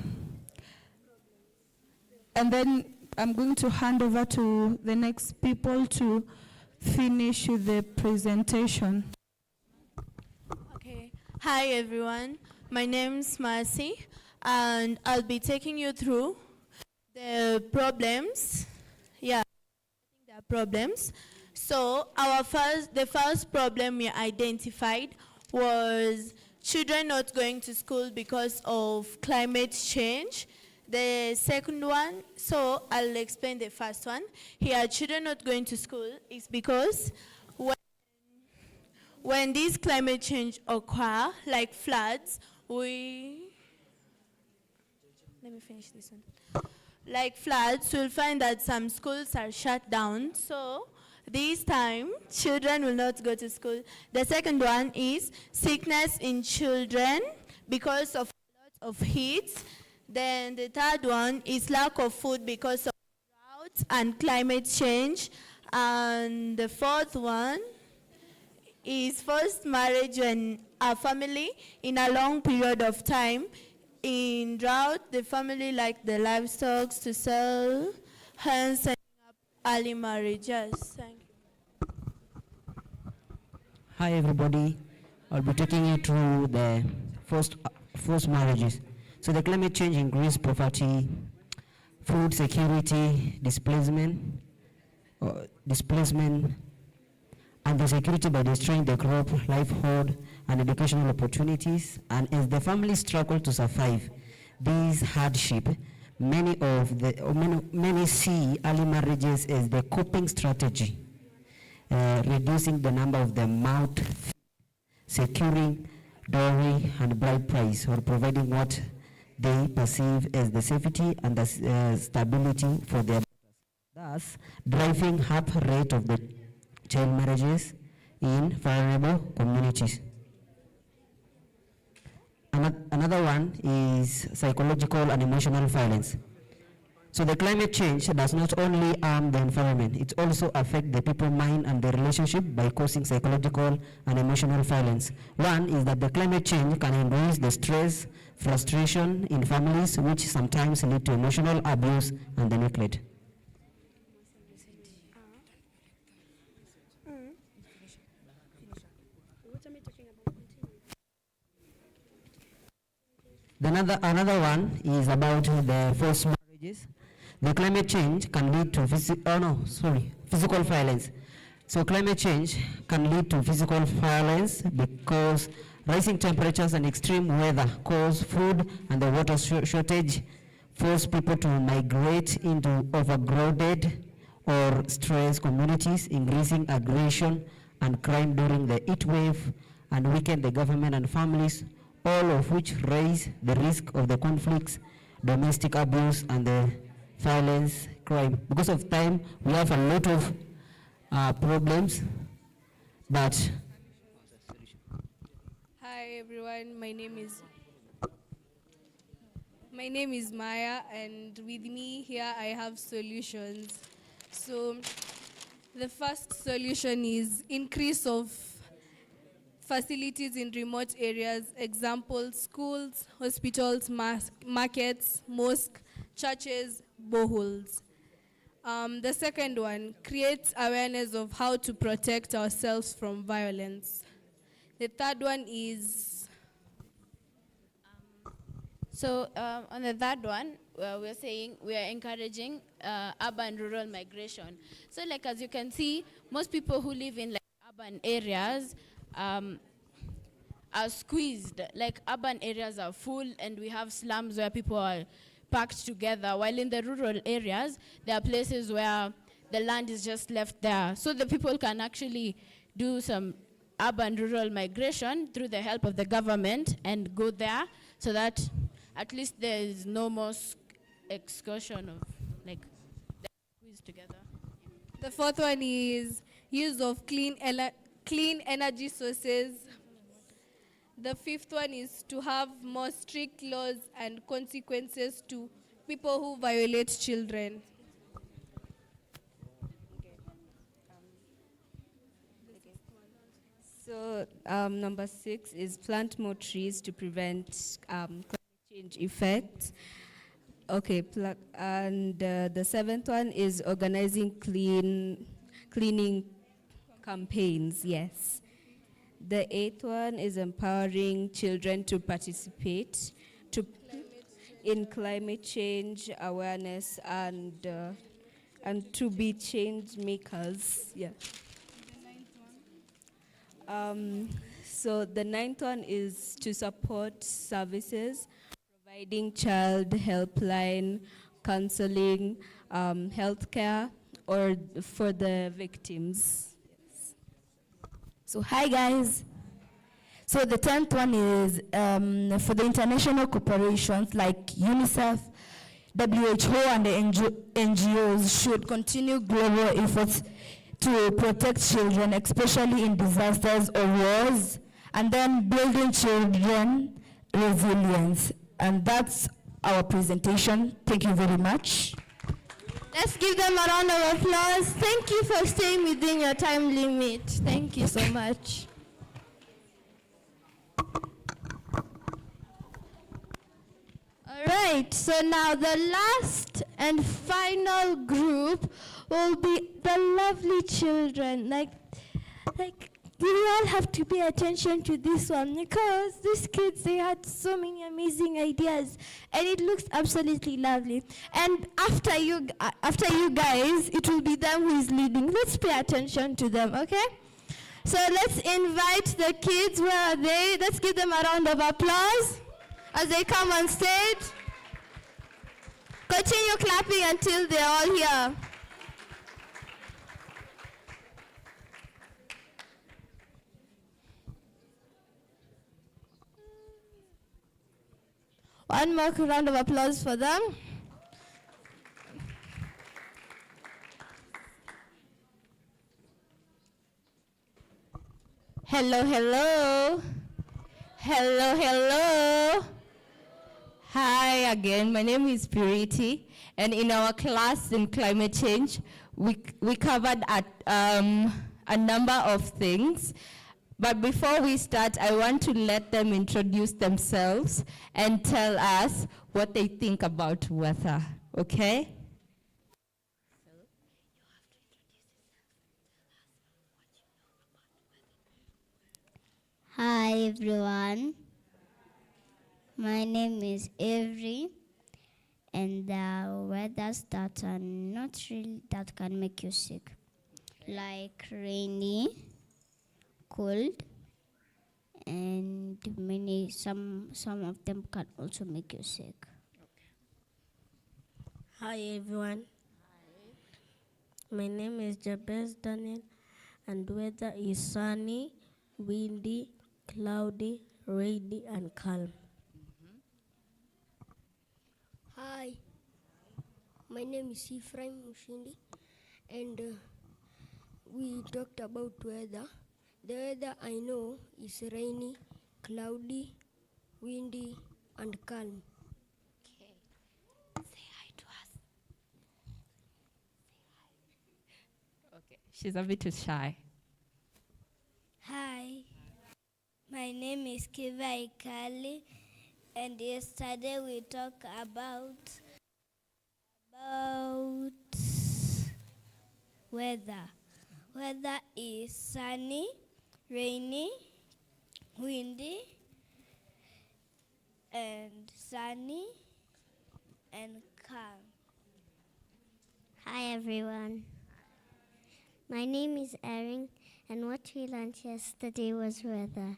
And then I'm going to hand over to the next people to finish with the presentation. Okay. Hi everyone. My name's Marcy, and I'll be taking you through the problems. Yeah. Problems. So the first problem we identified was children not going to school because of climate change. The second one, so I'll explain the first one. Here, children not going to school is because when these climate change occur, like floods, let me finish this one. Like floods, you'll find that some schools are shut down. So this time, children will not go to school. The second one is sickness in children because of a lot of heat. Then the third one is lack of food because of drought and climate change. And the fourth one is forced marriage when a family in a long period of time. In drought, the family like the livestock to sell, hence setting up early marriages. Thank you. Hi everybody, I'll be taking you through the first forced marriages. So the climate change increased poverty, food security, displacement, and the security by destroying the crop, livelihood, and educational opportunities. And as the families struggle to survive these hardship, many see early marriages as the coping strategy, reducing the number of the mouth, securing dowry and bride price, or providing what they perceive as the safety and the stability for their daughters, thus driving up rate of the child marriages in vulnerable communities. Another one is psychological and emotional violence. So the climate change does not only harm the environment, it also affects the people's mind and their relationship by causing psychological and emotional violence. One is that the climate change can increase the stress, frustration in families, which sometimes lead to emotional abuse and the neglect. Another one is about the forced marriages. The climate change can lead to physical violence. So climate change can lead to physical violence because rising temperatures and extreme weather cause food and the water shortage, force people to migrate into overcrowded or stressed communities, increasing aggression and crime during the heat wave, and weaken the government and families, all of which raise the risk of the conflicts, domestic abuse, and the violence, crime. Because of time, we have a lot of problems, but... Hi everyone, my name is Maya, and with me here I have solutions. So the first solution is increase of facilities in remote areas, example, schools, hospitals, markets, mosques, churches, boreholes. The second one, create awareness of how to protect ourselves from violence. The third one is... on the third one, we're saying we are encouraging urban-rural migration. So like as you can see, most people who live in like urban areas are squeezed. Like urban areas are full and we have slums where people are packed together, while in the rural areas, there are places where the land is just left there. So the people can actually do some urban-rural migration through the help of the government and go there so that at least there is no more excursion of like they're squeezed together. The fourth one is use of clean energy sources. The fifth one is to have more strict laws and consequences to people who violate children. So number 6 is plant more trees to prevent climate change effects. Okay, and the 7th one is organizing cleaning campaigns, yes. The 8th one is empowering children to participate in climate change awareness and to be change makers, yeah. So the 9th one is to support services, providing child helpline, counseling, healthcare, or for the victims. Yes. So hi guys. So the 10th one is for the international corporations like UNICEF, WHO, and the NGOs should continue global efforts to protect children, especially in disasters or wars, and then building children resilience. And that's our presentation. Thank you very much. Let's give them a round of applause. Thank you for staying within your time limit. Thank you so much. All right, so now the last and final group will be the lovely children. Like you all have to pay attention to this one because these kids, they had so many amazing ideas and it looks absolutely lovely. And after you guys, it will be them who is leading. Let's pay attention to them, okay? So let's invite the kids. Where are they? Let's give them a round of applause as they come on stage. Continue clapping until they're all here. One more round of applause for them. Hello, hello. Hello, hello. Hi again, my name is Purity, and in our class in climate change, we covered a number of things. But before we start, I want to let them introduce themselves and tell us what they think about weather, okay? Hi everyone, my name is Avery, and the weathers that are not really that can make you sick, like rainy, cold, and some of them can also make you sick. Hi everyone. My name is Jabez Daniel, and weather is sunny, windy, cloudy, rainy, and calm. Hi, my name is Ephraim Mushindi, and we talked about weather. The weather I know is rainy, cloudy, windy, and calm. Okay. Say hi to us. Okay, she's a bit too shy. Hi, my name is Kiva Ikali, and yesterday we talked about weather. Weather is sunny, rainy, windy, and sunny, and calm. Hi everyone. My name is Erin, and what we learned yesterday was weather.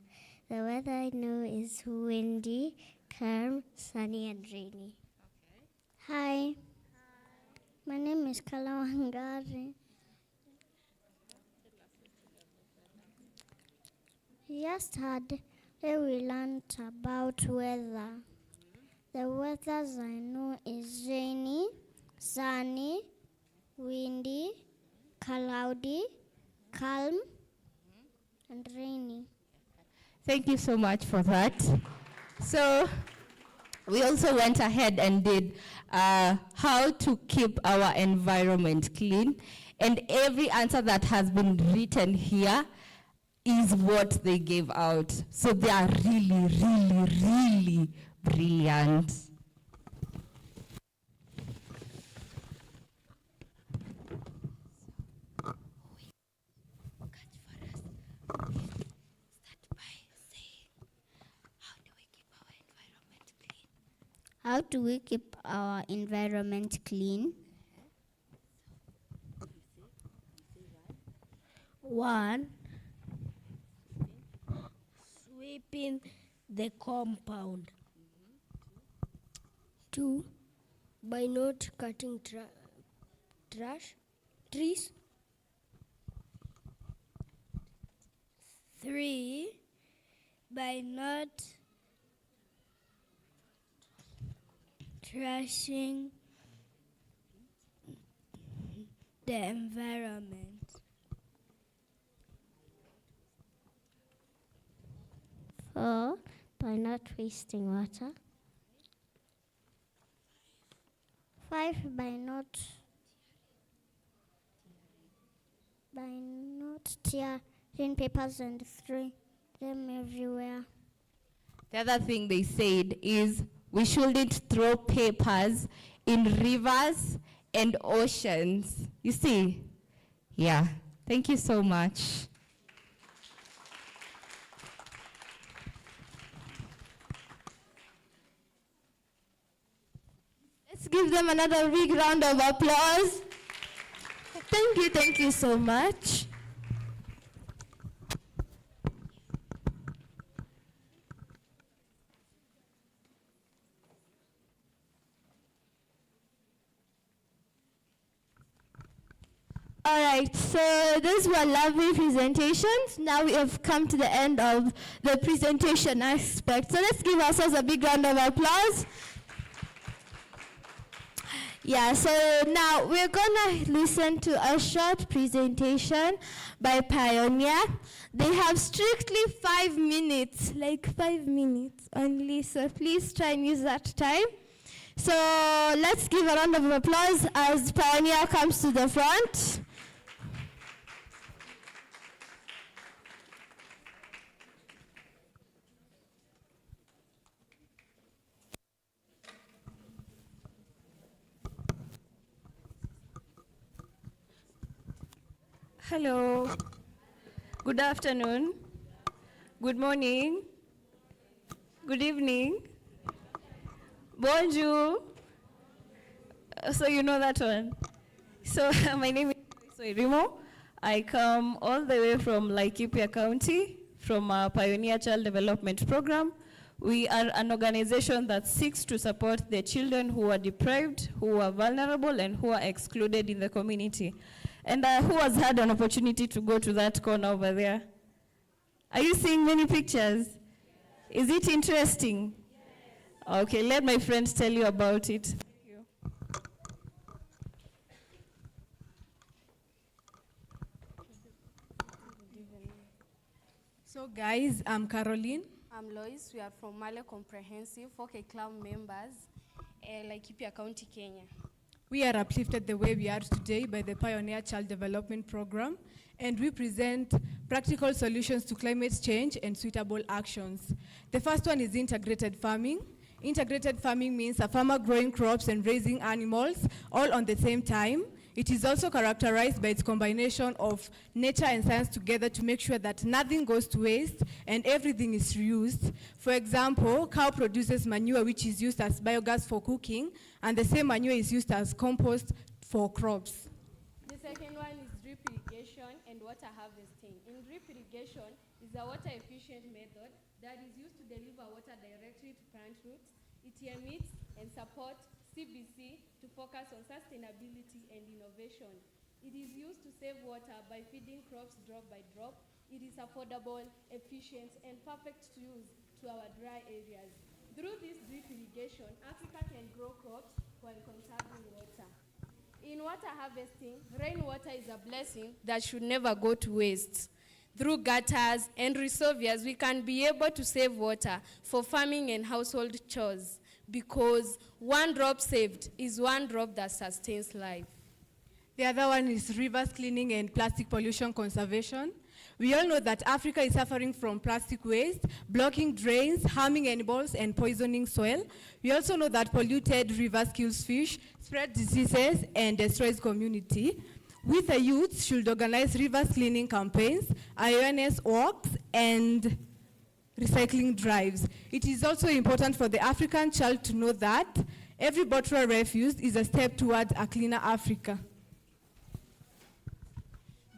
The weather I know is windy, calm, sunny, and rainy. Okay. Hi. My name is Kalawangari. Yesterday we learned about weather. The weathers I know is rainy, sunny, windy, cloudy, calm, and rainy. Thank you so much for that. So we also went ahead and did how to keep our environment clean. And every answer that has been written here is what they gave out. So they are really, really, really brilliant. How do we keep our environment clean? 1, sweeping the compound. 2, by not cutting trees. 3, by not trashing the environment. 4, by not wasting water. 5, by not tearing papers and throwing them everywhere. The other thing they said is we shouldn't throw papers in rivers and oceans. You see? Yeah. Thank you so much. Let's give them another big round of applause. Thank you so much. All right, so those were lovely presentations. Now we have come to the end of the presentation aspect. So let's give ourselves a big round of applause. Yeah, so now we're gonna listen to a short presentation by Pioneer. They have strictly 5 minutes, like 5 minutes only, so please try and use that time. So let's give a round of applause as Pioneer comes to the front. Hello. Good afternoon. Good morning. Good evening. Bonjour. So you know that one. So my name is Rimo. I come all the way from Laikipia County from our Pioneer Child Development Program. We are an organization that seeks to support the children who are deprived, who are vulnerable, and who are excluded in the community. And who has had an opportunity to go to that corner over there? Are you seeing many pictures? Is it interesting? Okay, let my friends tell you about it. Thank you. So guys, I'm Caroline. I'm Lois. We are from Male Comprehensive, 4K Club members, Laikipia County, Kenya. We are uplifted the way we are today by the Pioneer Child Development Program, and we present practical solutions to climate change and suitable actions. The first one is integrated farming. Integrated farming means a farmer growing crops and raising animals all on the same time. It is also characterized by its combination of nature and science together to make sure that nothing goes to waste and everything is reused. For example, cow produces manure which is used as biogas for cooking, and the same manure is used as compost for crops. The second one is drip irrigation and water harvesting. In drip irrigation is a water efficient method that is used to deliver water directly to plant roots. It emits and supports CBC to focus on sustainability and innovation. It is used to save water by feeding crops drop by drop. It is affordable, efficient, and perfect to use to our dry areas. Through this drip irrigation, Africa can grow crops while conserving water. In water harvesting, rainwater is a blessing that should never go to waste. Through gutters and reservoirs, we can be able to save water for farming and household chores, because one drop saved is one drop that sustains life. The other one is rivers cleaning and plastic pollution conservation. We all know that Africa is suffering from plastic waste, blocking drains, harming animals, and poisoning soil. We also know that polluted rivers kills fish, spread diseases, and destroys community. We, the youth, should organize rivers cleaning campaigns, awareness walks, and recycling drives. It is also important for the African child to know that every bottle refused is a step towards a cleaner Africa.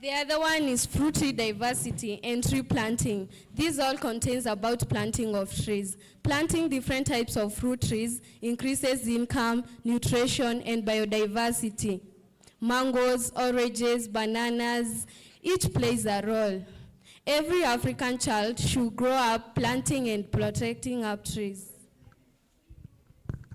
The other one is fruit tree diversity and tree planting. This all contains about planting of trees. Planting different types of fruit trees increases income, nutrition, and biodiversity. Mangoes, oranges, bananas, each plays a role. Every African child should grow up planting and protecting up trees.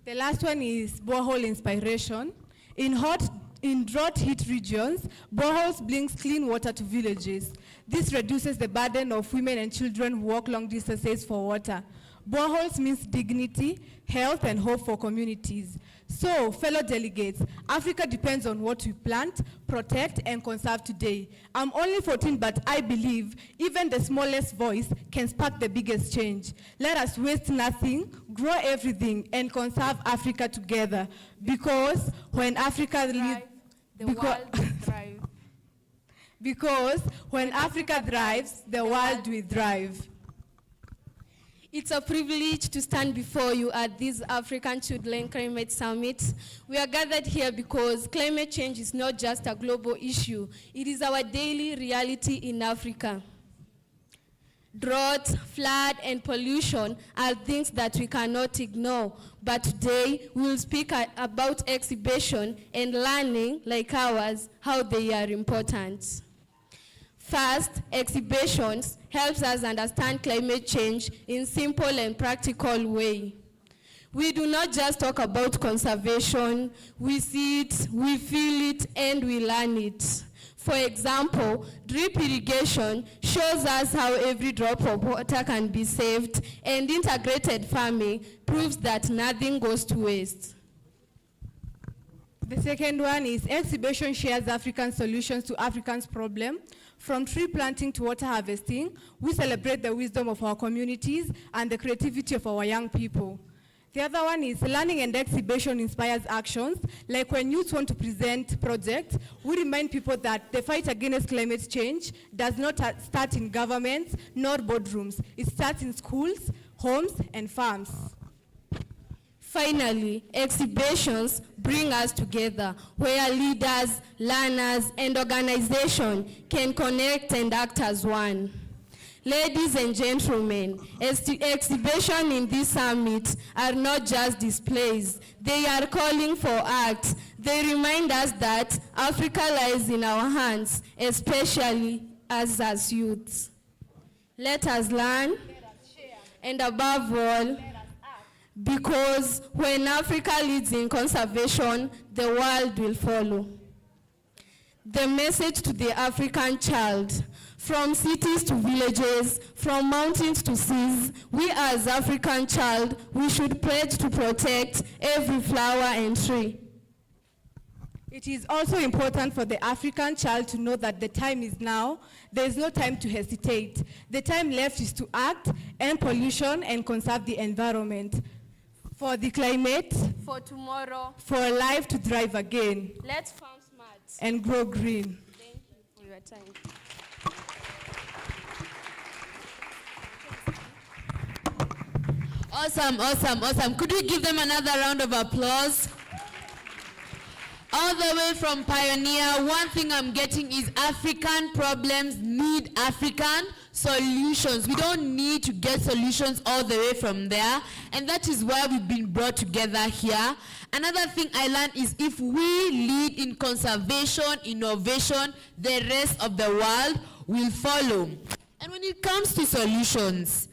The last one is borehole inspiration. In drought-hit regions, boreholes brings clean water to villages. This reduces the burden of women and children who walk long distances for water. Boreholes means dignity, health, and hope for communities. So, fellow delegates, Africa depends on what we plant, protect, and conserve today. I'm only 14, but I believe even the smallest voice can spark the biggest change. Let us waste nothing, grow everything, and conserve Africa together. Because when Africa leads, the world will thrive. Because when Africa thrives, the world will thrive. It's a privilege to stand before you at this African Children Climate Summit. We are gathered here because climate change is not just a global issue, it is our daily reality in Africa. Drought, flood, and pollution are things that we cannot ignore. But today, we will speak about exhibition and learning like ours, how they are important. First, exhibitions helps us understand climate change in simple and practical way. We do not just talk about conservation, we see it, we feel it, and we learn it. For example, drip irrigation shows us how every drop of water can be saved, and integrated farming proves that nothing goes to waste. The second one is exhibition shares African solutions to Africans' problem. From tree planting to water harvesting, we celebrate the wisdom of our communities and the creativity of our young people. The other one is learning and exhibition inspires actions. Like when youth want to present projects, we remind people that the fight against climate change does not start in governments nor boardrooms. It starts in schools, homes, and farms. Finally, exhibitions bring us together where leaders, learners, and organizations can connect and act as one. Ladies and gentlemen, exhibitions in this summit are not just displays. They are calling for acts. They remind us that Africa lies in our hands, especially us as youths. Let us learn, and above all, because when Africa leads in conservation, the world will follow. The message to the African child: from cities to villages, from mountains to seas, we as African child, we should pledge to protect every flower and tree. It is also important for the African child to know that the time is now. There is no time to hesitate. The time left is to act, end pollution, and conserve the environment. For the climate, for tomorrow, for life to thrive again. Let's farm smart and grow green. Thank you for your time. Awesome, awesome, awesome. Could we give them another round of applause? All the way from Pioneer, one thing I'm getting is African problems need African solutions. We don't need to get solutions all the way from there, and that is why we've been brought together here. Another thing I learned is if we lead in conservation, innovation, the rest of the world will follow. And when it comes to solutions,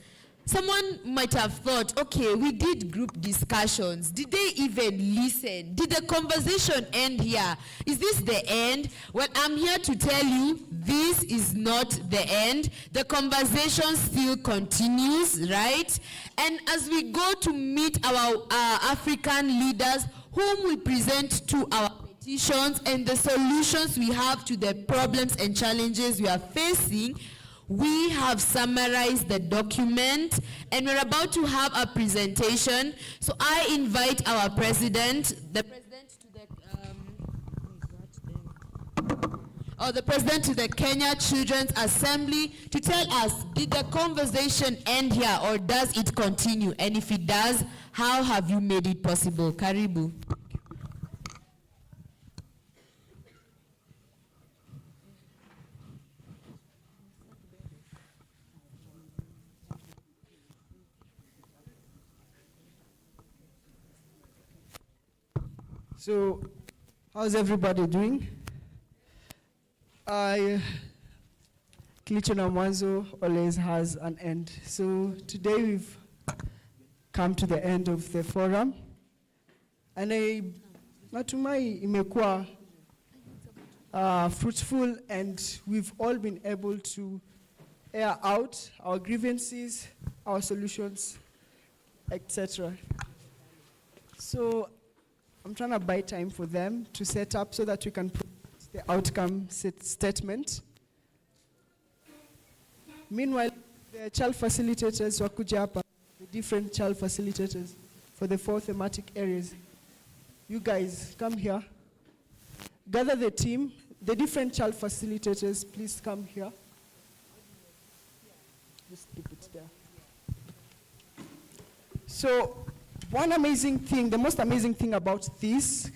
someone might have thought, okay, we did group discussions. Did they even listen? Did the conversation end here? Is this the end? Well, I'm here to tell you, this is not the end. The conversation still continues, right? And as we go to meet our African leaders, whom we present to our petitions and the solutions we have to the problems and challenges we are facing, we have summarized the document and we're about to have a presentation. So I invite our president, the president to the Kenya Children's Assembly to tell us, did the conversation end here or does it continue? And if it does, how have you made it possible? Karibu. So, how's everybody doing? Kilicho na mwanzo always has an end. So today we've come to the end of the forum. And natumai imekuwa fruitful, and we've all been able to air out our grievances, our solutions, etc. So I'm trying to buy time for them to set up so that we can put the outcome statement. Meanwhile, the child facilitators wakuja hapa, the different child facilitators for the 4 thematic areas. You guys, come here. Gather the team. The different child facilitators, please come here. Just keep it there. So one amazing thing, the most amazing thing about this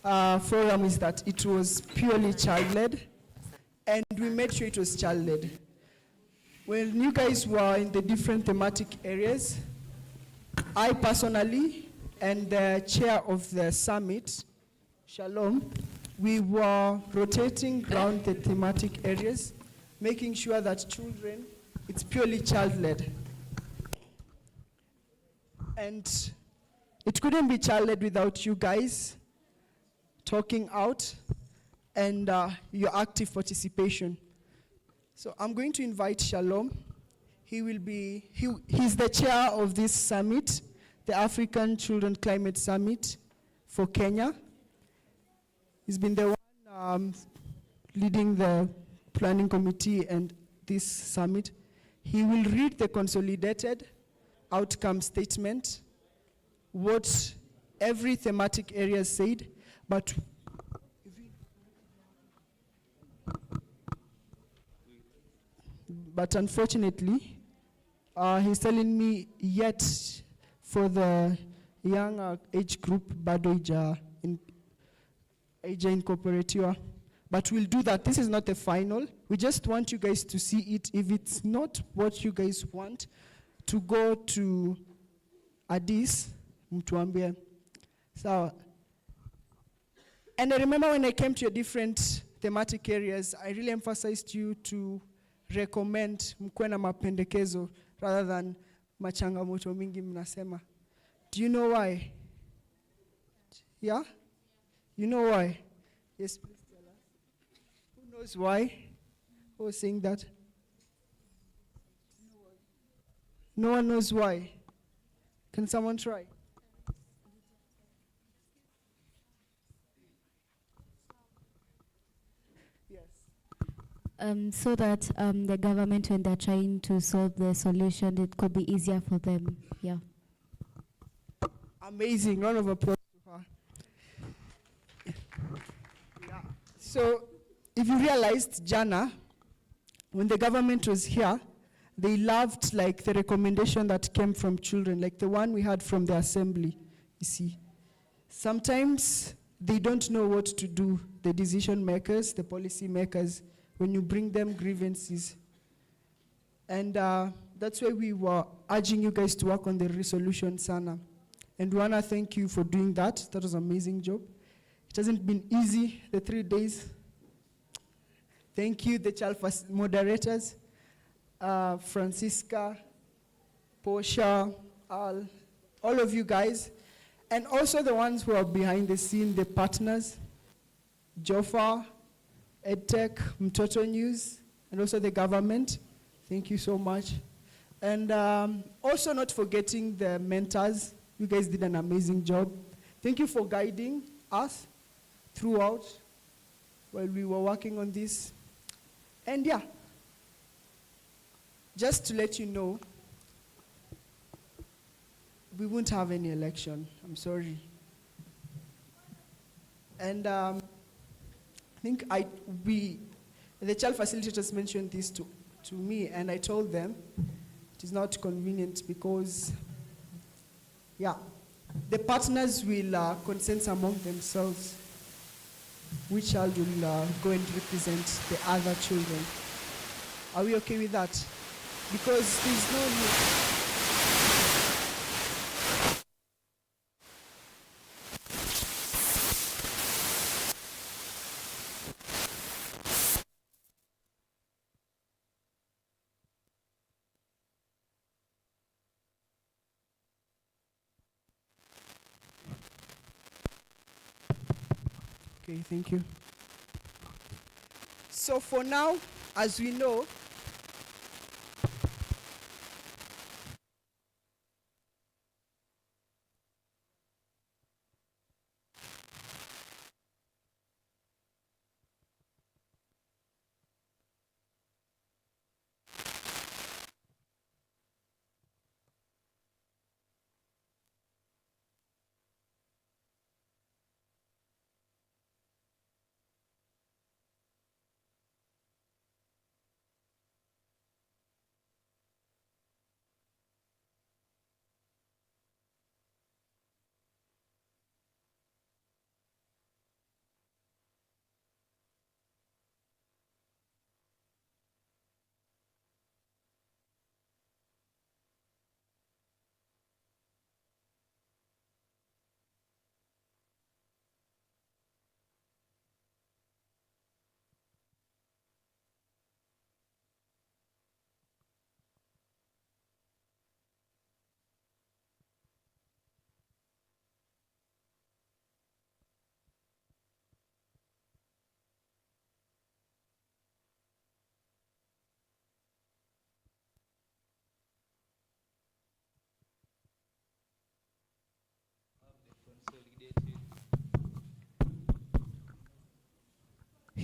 forum is that it was purely child-led, and we made sure it was child-led. When you guys were in the different thematic areas, I personally and the chair of the summit, Shalom, we were rotating around the thematic areas, making sure that children, it's purely child-led. And it couldn't be child-led without you guys talking out and your active participation. So I'm going to invite Shalom. He's the chair of this summit, the African Children Climate Summit for Kenya. He's been the one leading the planning committee and this summit. He will read the consolidated outcome statement, what every thematic area said, but unfortunately, he's telling me yet for the young age group, bado ija incorporatiwa. But we'll do that. This is not the final. We just want you guys to see it. If it's not what you guys want, to go to Addis, mtuambie. So, and I remember when I came to your different thematic areas, I really emphasized you to recommend mkuwe na mapendekezo rather than machangamoto mingi mnasema. Do you know why? Yeah? You know why? Yes, please tell us. Who knows why? Who was saying that? No one knows why. Can someone try? So that the government, when they're trying to solve the solution, it could be easier for them. Yeah. Amazing. Round of applause to her. Yeah. So, if you realized, Jana, when the government was here, they loved like the recommendation that came from children, like the one we had from the assembly, you see. Sometimes they don't know what to do, the decision makers, the policy makers, when you bring them grievances. And that's why we were urging you guys to work on the resolution, Sana. And we want to thank you for doing that. That was an amazing job. It hasn't been easy, the 3 days. Thank you, the child moderators, Francisca, Portia, Al, all of you guys. And also the ones who are behind the scene, the partners, Jofa, EdTech, Mtoto News, and also the government. Thank you so much. And also not forgetting the mentors. You guys did an amazing job. Thank you for guiding us throughout while we were working on this. And yeah, just to let you know, we won't have any election. I'm sorry. And I think the child facilitators mentioned this to me, and I told them it is not convenient because, yeah, the partners will consent among themselves which child will go and represent the other children. Are we okay with that? Because there's no need. Okay, thank you. So for now, as we know,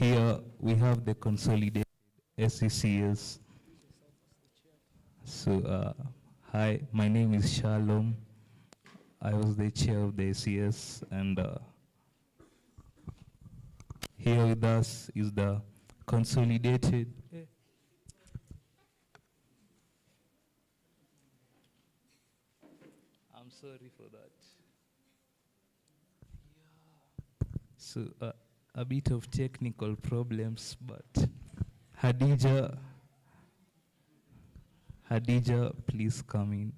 here we have the consolidated SECS. So, hi, my name is Shalom. I was the chair of the SES, and here with us is the consolidated. I'm sorry for that. So, a bit of technical problems, but Hadija, please come in.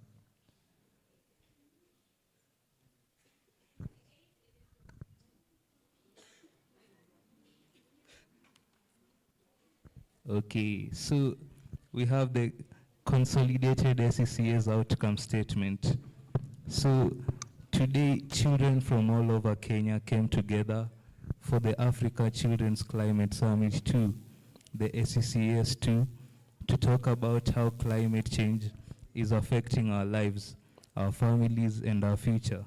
Okay, so we have the consolidated SECS outcome statement. So today, children from all over Kenya came together for the Africa Children's Climate Summit 2, the SECS 2, to talk about how climate change is affecting our lives, our families, and our future.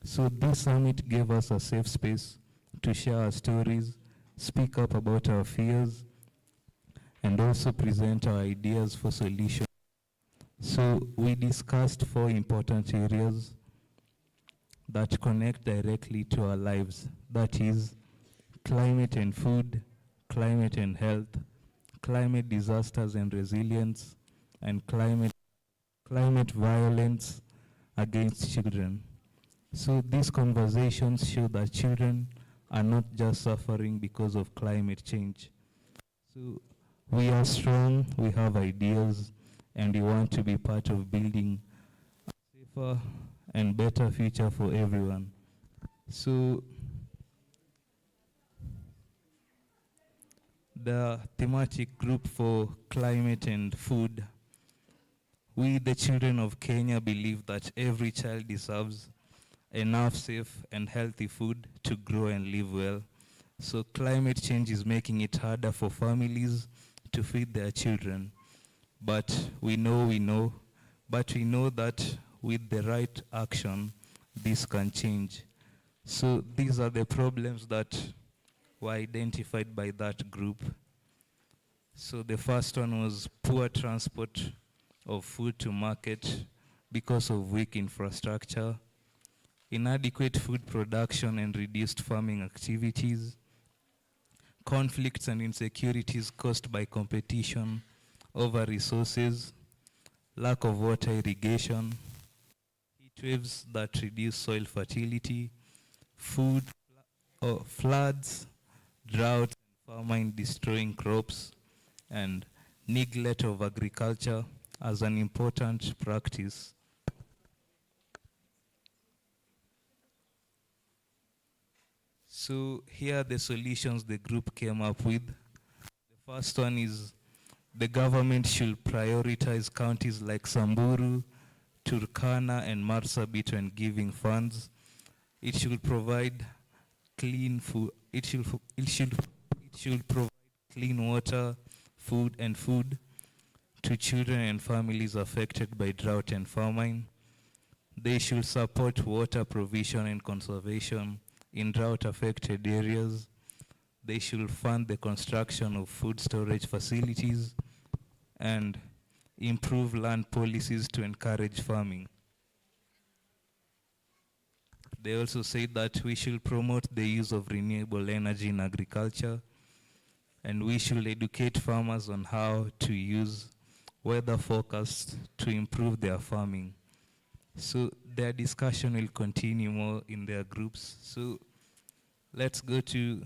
So this summit gave us a safe space to share our stories, speak up about our fears, and also present our ideas for solutions. So we discussed 4 important areas that connect directly to our lives. That is climate and food, climate and health, climate disasters and resilience, and climate violence against children. So these conversations show that children are not just suffering because of climate change. So we are strong, we have ideas, and we want to be part of building a safer and better future for everyone. So the thematic group for climate and food, we, the children of Kenya, believe that every child deserves enough safe and healthy food to grow and live well. So climate change is making it harder for families to feed their children. But we know that with the right action, this can change. So these are the problems that were identified by that group. So the first one was poor transport of food to market because of weak infrastructure, inadequate food production and reduced farming activities, conflicts and insecurities caused by competition over resources, lack of water irrigation, heat waves that reduce soil fertility, floods, droughts, and famine destroying crops, and neglect of agriculture as an important practice. So here are the solutions the group came up with. The first one is the government should prioritize counties like Samburu, Turkana, and Marsabit when giving funds. It should provide clean food. It should provide clean water, food to children and families affected by drought and famine. They should support water provision and conservation in drought-affected areas. They should fund the construction of food storage facilities and improve land policies to encourage farming. They also say that we should promote the use of renewable energy in agriculture, and we should educate farmers on how to use weather forecasts to improve their farming. So their discussion will continue more in their groups. So let's go to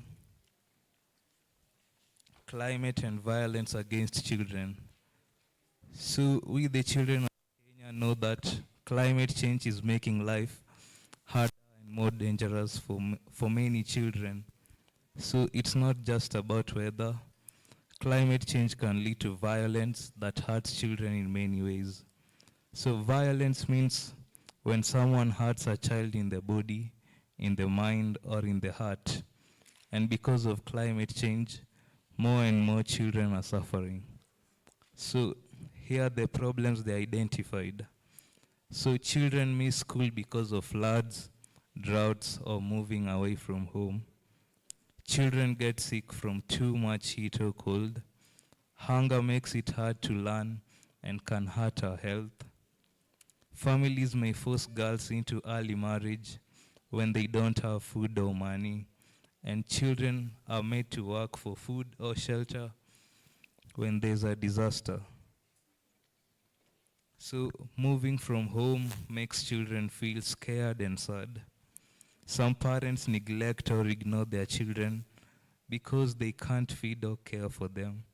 climate and violence against children. So we, the children of Kenya, know that climate change is making life harder and more dangerous for many children. So it's not just about weather. Climate change can lead to violence that hurts children in many ways. So violence means when someone hurts a child in the body, in the mind, or in the heart. And because of climate change, more and more children are suffering. So here are the problems they identified. So children miss school because of floods, droughts, or moving away from home. Children get sick from too much heat or cold. Hunger makes it hard to learn and can hurt our health. Families may force girls into early marriage when they don't have food or money, and children are made to work for food or shelter when there's a disaster. So moving from home makes children feel scared and sad. Some parents neglect or ignore their children because they can't feed or care for them.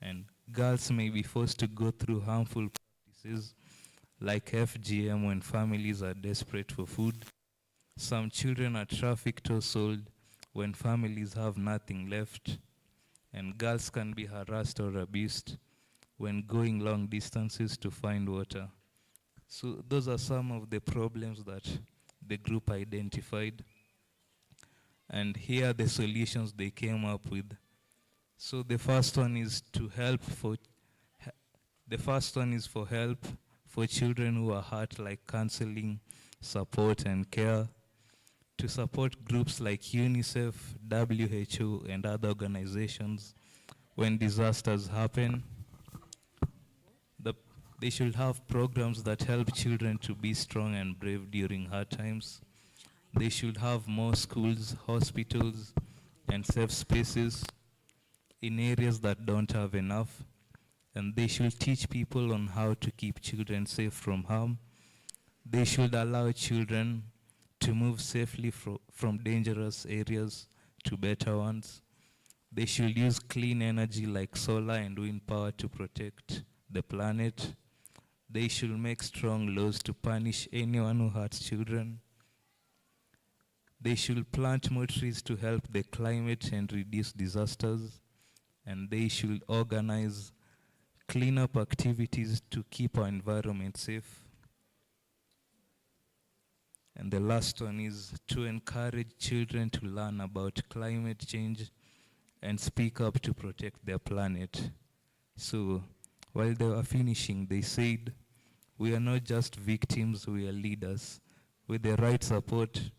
And girls may be forced to go through harmful practices like FGM when families are desperate for food. Some children are trafficked or sold when families have nothing left. And girls can be harassed or abused when going long distances to find water. So those are some of the problems that the group identified. And here are the solutions they came up with. So the first one is to help for the first one is for help for children who are hurt, like counseling, support and care, to support groups like UNICEF, WHO and other organizations when disasters happen. They should have programs that help children to be strong and brave during hard times. They should have more schools, hospitals, and safe spaces in areas that don't have enough. And they should teach people on how to keep children safe from harm. They should allow children to move safely from dangerous areas to better ones. They should use clean energy like solar and wind power to protect the planet. They should make strong laws to punish anyone who hurts children. They should plant more trees to help the climate and reduce disasters. And they should organize cleanup activities to keep our environment safe. And the last one is to encourage children to learn about climate change and speak up to protect their planet. So while they were finishing, they said, we are not just victims, we are leaders. With the right support,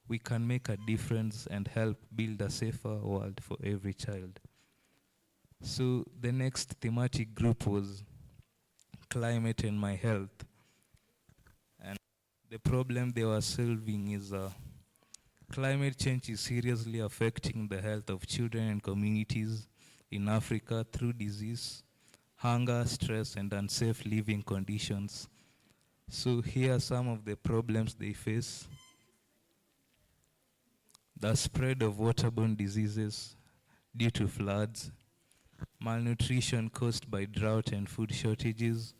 we can make a difference and help build a safer world for every child. So the next thematic group was climate and my health. And the problem they were solving is climate change is seriously affecting the health of children and communities in Africa through disease, hunger, stress, and unsafe living conditions. So here are some of the problems they face. The spread of waterborne diseases due to floods, malnutrition caused by drought and food shortages,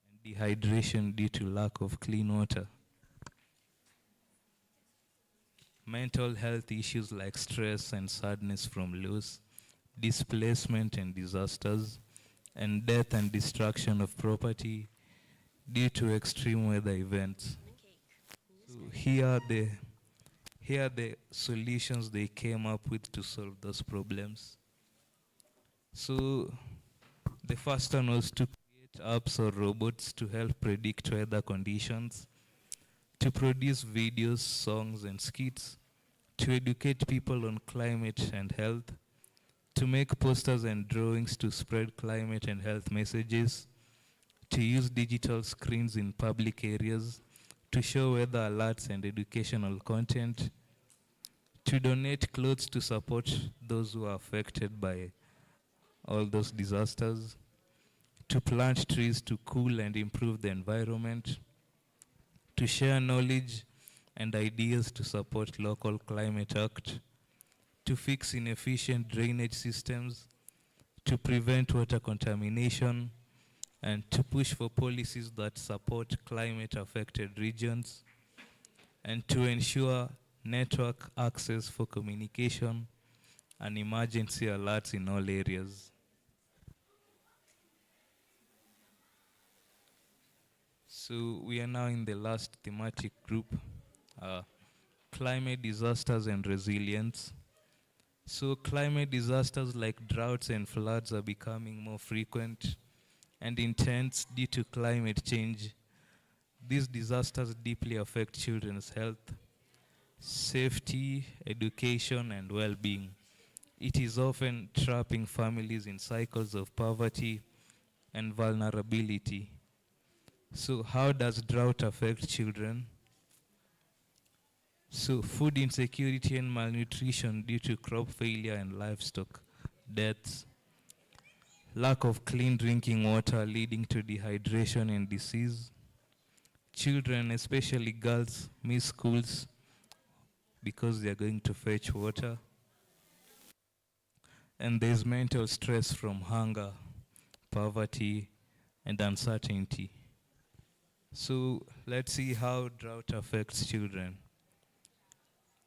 and dehydration due to lack of clean water. Mental health issues like stress and sadness from loss, displacement and disasters, and death and destruction of property due to extreme weather events. So here are the solutions they came up with to solve those problems. So the first one was to create apps or robots to help predict weather conditions, to produce videos, songs, and skits, to educate people on climate and health, to make posters and drawings to spread climate and health messages, to use digital screens in public areas, to show weather alerts and educational content, to donate clothes to support those who are affected by all those disasters, to plant trees to cool and improve the environment, to share knowledge and ideas to support local climate act, to fix inefficient drainage systems, to prevent water contamination, and to push for policies that support climate-affected regions, and to ensure network access for communication and emergency alerts in all areas. So we are now in the last thematic group, climate disasters and resilience. So climate disasters like droughts and floods are becoming more frequent and intense due to climate change. These disasters deeply affect children's health. safety, education, and well-being. It is often trapping families in cycles of poverty and vulnerability. So how does drought affect children? So food insecurity and malnutrition due to crop failure and livestock deaths. Lack of clean drinking water leading to dehydration and disease. Children, especially girls, miss schools because they are going to fetch water. And there's mental stress from hunger, poverty, and uncertainty. So let's see how drought affects children.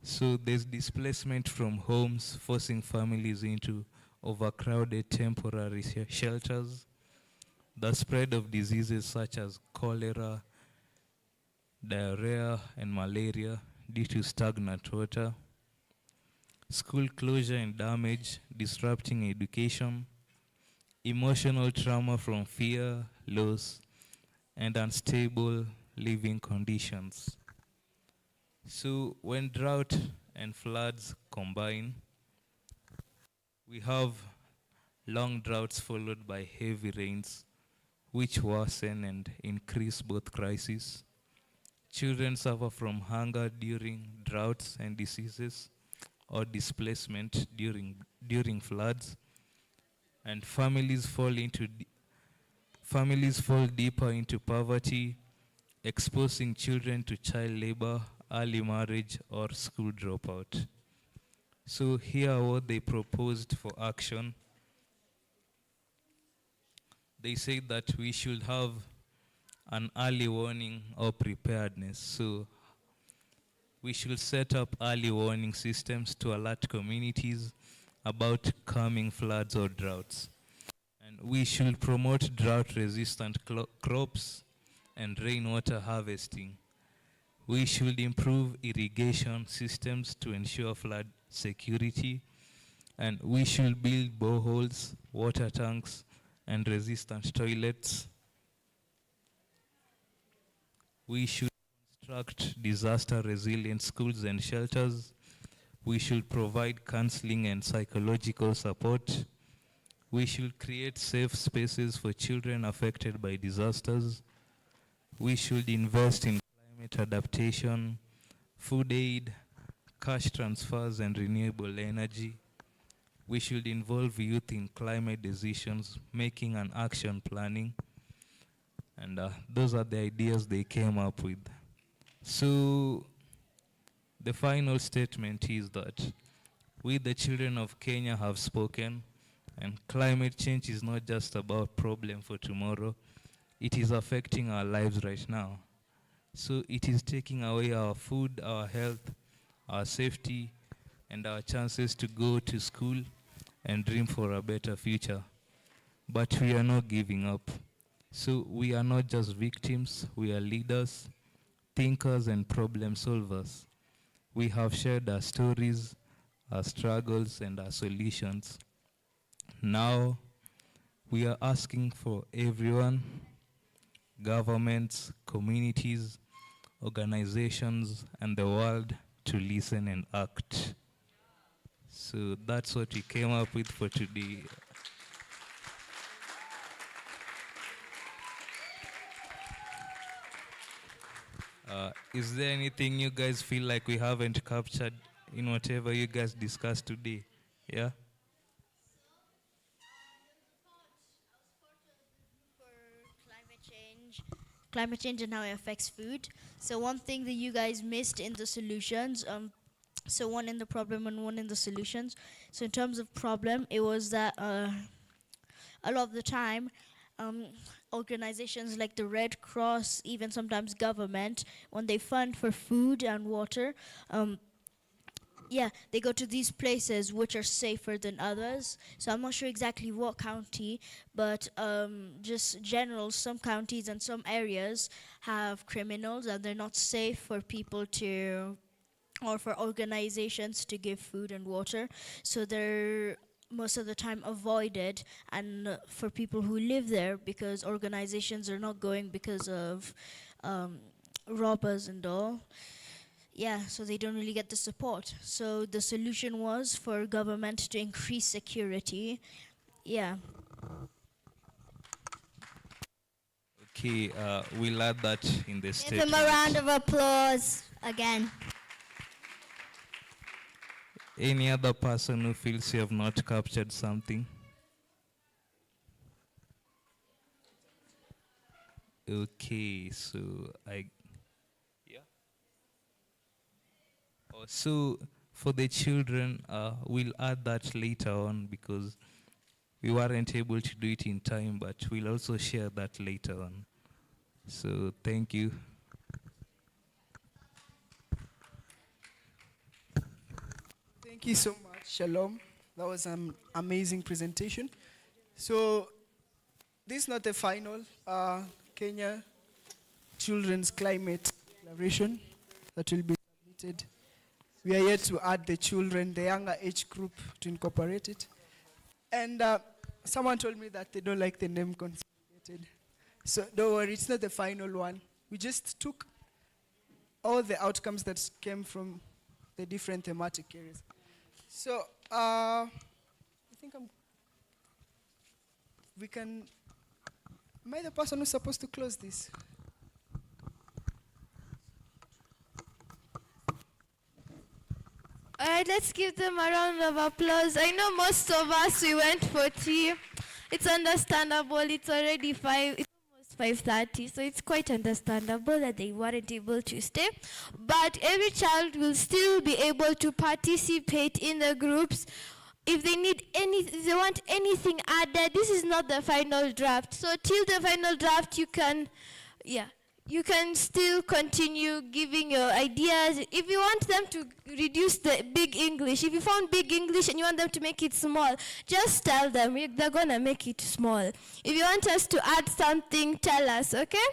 So there's displacement from homes, forcing families into overcrowded temporary shelters. The spread of diseases such as cholera, diarrhea, and malaria due to stagnant water. School closure and damage, disrupting education. Emotional trauma from fear, loss, and unstable living conditions. So when drought and floods combine, we have long droughts followed by heavy rains, which worsen and increase both crises. Children suffer from hunger during droughts and diseases, or displacement during floods, and families fall deeper into poverty, exposing children to child labor, early marriage, or school dropout. So here are what they proposed for action. They say that we should have an early warning or preparedness. So we should set up early warning systems to alert communities about coming floods or droughts. And we should promote drought-resistant crops and rainwater harvesting. We should improve irrigation systems to ensure flood security. And we should build boreholes, water tanks, and resistant toilets. We should construct disaster-resilient schools and shelters. We should provide counseling and psychological support. We should create safe spaces for children affected by disasters. We should invest in climate adaptation, food aid, cash transfers, and renewable energy. We should involve youth in climate decisions, making and action planning. And those are the ideas they came up with. So the final statement is that we, the children of Kenya, have spoken, and climate change is not just about problem for tomorrow. It is affecting our lives right now. So it is taking away our food, our health, our safety, and our chances to go to school and dream for a better future. But we are not giving up. So we are not just victims, we are leaders, thinkers, and problem solvers. We have shared our stories, our struggles, and our solutions. Now, we are asking for everyone, governments, communities, organizations, and the world to listen and act. So that's what we came up with for today. Is there anything you guys feel like we haven't captured in whatever you guys discussed today? Yeah? Climate change and how it affects food. So one thing that you guys missed in the solutions, so one in the problem and one in the solutions. So in terms of problem, it was that a lot of the time, organizations like the Red Cross, even sometimes government, when they fund for food and water, they go to these places which are safer than others. So I'm not sure exactly what county, but just general, some counties and some areas have criminals and they're not safe for people to, or for organizations to give food and water. So they're most of the time avoided, and for people who live there, because organizations are not going because of robbers and all. yeah, so they don't really get the support. So the solution was for government to increase security. Yeah. Okay, we'll add that in the Give statement. him a round of applause again. Any other person who feels you have not captured something? Okay, so so for the children, we'll add that later on because we weren't able to do it in time, but we'll also share that later on. So thank you. Thank you so much, Shalom. That was an amazing presentation. So this is not the final Kenya Children's Climate Declaration that will be submitted. We are yet to add the children, the younger age group, to incorporate it. And someone told me that they don't like the name consolidated. So don't worry, it's not the final one. We just took all the outcomes that came from the different thematic areas. So I think we can, am I the person who's supposed to close this? All right, let's give them a round of applause. I know most of us, we went for tea. It's understandable. It's already 5, it's almost 5:30, so it's quite understandable that they weren't able to stay. But every child will still be able to participate in the groups. If they need if they want anything added, this is not the final draft. So till the final draft, you can still continue giving your ideas. If you want them to reduce the big English, if you found big English and you want them to make it small, just tell them they're gonna make it small. If you want us to add something, tell us, okay?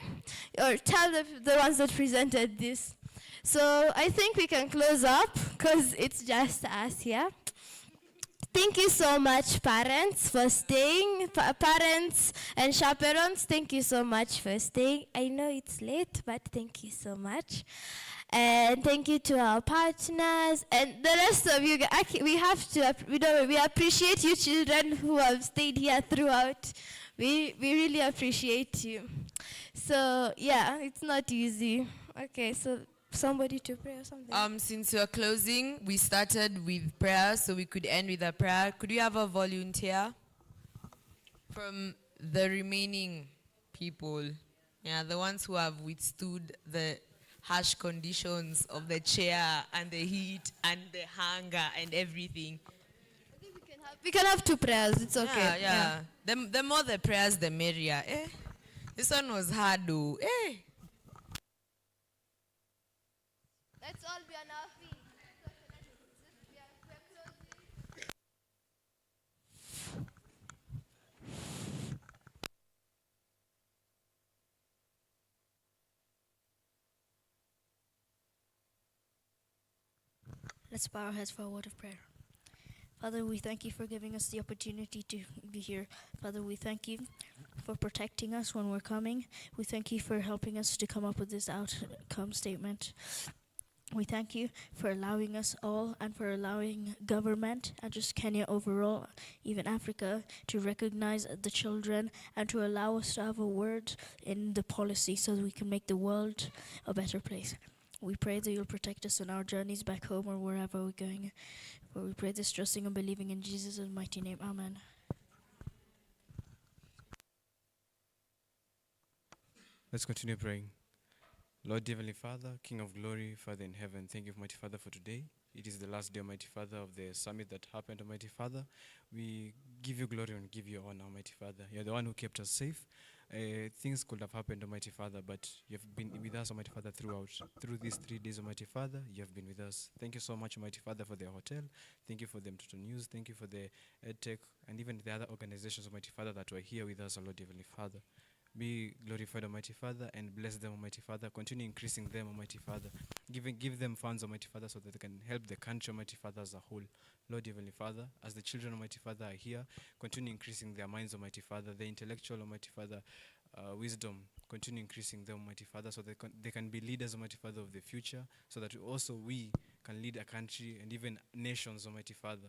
Or tell the ones that presented this. So I think we can close up because it's just us here. Thank you so much, parents, for staying. Parents and chaperones, thank you so much for staying. I know it's late, but thank you so much. And thank you to our partners and the rest of you. We appreciate you children who have stayed here throughout. We really appreciate you. So yeah, it's not easy. Okay, so somebody to pray or something? Since we're closing, we started with prayer, so we could end with a prayer. Could we have a volunteer from the remaining people? Yeah, the ones who have withstood the harsh conditions of the chair and the heat and the hunger and everything. We can have 2 prayers. It's okay. Yeah. The more the prayers, the merrier. This one was hard, though. Let's all be on our feet. Let's bow our heads for a word of prayer. Father, we thank you for giving us the opportunity to be here. Father, we thank you for protecting us when we're coming. We thank you for helping us to come up with this outcome statement. We thank you for allowing us all and for allowing government and just Kenya overall, even Africa, to recognize the children and to allow us to have a word in the policy so that we can make the world a better place. We pray that you'll protect us on our journeys back home or wherever we're going. For we pray this trusting and believing in Jesus' mighty name. Amen. Let's continue praying. Lord, dear Heavenly Father, King of glory, Father in heaven, thank you, Mighty Father, for today. It is the last day, Mighty Father, of the summit that happened, Mighty Father. We give you glory and give you honor, Mighty Father. You're the one who kept us safe. Things could have happened, Almighty Father, but you have been with us, Almighty Father, throughout. Through these 3 days, Almighty Father, you have been with us. Thank you so much, Almighty Father, for the hotel. Thank you for the Mtoto News. Thank you for the EdTech and even the other organizations, Almighty Father, that were here with us, Lord, Heavenly Father. Be glorified, Almighty Father, and bless them, Almighty Father. Continue increasing them, Almighty Father. Give them funds, Almighty Father, so that they can help the country, Almighty Father, as a whole. Lord, Heavenly Father, as the children, Almighty Father, are here, continue increasing their minds, Almighty Father, the intellectual, Almighty Father, wisdom. Continue increasing them, Almighty Father, so they can be leaders, Almighty Father, of the future, so that also we can lead a country and even nations, Almighty Father.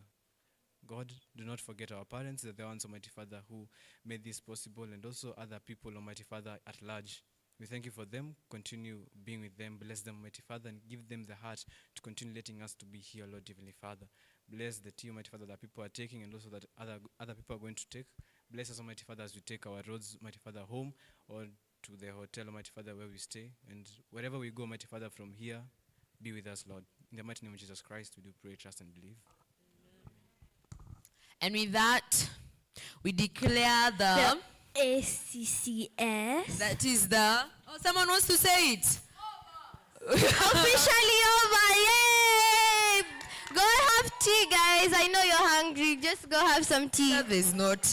God, do not forget our parents. They're the ones, Almighty Father, who made this possible, and also other people, Almighty Father, at large. We thank you for them. Continue being with them. Bless them, Almighty Father, and give them the heart to continue letting us to be here, Lord Heavenly Father. Bless the tea, Almighty Father, that people are taking, and also that other people are going to take. Bless us, Almighty Father, as we take our roads, Almighty Father, home or to the hotel, Almighty Father, where we stay. And wherever we go, Almighty Father, from here, be with us, Lord. In the mighty name of Jesus Christ, we do pray, trust, and believe. And with that, we declare the ACCS. That is the... Oh, someone wants to say it. Officially over. Yay! Go have tea, guys. I know you're hungry. Just go have some tea. That is not.